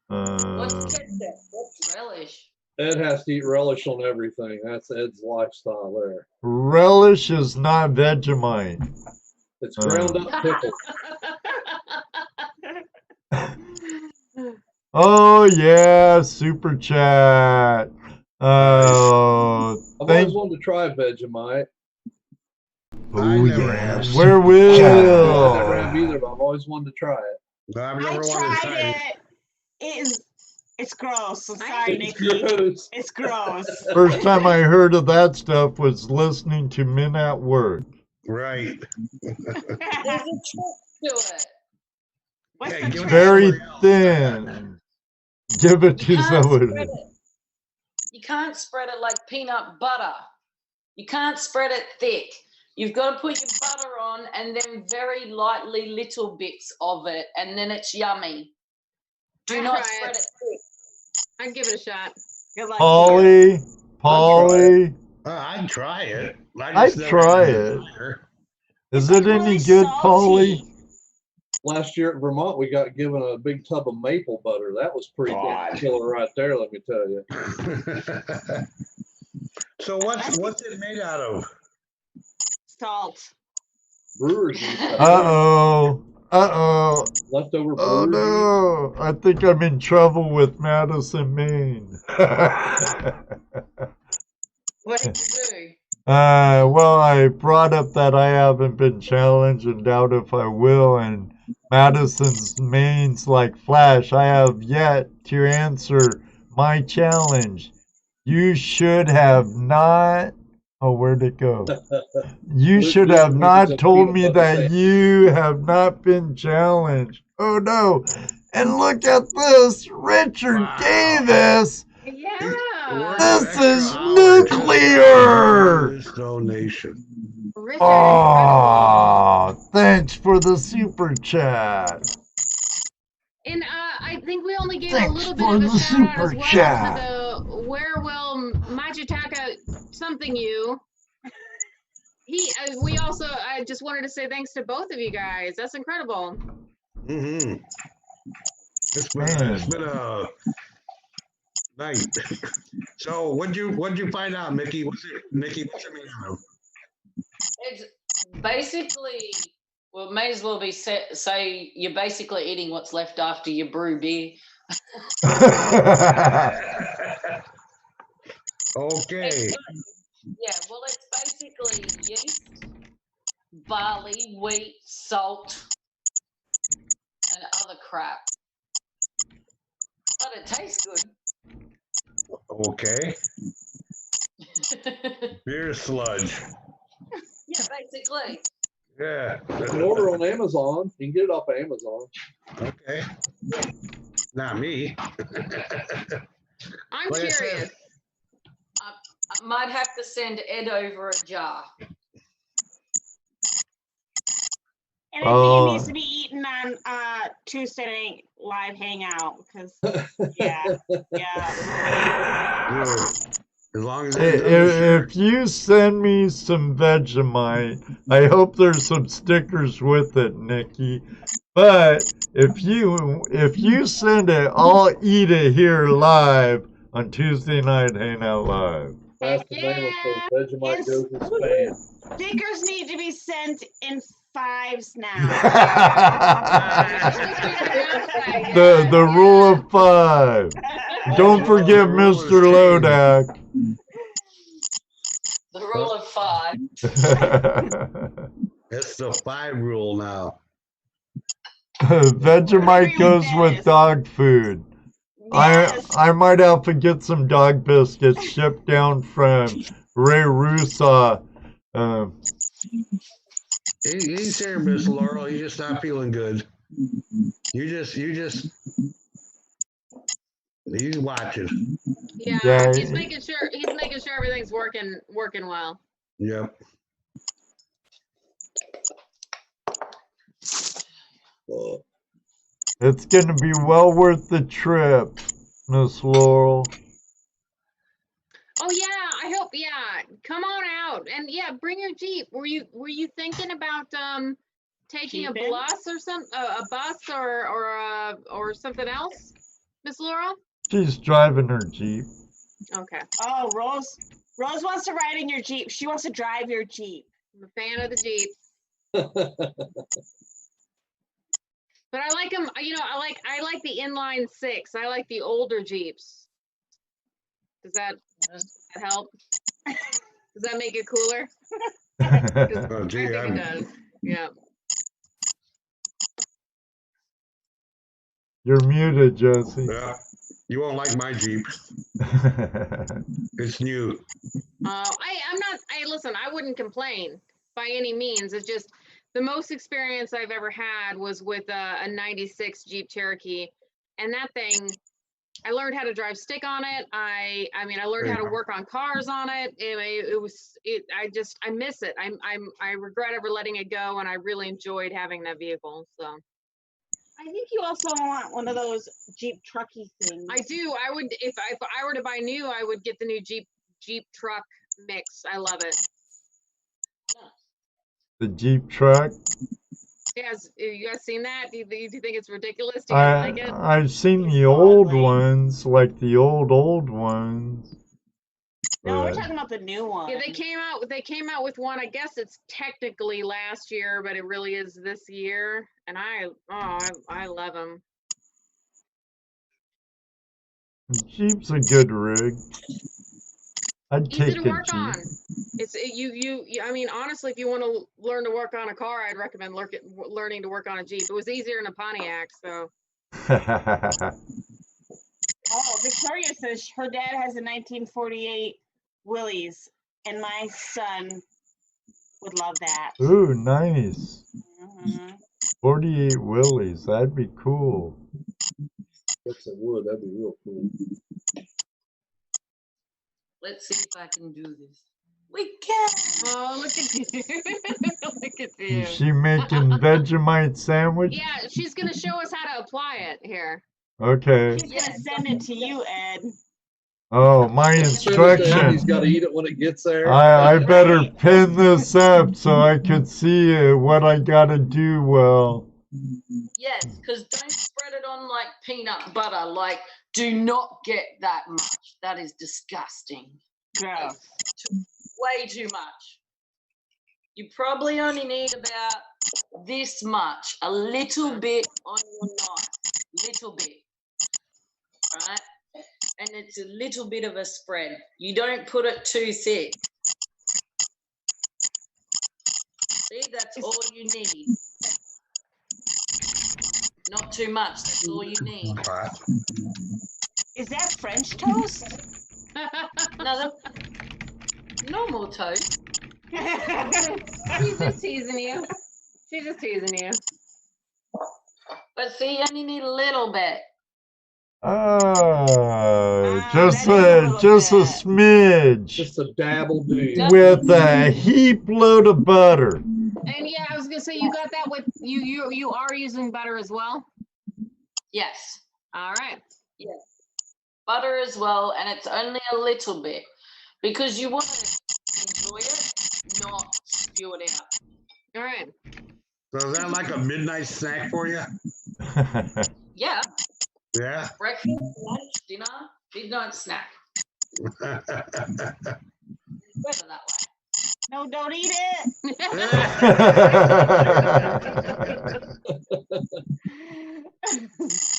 Speaker 8: What's ketchup? What's relish?
Speaker 6: Ed has to eat relish on everything. That's Ed's lifestyle there.
Speaker 1: Relish is not Vegemite.
Speaker 6: It's ground up pickle.
Speaker 1: Oh yeah, super chat. Oh,
Speaker 6: I've always wanted to try Vegemite.
Speaker 1: Oh
Speaker 5: never
Speaker 1: yeah,
Speaker 5: have.
Speaker 1: where
Speaker 6: I never
Speaker 1: will?
Speaker 6: have either, but I've always wanted to try it.
Speaker 5: No, I've
Speaker 4: I
Speaker 5: never wanted to
Speaker 4: tried
Speaker 5: try
Speaker 4: it. It's gross. I'm sorry,
Speaker 6: It's
Speaker 4: Nikki.
Speaker 6: gross.
Speaker 4: It's gross.
Speaker 1: First time I heard of that stuff was listening to Men at Work.
Speaker 5: Right.
Speaker 8: There's a trick to it.
Speaker 4: What's
Speaker 5: Hey,
Speaker 4: the
Speaker 5: give it
Speaker 4: trick?
Speaker 1: Very
Speaker 5: somebody else.
Speaker 1: thin. Give it to
Speaker 8: You can't
Speaker 1: somebody.
Speaker 8: spread it. You can't spread it like peanut butter. You can't spread it thick. You've got to put your butter on and then very lightly little bits of it, and then it's yummy. Do
Speaker 3: I'd
Speaker 8: not
Speaker 3: try
Speaker 8: spread
Speaker 3: it.
Speaker 8: it thick.
Speaker 3: I'd give it a shot.
Speaker 4: Good luck.
Speaker 1: Polly,
Speaker 5: I'd try it.
Speaker 1: I'd try it. Is it any
Speaker 4: really
Speaker 1: good,
Speaker 4: salty.
Speaker 1: Polly?
Speaker 6: Last year at Vermont, we got given a big tub of maple butter. That was pretty damn
Speaker 5: God.
Speaker 6: killer right there, let me tell you.
Speaker 5: So what's it made out of?
Speaker 4: Salt.
Speaker 6: Brewer's yeast.
Speaker 1: Uh-oh. Uh-oh.
Speaker 6: Leftover
Speaker 1: Oh
Speaker 6: brewer's yeast.
Speaker 1: no. I think I'm in trouble with Madison, Maine.
Speaker 8: What did you do?
Speaker 1: Well, I brought up that I haven't been challenged and doubt if I will, and Madison's Maine's like Flash. I have yet to answer my challenge. You should have not. Oh, where'd it go? You should have not told me that you have not been challenged. Oh no. And look at this, Richard
Speaker 5: Wow.
Speaker 1: Davis.
Speaker 3: Yeah.
Speaker 1: This is nuclear.
Speaker 5: This donation.
Speaker 3: Richard,
Speaker 1: Oh, thanks for the super chat.
Speaker 3: and I think we only gave a
Speaker 1: Thanks
Speaker 3: little bit
Speaker 1: for
Speaker 3: of a
Speaker 1: the
Speaker 3: shout out
Speaker 1: super
Speaker 3: as well
Speaker 1: chat.
Speaker 3: to the Where Will Majitaka something you. We also, I just wanted to say thanks to both of you guys. That's incredible.
Speaker 5: Mm-hmm. It's been a night. So what'd you find out, Mickey? What's it made out of?
Speaker 8: It's basically, well, it may as well be say you're basically eating what's left after you brew beer.
Speaker 5: Okay.
Speaker 8: Yeah, well, it's basically yeast, barley, wheat, salt, and other crap. But it tastes
Speaker 5: Okay.
Speaker 8: good.
Speaker 5: Beer sludge.
Speaker 8: Yeah, basically.
Speaker 5: Yeah.
Speaker 6: You can order on Amazon. You can get it off of Amazon.
Speaker 5: Okay. Not me.
Speaker 3: I'm
Speaker 5: Like I said,
Speaker 3: curious.
Speaker 8: I might have to send Ed over a jar.
Speaker 4: And I think it needs to be eaten on Tuesday night live hangout because yeah.
Speaker 5: As long as
Speaker 1: If you send me some Vegemite, I hope there's some stickers with it, Nikki. But if you send it, I'll eat it here live on Tuesday Night Hangout Live.
Speaker 6: That's the name of the Vegemite goes in Spain.
Speaker 4: Stickers need to be sent in 5s now.
Speaker 1: the rule of 5. Don't forget Mr. Lodak.
Speaker 8: The rule of 5.
Speaker 5: It's the 5 rule now.
Speaker 1: Vegemite goes with dog food.
Speaker 4: Yes.
Speaker 1: I might have to get some dog biscuits shipped down from Ray Rusa.
Speaker 5: He's here, Miss Laurel. He's just not feeling good. He's watching.
Speaker 3: Yeah, he's making sure everything's working well.
Speaker 5: Yep.
Speaker 1: It's gonna be well worth the trip, Miss Laurel.
Speaker 3: Oh yeah, I hope. Yeah, come on out and yeah, bring your Jeep. Were you thinking about taking a
Speaker 4: Jeeping?
Speaker 3: bus or a bus or something else, Miss Laurel?
Speaker 1: She's driving her Jeep.
Speaker 3: Okay,
Speaker 4: Oh, Rose wants to ride in your Jeep. She wants to drive your Jeep.
Speaker 3: I'm a fan of the Jeep, but I like them. You know, I like the inline six. I like the older Jeeps. Does that help? Does that make it cooler? 'Cause
Speaker 5: Oh,
Speaker 3: I
Speaker 5: gee,
Speaker 3: think it does. Yeah.
Speaker 1: You're muted, Josie.
Speaker 5: Yeah. You won't like my Jeep. It's new.
Speaker 3: Listen, I wouldn't complain by any means. It's just the most experience I've ever had was with a 96 Jeep Cherokee. And that thing, I learned how to drive stick on it. I learned how to work on cars on it. I miss it. I regret ever letting it go, and I really enjoyed having that vehicle. So
Speaker 4: I think you also want one of those Jeep trucky things.
Speaker 3: I do. I would if I were to buy new, I would get the new Jeep truck mix. I love it.
Speaker 1: The Jeep truck.
Speaker 3: Yes, you guys seen that? Do you think it's ridiculous? Do you guys like it?
Speaker 1: I've seen the old ones, like the old ones.
Speaker 4: No, we're talking about the new one.
Speaker 3: Yeah, they came out with one. I guess it's technically last year, but it really is this year. And I love them.
Speaker 1: Jeep's a good rig. I'd
Speaker 3: Easy
Speaker 1: take
Speaker 3: to
Speaker 1: a
Speaker 3: work
Speaker 1: Jeep.
Speaker 3: on. I mean, honestly, if you want to learn to work on a car, I'd recommend learning to work on a Jeep. It was easier than a Pontiac, so.
Speaker 4: Oh, Victoria says her dad has a 1948 Willys, and my son would love that.
Speaker 1: Ooh, nice.
Speaker 4: Mhm.
Speaker 1: 48 Willys. That'd be cool.
Speaker 6: Yes, it would. That'd be real cool.
Speaker 8: Let's see if I can do this. We can.
Speaker 3: Oh, look at you. Look at you.
Speaker 1: Is she making Vegemite sandwich?
Speaker 3: Yeah, she's going to show us how to apply it here.
Speaker 1: Okay.
Speaker 4: She's gonna send it to you, Ed.
Speaker 1: Oh, my
Speaker 6: He's
Speaker 1: instructions.
Speaker 6: got to eat it when it gets there.
Speaker 1: I better pin this up so I can see what I gotta do well.
Speaker 8: Yes, because don't spread it on like peanut butter. Like, do not get that much. That is disgusting.
Speaker 4: Gross.
Speaker 8: Way too much. You probably only need about this much, a little bit on your knife, little bit, right? And it's a little bit of a spread. You don't put it too thick. See, that's all you need. Not too much, that's all you need.
Speaker 4: Is that French toast?
Speaker 8: Another normal toast.
Speaker 3: She's just teasing you. She's just teasing you.
Speaker 8: But see, you only need a little bit.
Speaker 1: Just
Speaker 4: that is a
Speaker 1: a
Speaker 4: little
Speaker 1: smidge
Speaker 6: Just a dabble do.
Speaker 1: with a heap load of butter.
Speaker 3: And yeah, I was gonna say you got that with you are using butter as well.
Speaker 8: Yes.
Speaker 3: All right.
Speaker 8: Yes. Butter as well, and it's only a little bit because you want to enjoy it, not spew it out.
Speaker 3: All right.
Speaker 5: So is that like a midnight snack for you?
Speaker 8: Yeah.
Speaker 5: Yeah.
Speaker 8: Breakfast, lunch, dinner, midnight snack. Better that way.
Speaker 4: No, don't eat it.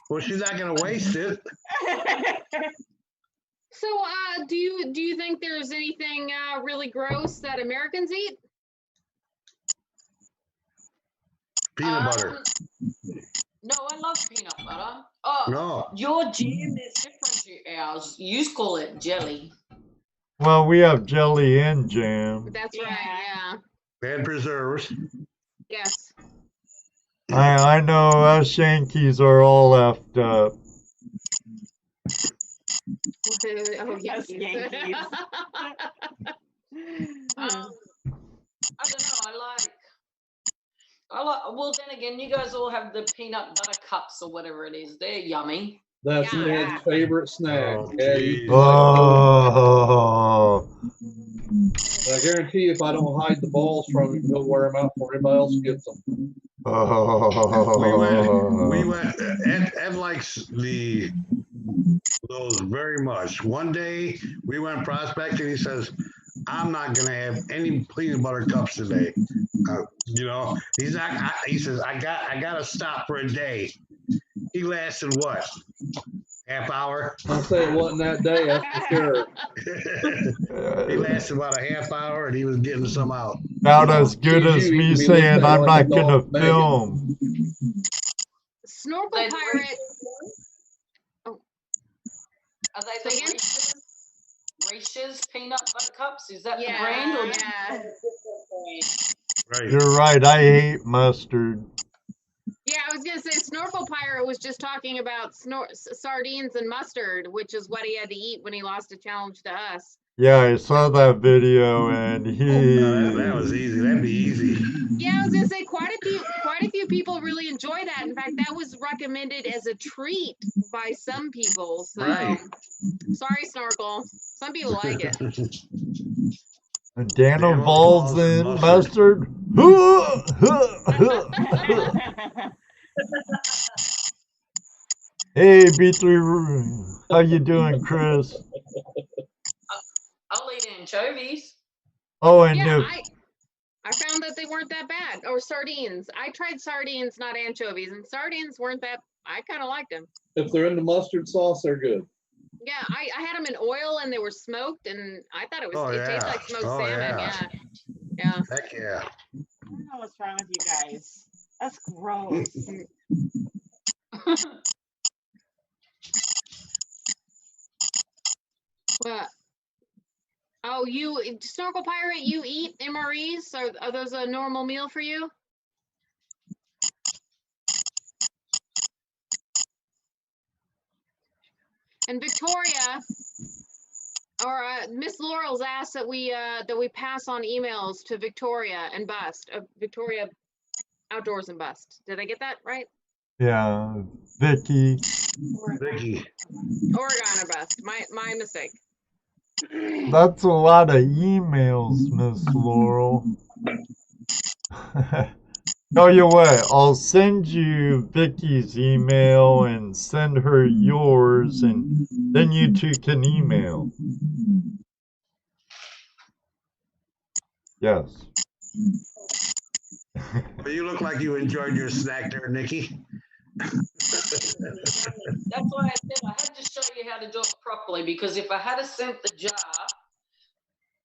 Speaker 5: Well, she's not gonna waste it.
Speaker 3: So, do you think there's anything really gross that Americans eat?
Speaker 5: Peanut butter.
Speaker 8: No, I love peanut butter. Oh,
Speaker 5: No.
Speaker 8: your jam is different to ours. You call it jelly.
Speaker 1: Well, we have jelly and jam.
Speaker 3: That's right. Yeah.
Speaker 5: And preserves.
Speaker 3: Yes.
Speaker 1: I know us Yankees are all effed up.
Speaker 3: Oh,
Speaker 4: Yes,
Speaker 3: Yankees.
Speaker 4: Yankees.
Speaker 8: I don't know. I like. Well, then again, you guys all have the peanut butter cups or whatever it is. They're yummy.
Speaker 6: That's
Speaker 3: Yeah.
Speaker 6: Ned's favorite snack.
Speaker 5: Oh,
Speaker 6: Yeah,
Speaker 5: geez.
Speaker 1: Oh,
Speaker 6: I guarantee you, if I don't hide the balls from him, he'll wear them out before anybody else gets them.
Speaker 5: We went. Ed likes those very much. One day we went prospecting. He says, "I'm not gonna have any peanut butter cups today." He's not. He says, "I gotta stop for a day." He lasted what? Half hour.
Speaker 6: I'll say it wasn't that day, that's for sure.
Speaker 5: He lasted about a half hour, and he was getting some out.
Speaker 1: About as good as me saying I'm not gonna film.
Speaker 3: Snorkel
Speaker 8: They-
Speaker 3: pirate.
Speaker 8: Are they the
Speaker 3: Say again?
Speaker 8: Reese's peanut butter cups? Is that the
Speaker 3: Yeah,
Speaker 8: brand or
Speaker 3: yeah.
Speaker 5: Right.
Speaker 1: You're right. I hate mustard.
Speaker 3: Yeah, I was gonna say Snorkel Pirate was just talking about sardines and mustard, which is what he had to eat when he lost a challenge to us.
Speaker 1: Yeah, I saw that video and
Speaker 5: That was easy. That'd be easy.
Speaker 3: Yeah, I was gonna say quite a few people really enjoy that. In fact, that was recommended as a treat by some people. So
Speaker 5: Right.
Speaker 3: sorry, Snorkel. Some people like it.
Speaker 1: Dan
Speaker 5: Balls
Speaker 1: balls
Speaker 5: and
Speaker 1: in mustard. Hey, B3, how you doing, Chris?
Speaker 8: I'll eat anchovies.
Speaker 1: Oh, and
Speaker 3: Yeah,
Speaker 1: if
Speaker 3: I found that they weren't that bad. Or sardines. I tried sardines, not anchovies, and sardines weren't that. I kind of liked them.
Speaker 6: If they're in the mustard sauce, they're good.
Speaker 3: Yeah, I had them in oil and they were smoked, and I thought it was. It tastes like smoked salmon.
Speaker 5: Yeah.
Speaker 3: Yeah.
Speaker 5: Heck yeah.
Speaker 4: I don't know what's wrong with you guys. That's gross.
Speaker 3: But oh, you Snorkel Pirate, you eat MREs? Are those a normal meal for you? And Victoria, or Miss Laurel's asked that we pass on emails to Victoria and Bust. Victoria Outdoors and Bust. Did I get that right?
Speaker 1: yeah, Vicky.
Speaker 5: Vicky.
Speaker 3: Oregon or Bust. My mistake.
Speaker 1: That's a lot of emails, Miss Laurel. Tell you what, I'll send you Vicky's email and send her yours, and then you two can email. Yes.
Speaker 5: Well, you look like you enjoyed your snack there, Nikki.
Speaker 8: That's why I said I had to show you how to do it properly, because if I had sent the jar,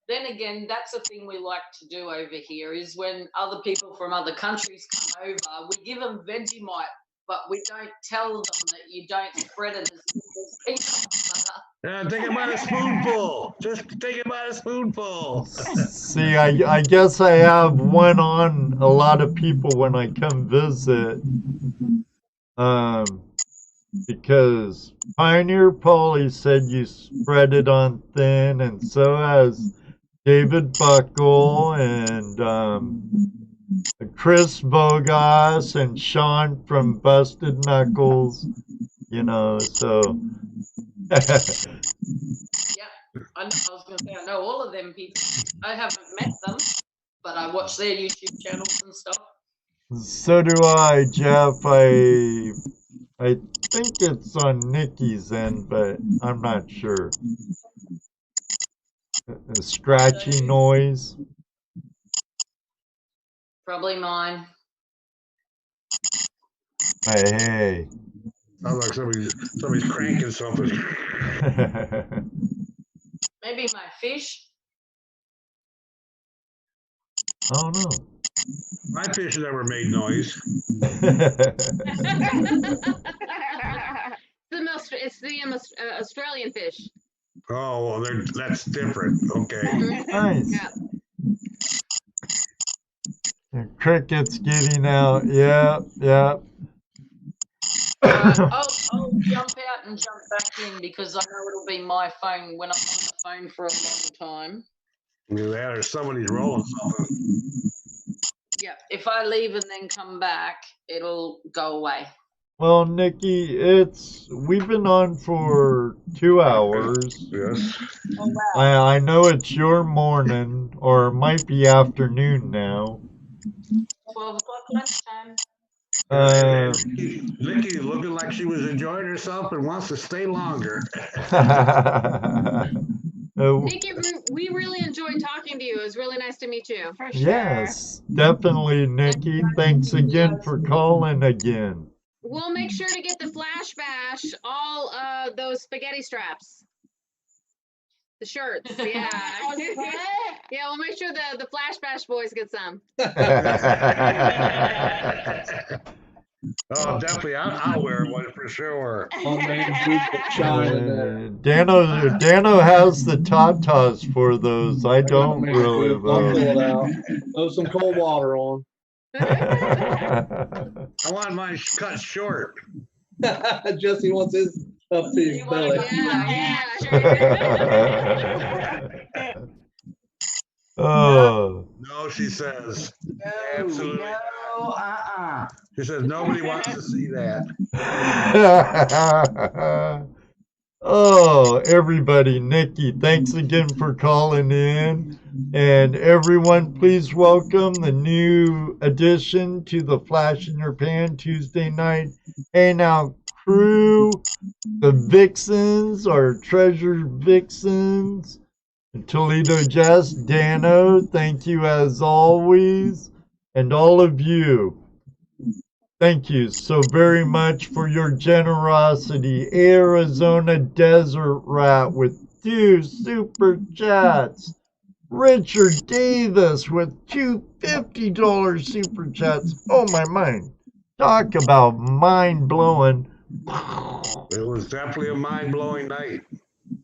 Speaker 8: then again, that's the thing we like to do over here is when other people from other countries come over, we give them Vegemite, but we don't tell them that you don't spread it as peanut butter.
Speaker 5: Take it by a spoonful. Just take it by a spoonful.
Speaker 1: See, I guess I have one on a lot of people when I come visit. Because Pioneer Polly said you spread it on thin, and so has David Buckle and Chris Bogas and Sean from Busted Knuckles, so.
Speaker 8: Yeah, I was going to say, I know all of them people. I haven't met them, but I watch their YouTube channels and stuff.
Speaker 1: So do I, Jeff. I think it's on Nikki's end, but I'm not sure. A scratchy noise.
Speaker 8: Probably mine.
Speaker 1: Hey.
Speaker 5: Sounds like somebody's cranking something.
Speaker 8: Maybe my fish.
Speaker 1: I don't know.
Speaker 5: My fish never made noise.
Speaker 3: It's the Australian fish.
Speaker 5: Oh, well, that's different. Okay.
Speaker 1: Nice.
Speaker 3: Yeah.
Speaker 1: The cricket's getting out. Yeah, yeah.
Speaker 8: I'll jump out and jump back in because I know it'll be my phone when I'm on the phone for a long time.
Speaker 5: Either that or somebody's rolling something.
Speaker 8: Yeah, if I leave and then come back, it'll go away.
Speaker 1: Well, Nikki, we've been on for 2 hours.
Speaker 5: Yes.
Speaker 4: Oh, wow.
Speaker 1: I know it's your morning, or it might be afternoon now.
Speaker 8: 12 o'clock lunchtime.
Speaker 5: Nikki looking like she was enjoying herself and wants to stay longer.
Speaker 3: Nikki, we really enjoyed talking to you. It was really nice to meet you.
Speaker 4: For sure.
Speaker 1: Yes, definitely, Nikki. Thanks again for calling again.
Speaker 3: We'll make sure to get the Flash Bash, all those spaghetti straps. The shirts, yeah. Yeah, we'll make sure the Flash Bash boys get some.
Speaker 5: Oh, definitely. I'll wear one for sure.
Speaker 6: My man boots will shine in there.
Speaker 1: Dano has the tatas for those. I don't
Speaker 6: Man
Speaker 1: really
Speaker 6: boots, I'll pull it
Speaker 1: though.
Speaker 6: out. Throw some cold water on.
Speaker 5: I want mine cut short.
Speaker 6: Jesse wants his up to his
Speaker 8: You wanna
Speaker 6: belly.
Speaker 3: Yeah.
Speaker 1: Oh.
Speaker 5: No, she says.
Speaker 7: No,
Speaker 5: Absolutely.
Speaker 7: no,
Speaker 5: She says nobody wants to see that.
Speaker 1: Oh, everybody, Nikki, thanks again for calling in. And everyone, please welcome the new addition to the Flash in Your Pan Tuesday night hangout crew, the Vixens, our treasure Vixens. Toledo Jess, Dano, thank you as always. And all of you, thank you so very much for your generosity. Arizona Desert Rat with 2 super chats. Richard Davis with 2 $50 super chats. Oh my mind. Talk about mind blowing.
Speaker 5: It was definitely a mind-blowing night.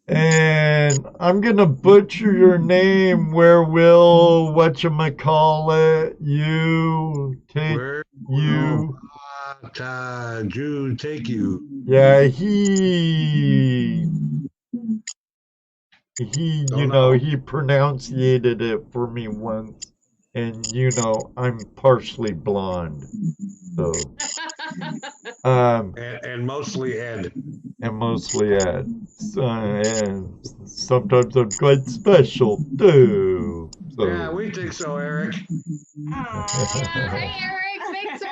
Speaker 1: And I'm gonna butcher your name. Where will whatchamacallit you take
Speaker 5: Where
Speaker 1: you?
Speaker 5: will Jude take you?
Speaker 1: Yeah, he you know, he pronunciated it for me once. And you know, I'm partially blonde. So
Speaker 5: And mostly Ed.
Speaker 1: and mostly Ed. So, and sometimes I'm quite special too. So.
Speaker 5: Yeah, we think so, Eric.
Speaker 3: Hey, Eric, thanks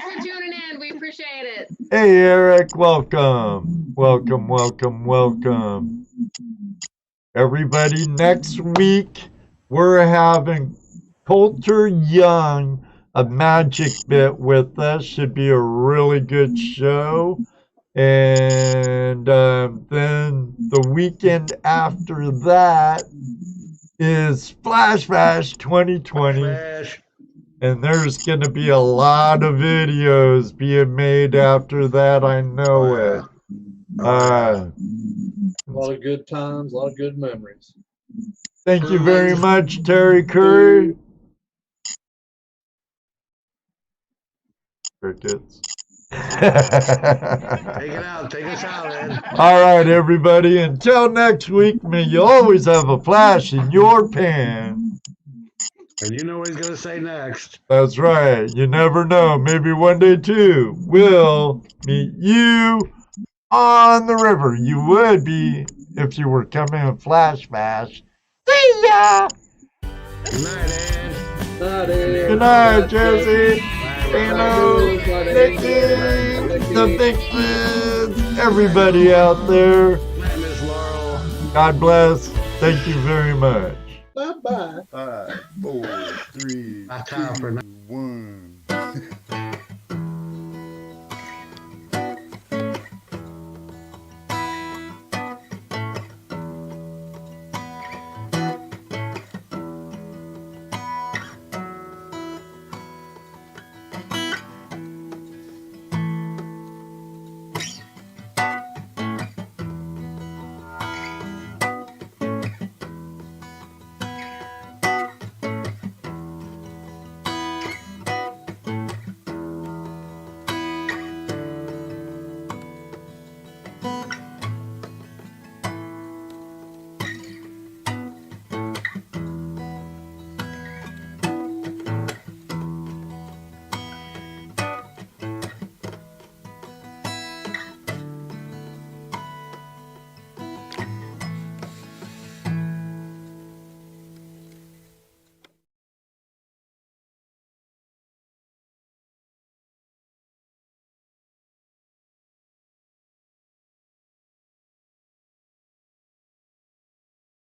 Speaker 3: for tuning in. We appreciate it.
Speaker 1: Hey, Eric, welcome. Welcome, welcome, welcome. Everybody, next week we're having Coulter Young of Magic Bit with us. Should be a really good show. And then the weekend after that is Flash Bash 2020.
Speaker 5: Flash.
Speaker 1: And there's going to be a lot of videos being made after that. I know it.
Speaker 6: A lot of good times, a lot of good memories.
Speaker 1: Thank you very much, Terry Curry. Crickets.
Speaker 5: Take it out. Take us out, Ed.
Speaker 1: All right, everybody. Until next week, may you always have a flash in your pan.
Speaker 5: And you know what he's going to say next.
Speaker 1: That's right. You never know. Maybe one day, too, we'll meet you on the river. You would be if you were coming in Flash Bash. See ya!
Speaker 5: Good night, Ed.
Speaker 1: Good night, Jesse. Dano, Nikki, the Vixens, everybody out there.
Speaker 5: Good night, Miss Laurel.
Speaker 1: God bless. Thank you very much.
Speaker 6: Bye-bye.
Speaker 1: 5, 4, 3,
Speaker 5: My time for
Speaker 1: 1.